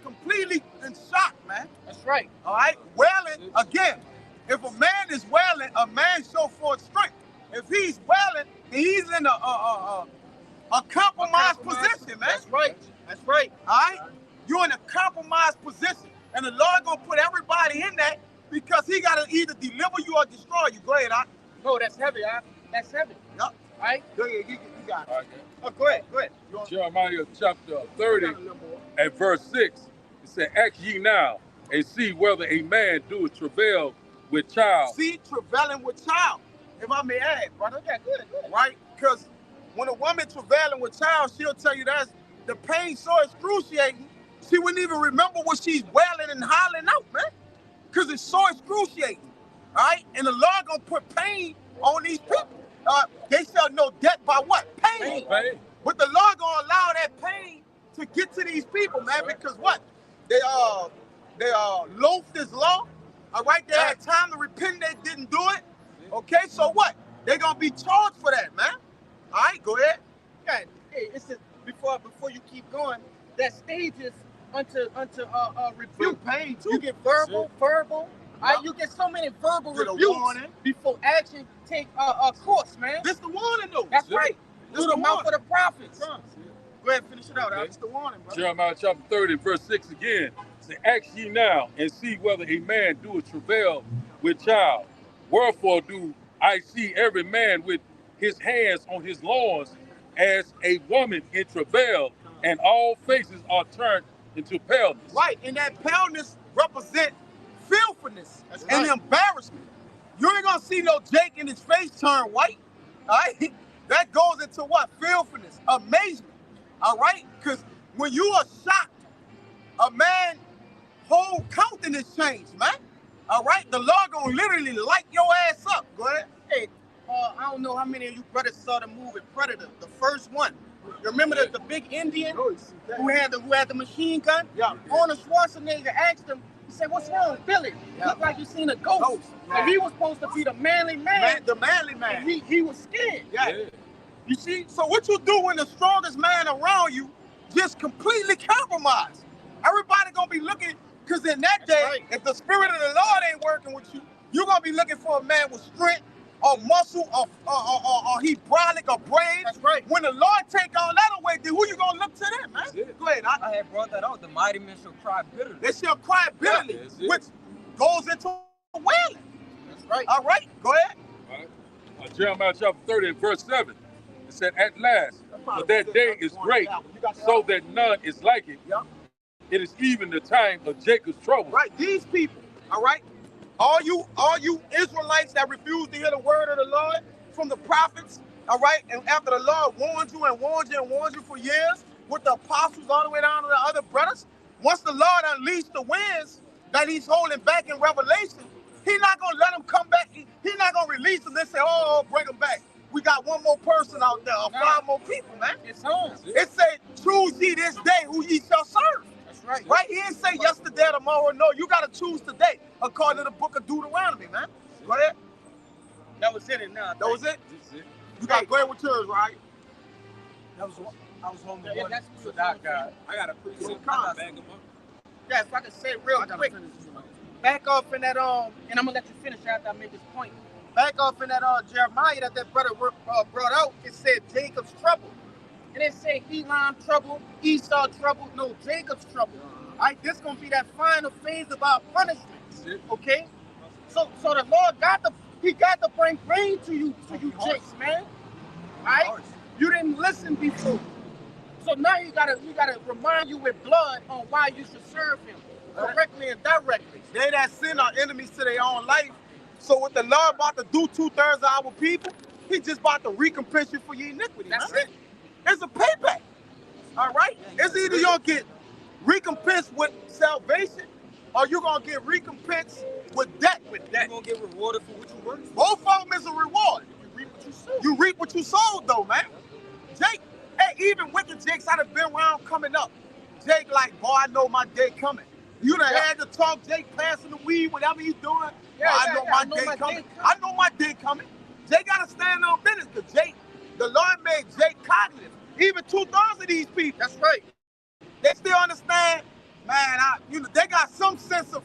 Completely in shock, man. That's right. All right. Wailing, again, if a man is wailing, a man show forth strength. If he's wailing, he's in a compromised position, man. That's right. That's right. All right. You're in a compromised position. And the Lord gonna put everybody in that because he gotta either deliver you or destroy you. Go ahead, No, that's heavy, That's heavy. Yep. All right? Go ahead, you got it. All right. Oh, go ahead. Jeremiah chapter 30 and verse 6. It said, ask ye now and see whether a man doeth travail with child. See, travailing with child, if I may add, brother. Yeah, good. Right? Because when a woman travailing with child, she'll tell you that's the pain so excruciating, she wouldn't even remember what she's wailing and hollering out, man. Because it's so excruciating. All right? And the Lord gonna put pain on these people. They shall know death by what? Pain. But the Lord gonna allow that pain to get to these people, man, because what? They loathed His law. All right, they had time to repent, they didn't do it. Okay, so what? They're gonna be charged for that, man. All right, go ahead. Yeah, hey, it's before you keep going, that stages unto rebuke. Pain too. You get verbal. You get so many verbal rebukes before action take a course, man. This the warning though. That's right. Through the mouth of the prophets. Go ahead, finish it out. That's the warning, bro. Jeremiah chapter 30, verse 6 again. Say, ask ye now and see whether a man doeth travail with child. Wherefore do I see every man with his hands on his loins as a woman in travail, and all faces are turned into paleness. Right, and that paleness represent filthiness and embarrassment. You ain't gonna see no Jake in his face turn white. All right, that goes into what? Filthiness, amazement. All right, because when you are shocked, a man whole countenance change, man. All right, the Lord gonna literally light your ass up. Go ahead. Hey, I don't know how many of you brothers saw the movie Predator, the first one. You remember the big Indian who had the machine gun? Yeah. Arnold Schwarzenegger asked him, he said, "What's wrong, Billy? Look like you seen a ghost." And he was supposed to be the manly man. The manly man. And he was scared. Yeah. You see, so what you do when the strongest man around you just completely compromised? Everybody gonna be looking, because in that day, if the spirit of the Lord ain't working with you, you're gonna be looking for a man with strength or muscle or he brolic or brave. That's right. When the Lord take all that away, then who you gonna look to then, man? Go ahead. I had brought that out. The mighty men shall cry bitterly. They shall cry bitterly, which goes into wailing. That's right. All right, go ahead. All right. Jeremiah chapter 30 and verse 7. It said, at last, for that day is great, so that none is like it. It is even the time of Jacob's trouble. Right, these people, all right? All you Israelites that refuse to hear the word of the Lord from the prophets, all right? And after the Lord warned you and warned you and warned you for years, with the apostles all the way down to the other brothers, once the Lord unleashed the winds that he's holding back in Revelation, he's not going to let them come back. He's not going to release them and say, oh, bring them back. We got one more person out there, or 5 more people, man. It's on. It said, choose ye this day who ye shall serve. That's right. Right? He didn't say yesterday or tomorrow. No, you got to choose today, according to the book of Deuteronomy, man. Go ahead. That was it. Now that was it? You got to go ahead with yours, right? I was home Yeah, one that's for that guy. I got a precinct. Come. Bag 'em up. Yeah, if I can say it real quick. Back off in that and I'm gonna let you finish after I make this point. Back off in that Jeremiah that brother brought out, it said Jacob's trouble. And it said Elam trouble, Esau trouble, no, Jacob's trouble. All right, this gonna be that final phase of our punishment. Okay? So the Lord got to bring rain to you Jakes, man. All right? You didn't listen before. So now he gotta remind you with blood on why you should serve him. Correctly and directly. They that sin are enemies to their own life. So what the Lord about to do 2/3 of our people, he just about to recompense you for your iniquity. That's man. it. It's a payback. All right? It's either you're going to get recompensed with salvation or you're going to get recompensed with debt. You're going to get rewarded for what you work. Both of them is a reward. You reap what you sowed, though, man. Jake, hey, even wicked Jakes I done been around coming up. Jake like, boy, I know my day coming. You done had to talk Jake passing the weed, whatever he's doing. I know my day coming. I know my day coming. Jake got to stand on business because Jake, the Lord made Jake cognitive. Even 2/3 of these people. That's right. They still understand, man, they got some sense of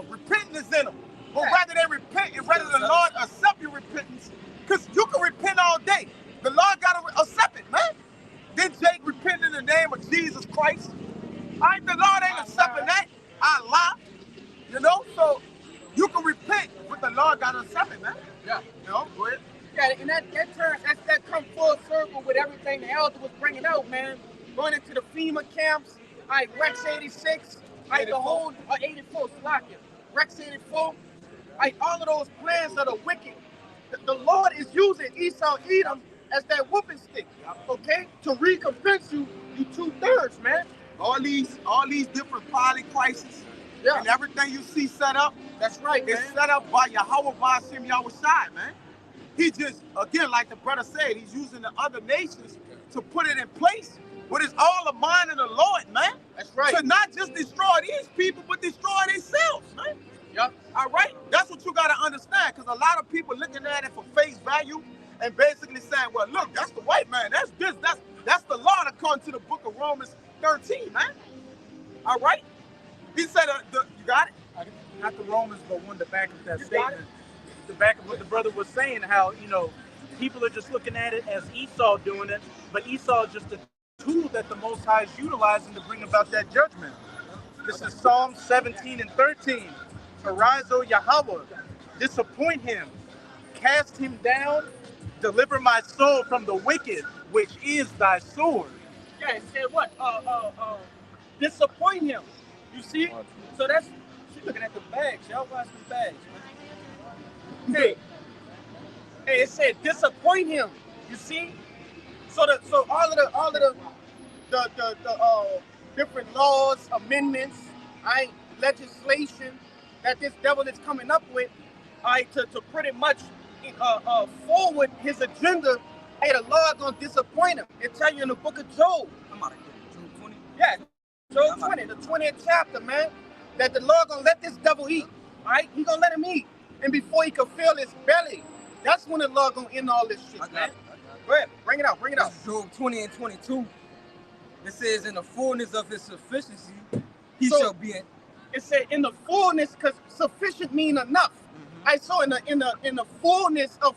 repentance in them. But rather they repent and rather the Lord accept your repentance, because you can repent all day. The Lord got to accept it, man. Then Jake repent in the name of Jesus Christ. All right, the Lord ain't accepting that. Allah. You know, so you can repent, but the Lord Lord got us something, man. Yeah. You know, go ahead. Yeah, and that come full circle with everything the elder was bringing out, man. Going into the FEMA camps, Rex 86, the whole 84, Slovakia, Rex 84, all of those plans that are wicked. The Lord is using Esau Edom as that whooping stick, okay, to recompense you 2/3, man. All these different polycrises and everything you see set up. That's right, It's man. set up by Yahweh Ba'ashem Yahushai, man. He just, again, like the brother said, he's using the other nations to put it in place. But it's all a mind of the Lord, man. That's right. To not just destroy these people, but destroy themselves, man. Yep. All right? That's what you got to understand, because a lot of people looking at it for face value and basically saying, well, look, that's the white man. That's the law according to the book of Romans 13, man. All right? He said, you got it? Not the Romans, but one to back of that statement. The back of what the brother was saying, how, people are just looking at it as Esau doing it, but Esau is just a tool that the Most High is utilizing to bring about that judgment. This is Psalm 17 and 13. Arise, O Yahweh, disappoint him, cast him down, deliver my soul from the wicked, which is thy sword. Yeah, it said what? Disappoint him. You see? So that's, she's looking at the bags. Y'all watch the bags, man. Hey, it said disappoint him. You see? So all of the different laws, amendments, legislation that this devil is coming up with, to pretty much forward his agenda. Hey, the Lord gonna disappoint him. It tell you in the book of Job. I'm out of here. Job 20. Yeah, Job 20, the 20th chapter, man. That the Lord gonna let this devil eat. All right, he gonna let him eat, and before he can fill his belly, that's when the Lord gonna end all this shit, man. Go ahead, bring it out. Job 20 and 22. It says, in the fullness of his sufficiency, he shall be in. It said in the fullness, because sufficient mean enough. I saw in the fullness of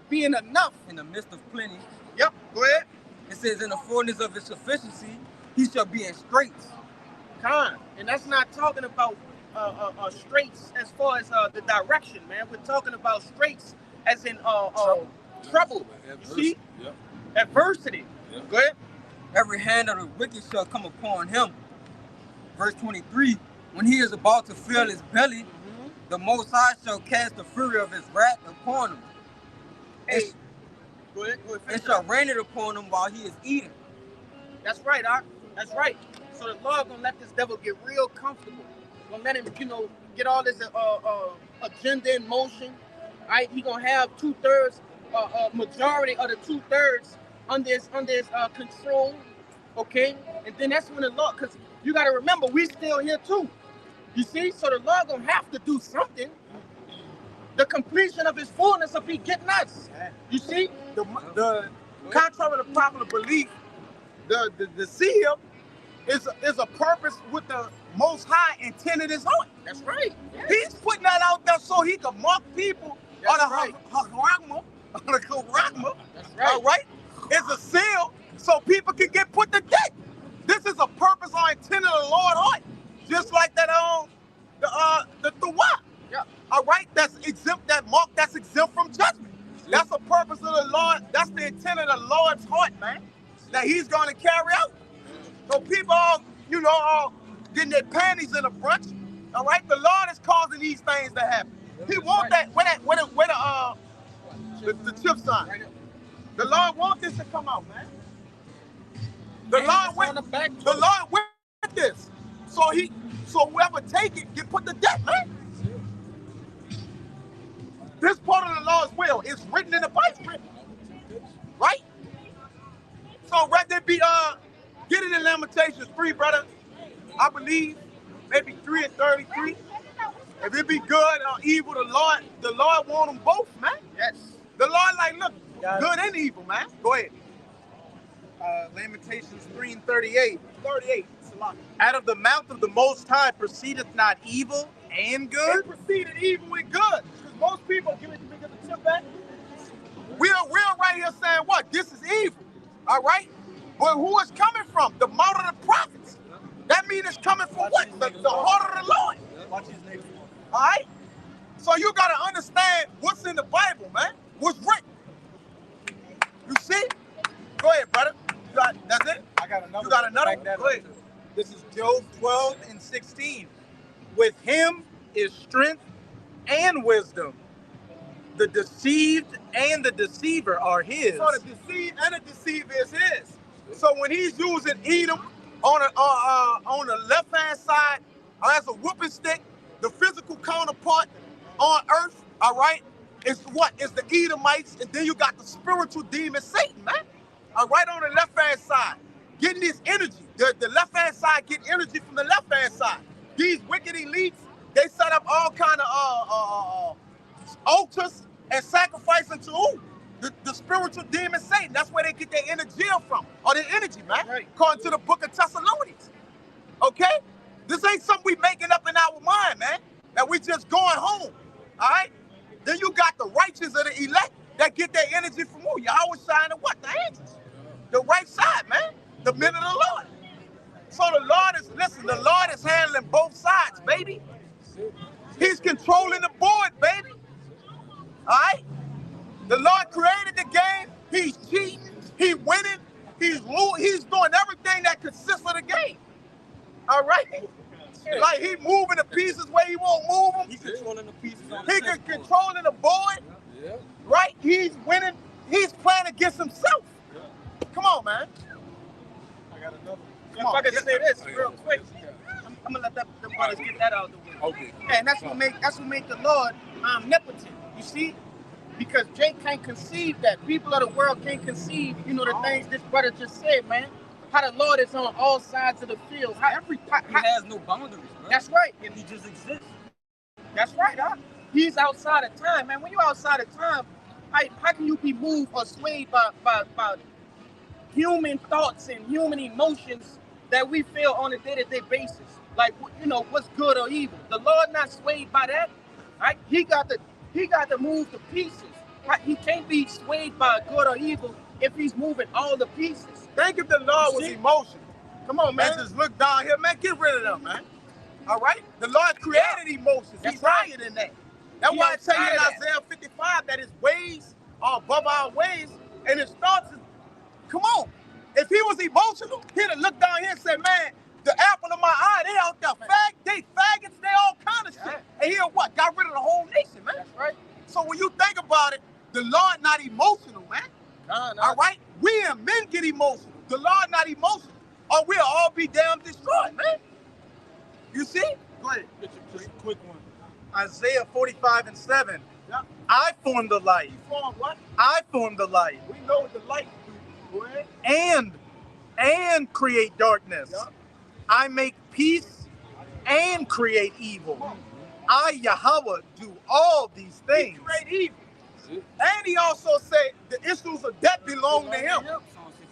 being enough. In the midst of plenty. Yep, go ahead. It says, in the fullness of his sufficiency, he shall be in straits. And that's not talking about straits as far as the direction, man. We're talking about straits as in trouble. You see? Yep. Adversity. Yep. Go ahead. Every hand of the wicked shall come upon him. Verse 23, when he is about to fill his belly, the Most High shall cast the fury of his wrath upon him. Hey, go ahead. It shall rain it upon him while he is eating. That's right, Doc. That's right. So the Lord gonna let this devil get real comfortable. Gonna let him, get all this agenda in motion. Right? He gonna have 2/3, majority of the 2/3 under his control. Okay, and then that's when the Lord, because you gotta remember we still here too. You see, so the Lord gonna have to do something. The completion of his fullness will be getting us. You see, the contrary to popular belief, the seal is a purpose with the Most High intended his heart. That's right. He's putting that out there so he can mark people on the Haragma. That's right. All right? It's a seal so people can get put to death. This is a purpose or intent of the Lord's heart. Just like that the Tuwah. Yeah. All right? That's exempt, that mark that's exempt from judgment. That's the purpose of the Lord. That's the intent of the Lord's heart, man. That he's going to carry out. So people all getting their panties in a bunch. All right? The Lord is causing these things to happen. He wants that, the chip sign. The Lord wants this to come out, man. The Lord with this. So whoever take it, get put to death, man. This part of the Lord's will is written in the Bible. Right? So right there be get it in Lamentations 3, brother. I believe maybe 3 and 33. If it be good or evil, the Lord want them both, man. Yes. The Lord look, good and evil, man. Go ahead. Lamentations 3 and 38. 38. Out of the mouth of the Most High proceedeth not evil and good? It proceeded evil and good. Because most people give it the tip back. We're right here saying what? This is evil. All right? But who is coming from? The mouth of the prophets. That means it's coming from what? The heart of the Lord. Watch his name. All right? So you got to understand what's in the Bible, man. What's written. You see? Go ahead, brother. That's it? I got another. You got another one? Go Go ahead. This is Job 12:16. With him is strength and wisdom. The deceived and the deceiver are his. So the deceived and the deceiver is his. So when he's using Edom on the left-hand side as a whooping stick, the physical counterpart on earth, all right, is what? Is the Edomites, and then you got the spiritual demon Satan, man. All right, on the left-hand side, getting this energy. The left-hand side get energy from the left-hand side. These wicked elites, they set up all kind of altars and sacrifice unto who? The spiritual demon Satan. That's where they get their energy from, or their energy, man. Right. According to the book of Thessalonians. Okay? This ain't something we making up in our mind, man. That we just going home. All right? Then you got the righteous of the elect that get their energy from who? Yahweh shining what? The angels. The right side, man. The men of the Lord. So the Lord is, listen, the Lord is handling both sides, baby. He's controlling the board, baby. All right? The Lord created the game. He's cheating. He's winning. He's doing everything that consists of the game. All right? Like he moving the pieces where he won't move them. He's controlling the pieces on He can controlling the board. Yeah. Right? He's winning. He's playing against himself. Come on, man. I got another. If I can say this real quick, I'm gonna let them brothers get that out of the way. Okay. And that's what make the Lord omnipotent. You see, because Jake can't conceive that. People of the world can't conceive. You know the things this brother just said, man. How the Lord is on all sides of the field. He has no boundaries, bro. That's right. And he just exists. That's right, huh? He's outside of time, man. When you're outside of time, how can you be moved or swayed by human thoughts and human emotions that we feel on a day-to-day basis? Like, you know, what's good or evil? The Lord not swayed by that, right? He got to move the pieces. He can't be swayed by good or evil if he's moving all the pieces. Think if the Lord was emotional. Come on, man. Just look down here, man. Get rid of them, man. All right? The Lord created emotions. He's higher than that. That's why I tell you in Isaiah 55 that his ways are above our ways and his thoughts is, come on. If he was emotional, he'd have looked down here and said, man, the apple of my eye, they out there. They faggots, they all kind of shit. And he what? Got rid of the whole nation, man. That's right. So when you think about it, the Lord not emotional, man. All right? We and men get emotional. The Lord not emotional. Or we'll all be damn destroyed, man. You see? Go ahead. Just a quick one. Isaiah 45:7. Yeah. I formed the light. You formed what? I formed the light. We know what the light do. Go ahead. And create darkness. Yeah. I make peace and create evil. I, Yahweh, do all these things. He create evil. And he also said the issues of death belong to him.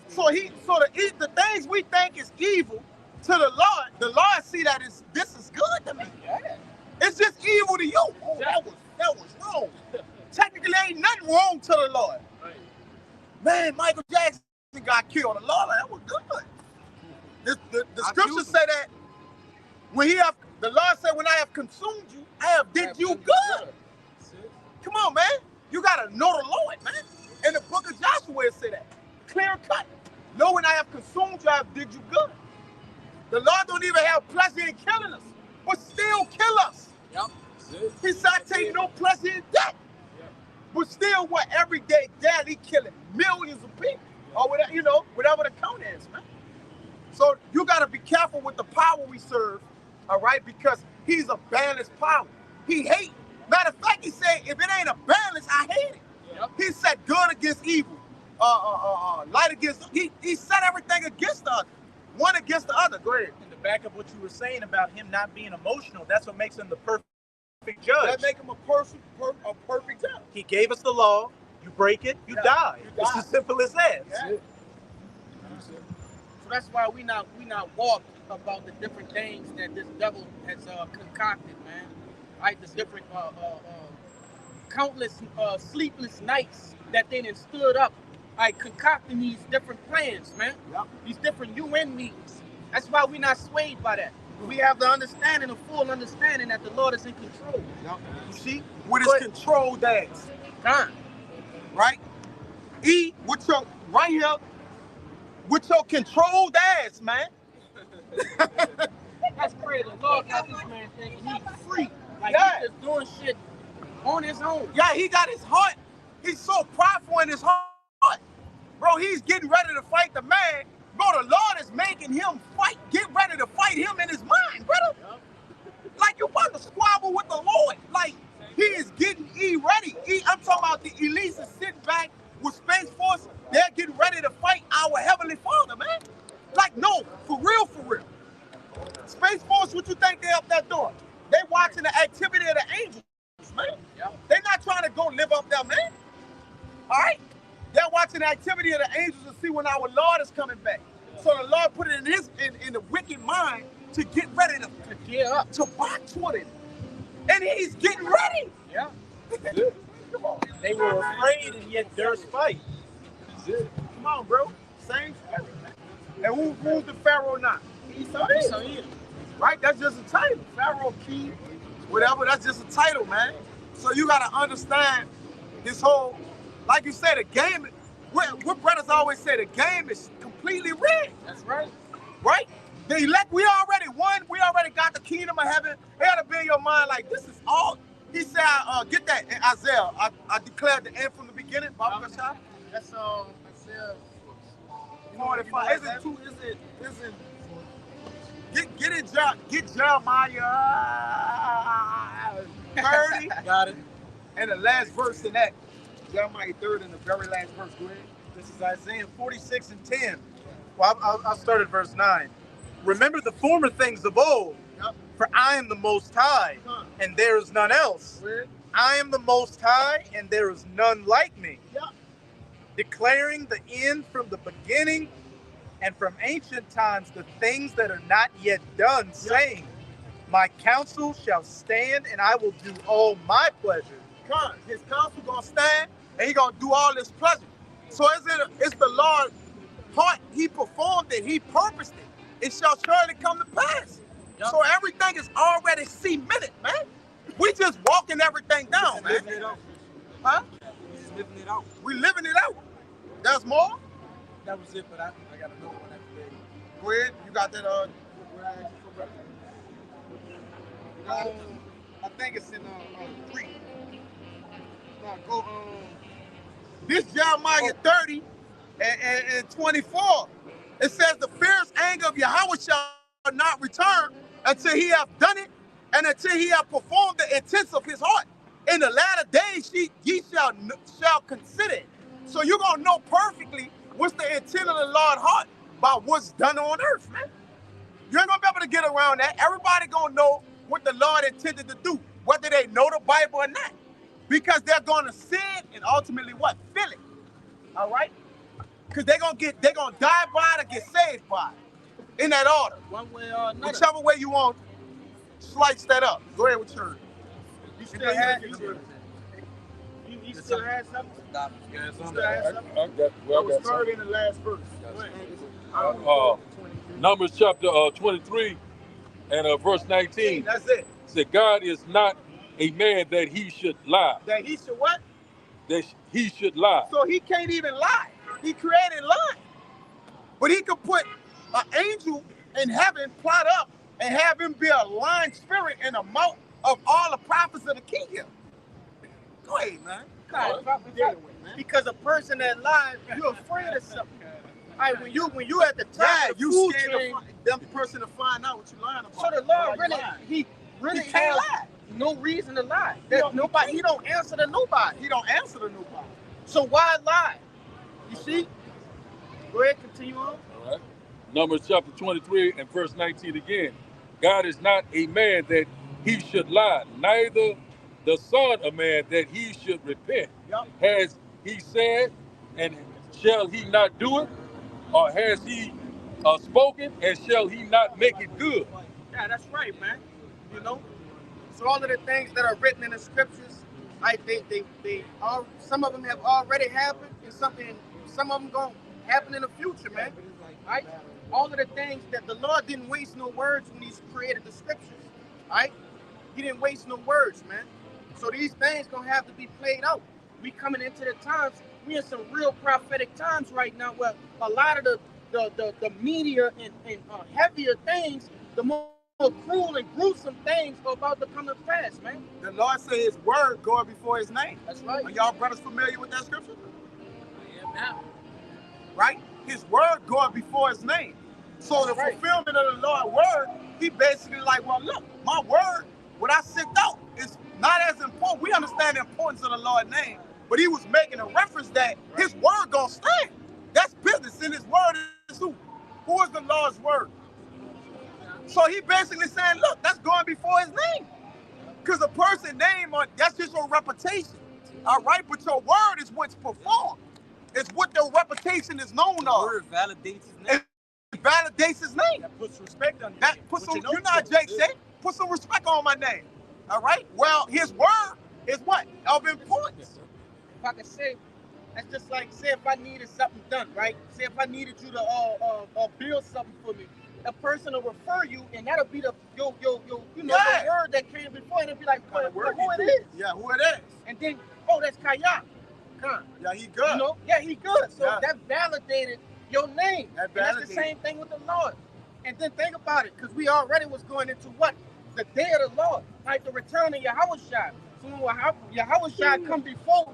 So the things we think is evil to the Lord see that this is good to me. It's just evil to you. Oh, that was wrong. Technically, ain't nothing wrong to the Lord. Man, Michael Jackson got killed. The Lord, that was good. The scriptures say that the Lord said, when I have consumed you, I have did you good. Come on, man. You gotta know the Lord, man. In the book of Joshua, it said that. Clear cut. Know when I have consumed you, I have did you good. The Lord don't even have pleasure in killing us, but still kill us. Yep. He said, I take no pleasure in death. But still, every day, daily killing millions of people. Or whatever, whatever the count is, man. So you gotta be careful with the power we serve, all right? Because he's a balanced power. He hates. Matter of fact, he said, if it ain't a balance, I hate it. Yep. He said good against evil, light against, he set everything against the other, one against the other. Go ahead. In the back of what you were saying about him not being emotional, that's what makes him the perfect judge. That makes him a perfect judge. He gave us the law, you break it, you die. It's as simple as that. Yeah. So that's why we not walk about the different things that this devil has concocted, man. Right, the different countless sleepless nights that they done stood up, concocting these different plans, man. Yep. These different UN meetings. That's why we're not swayed by that. We have the understanding, the full understanding that the Lord is in control. You see? With his controlled ass. Time. Right? E with your right here with your controlled ass, man. That's crazy. The Lord got this man thinking he's free. Like Yeah. he's just doing shit on his own. Yeah, he got his heart. He's so prideful in his heart. Bro, he's getting ready to fight the man. Bro, the Lord is making him fight. Get ready to fight him in his mind, brother. Like you about to squabble with the Lord. Like he is getting E ready. I'm talking about the elites is sitting back with Space Force. They're getting ready to fight our Heavenly Father, man. Like, no, for real, for real. Space Force, what you think they up that door? They watching the activity of the angels, man. They're not trying to go live up there, man. All right? They're watching the activity of the angels to see when our Lord is coming back. So the Lord put it in the wicked mind to get ready to get up, to march toward it. And he's getting ready. Yeah. Come on. They were afraid and yet durst fight. Come on, bro. Same spirit. And who's the Pharaoh now? Esau. Right? That's just a title. Pharaoh, king, whatever. That's just a title, man. So you got to understand this whole, like you said, the game, what brothers always say, the game is completely rigged. That's right. Right? The elect, we already won. We already got the kingdom of heaven. It got to be in your mind like, this is all. He said, get that in Isaiah. I declared the end from the beginning. That's Isaiah 45. Is it get it, get Jeremiah 30. Got it. And the last verse in that. Jeremiah 30 and the very last verse. Go ahead. This is Isaiah 46 and 10. Well, I'll start at verse 9. Remember the former things of old, for I am the Most High, and there is none else. I am the Most High, and there is none like me. Declaring the end from the beginning, and from ancient times the things that are not yet done, saying, my counsel shall stand, and I will do all my pleasure. His counsel gonna stand, and he gonna do all his pleasure. So it's the Lord's heart. He performed it. He purposed it. It shall surely come to pass. So everything is already cemented, man. We just walking everything down, man. Huh? Living it out. We living it out. There's more? That was it, but I got another one after that. Go ahead. You got that, I think it's in 3. No, go this Jeremiah 30 and 24. It says the fierce anger of Yahweh shall not return until he have done it and until he have performed the intents of his heart. In the latter days ye shall consider it. So you're gonna know perfectly what's the intent of the Lord's heart by what's done on earth, man. You ain't gonna be able to get around that. Everybody gonna know what the Lord intended to do, whether they know the Bible or not. Because they're gonna see it and ultimately what? Feel it. All right? Because they're gonna die by it or get saved by it. In that order. One way or another. Whichever way you want, slice that up. Go ahead with yours. You still had you still had something? Yeah, You still had something? I got Third in the last verse. Numbers chapter 23 and verse 19. That's it. Said God is not a man that he should lie. That he should what? That he should lie. So he can't even lie. He created lying. But he could put an angel in heaven, plot up, and have him be a lying spirit in the mouth of all the prophets of the kingdom. Go ahead, man. Because a person that lies, you're afraid of something. All right, when you at the top of the you food scared chain, them person to find out what you're lying about. so the Lord he really can't has lie. no reason to lie. There's nobody. He don't answer to nobody. He don't answer to nobody. So why lie? You see? Go ahead, continue on. All right. Numbers chapter 23 and verse 19 again. God is not a man that he should lie, neither the son of man that he should repent. Has he said, and shall he not do it? Or has he spoken, and shall he not make it good? Yeah, that's right, man. You know? So all of the things that are written in the scriptures, they all, some of them have already happened, and some of them gonna happen in the future, man. Right? all of the things that the Lord didn't waste no words when He created the scriptures. All right? He didn't waste no words, man. So these things gonna have to be played out. We coming into the times. We in some real prophetic times right now, where a lot of the media and heavier things, the more cruel and gruesome things are about to come to pass, man. The Lord said His word going before His name. That's right. Are y'all brothers familiar with that scripture? Yeah, now. Right? His word going before His name. So the fulfillment of the Lord's word, He basically like, well, look, my word, what I sent out, is not as important. We understand the importance of the Lord's name, but He was making a reference that His word gonna stand. That's business, and His word is who? Who is the Lord's word? So He basically saying, look, that's going before His name. Because a person's name, that's just your reputation. All right, but your word is what's performed. It's what their reputation is known of. The word validates His name. It validates His name. That puts respect on that. Put some, you know how Jake said, put some respect on my name. All right? Well, His word is what? Of importance. If I could say, that's just like, say if I needed something done, right? Say if I needed you to build something for me. A person will refer you, and that'll be the the word that came before, and it'll be like, who it is. Yeah, who it is. And then, oh, that's Kaya. Yeah, he good. You know? Yeah, he good. So that validated your name. That and that's the same thing with the Lord. And then think about it, because we already was going into what? The day of the Lord, like the return of Yahushua. So when Yahushua come before,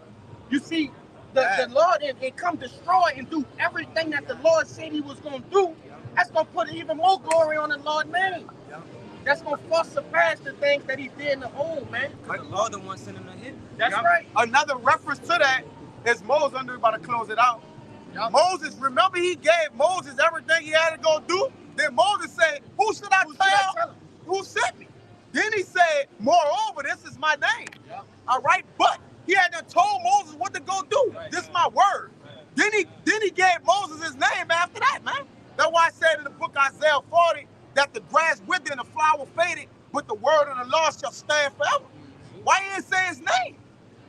you see the Lord and come destroy and do everything that the Lord said He was going to do. That's going to put even more glory on the Lord's name. That's going to far surpass the things that He did in the old, man. Because the Lord the one sending the hit. That's right. Another reference to that is Moses. I'm about to close it out. Moses, remember He gave Moses everything he had to go do? Then Moses said, who should I tell? Who sent me? Then he said, moreover, this is my name. All right, but he had done told Moses what to go do. This is my word. Then he gave Moses his name after that, man. That's why I said in the book Isaiah 40 that the grass withered and the flower faded, but the word of the Lord shall stand forever. Why he didn't say his name?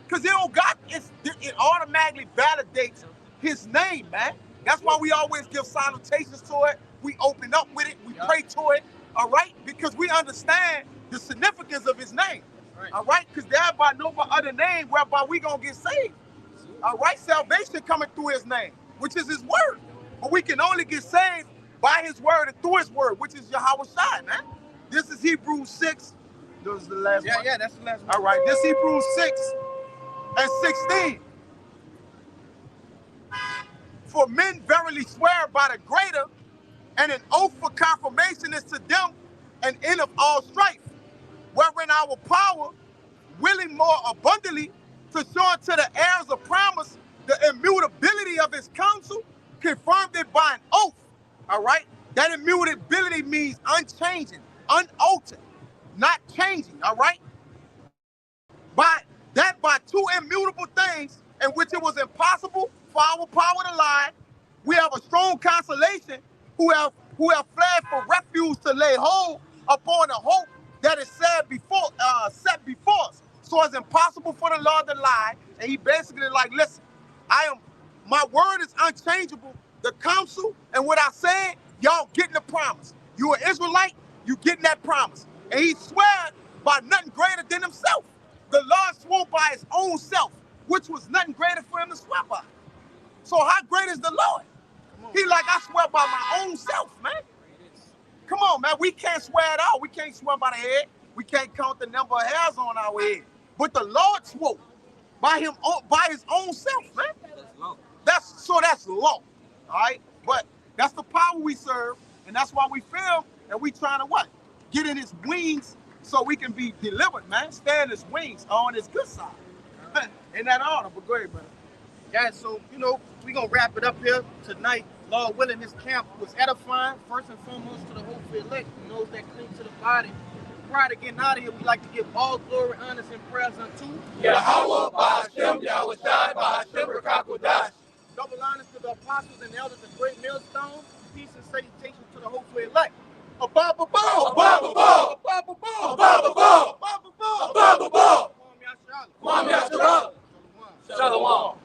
Because it automatically validates his name, man. That's why we always give salutations to it. We open up with it. We pray to it. All right? Because we understand the significance of his name. All right? Because there by no other name whereby we going to get saved. All right? Salvation coming through his name, which is his word. But we can only get saved by his word and through his word, which is Yahushua, man. This is Hebrews 6. This is the last one. Yeah, that's the last one. All right, this Hebrews 6 and 16. For men verily swear by the greater, and an oath for confirmation is to them an end of all strife, wherein our power, willing more abundantly, to show unto the heirs of promise the immutability of his counsel, confirmed it by an oath. All right? That immutability means unchanging, unaltered, not changing. All right? By two immutable things in which it was impossible for our power to lie, we have a strong consolation who have fled for refuge to lay hold upon a hope that is set before us. So it's impossible for the Lord to lie. And he basically like, listen, my word is unchangeable. The counsel and what I said, y'all getting the promise. You an Israelite, you getting that promise. And he swear by nothing greater than himself. The Lord swore by his own self, which was nothing greater for him to swear by. So how great is the Lord? He like, I swear by my own self, man. Come on, man. We can't swear at all. We can't swear by the head. We can't count the number of hairs on our head. But the Lord swore by his own self, man. That's law. All right? But that's the power we serve, and that's why we feel and we trying to what? Get in his wings so we can be delivered, man. Stay in his wings on his good side. In that order, but go ahead, brother. Yeah, so, we're going to wrap it up here tonight. Lord willing, this camp was edifying, first and foremost to the hopeful elect, those that cling to the body. Prior to getting out of here, we'd like to give all glory, honors, and prayers unto Yahweh, Ba'ashem, Yahushai, Ba'ashem, Rakakodash. Double honors to the apostles and elders of Great Millstone. Peace and salutations to the hopeful elect. Above, above, above, above, above, above, above, above, above, above, above, above. Kwam Yasharala. Shalom.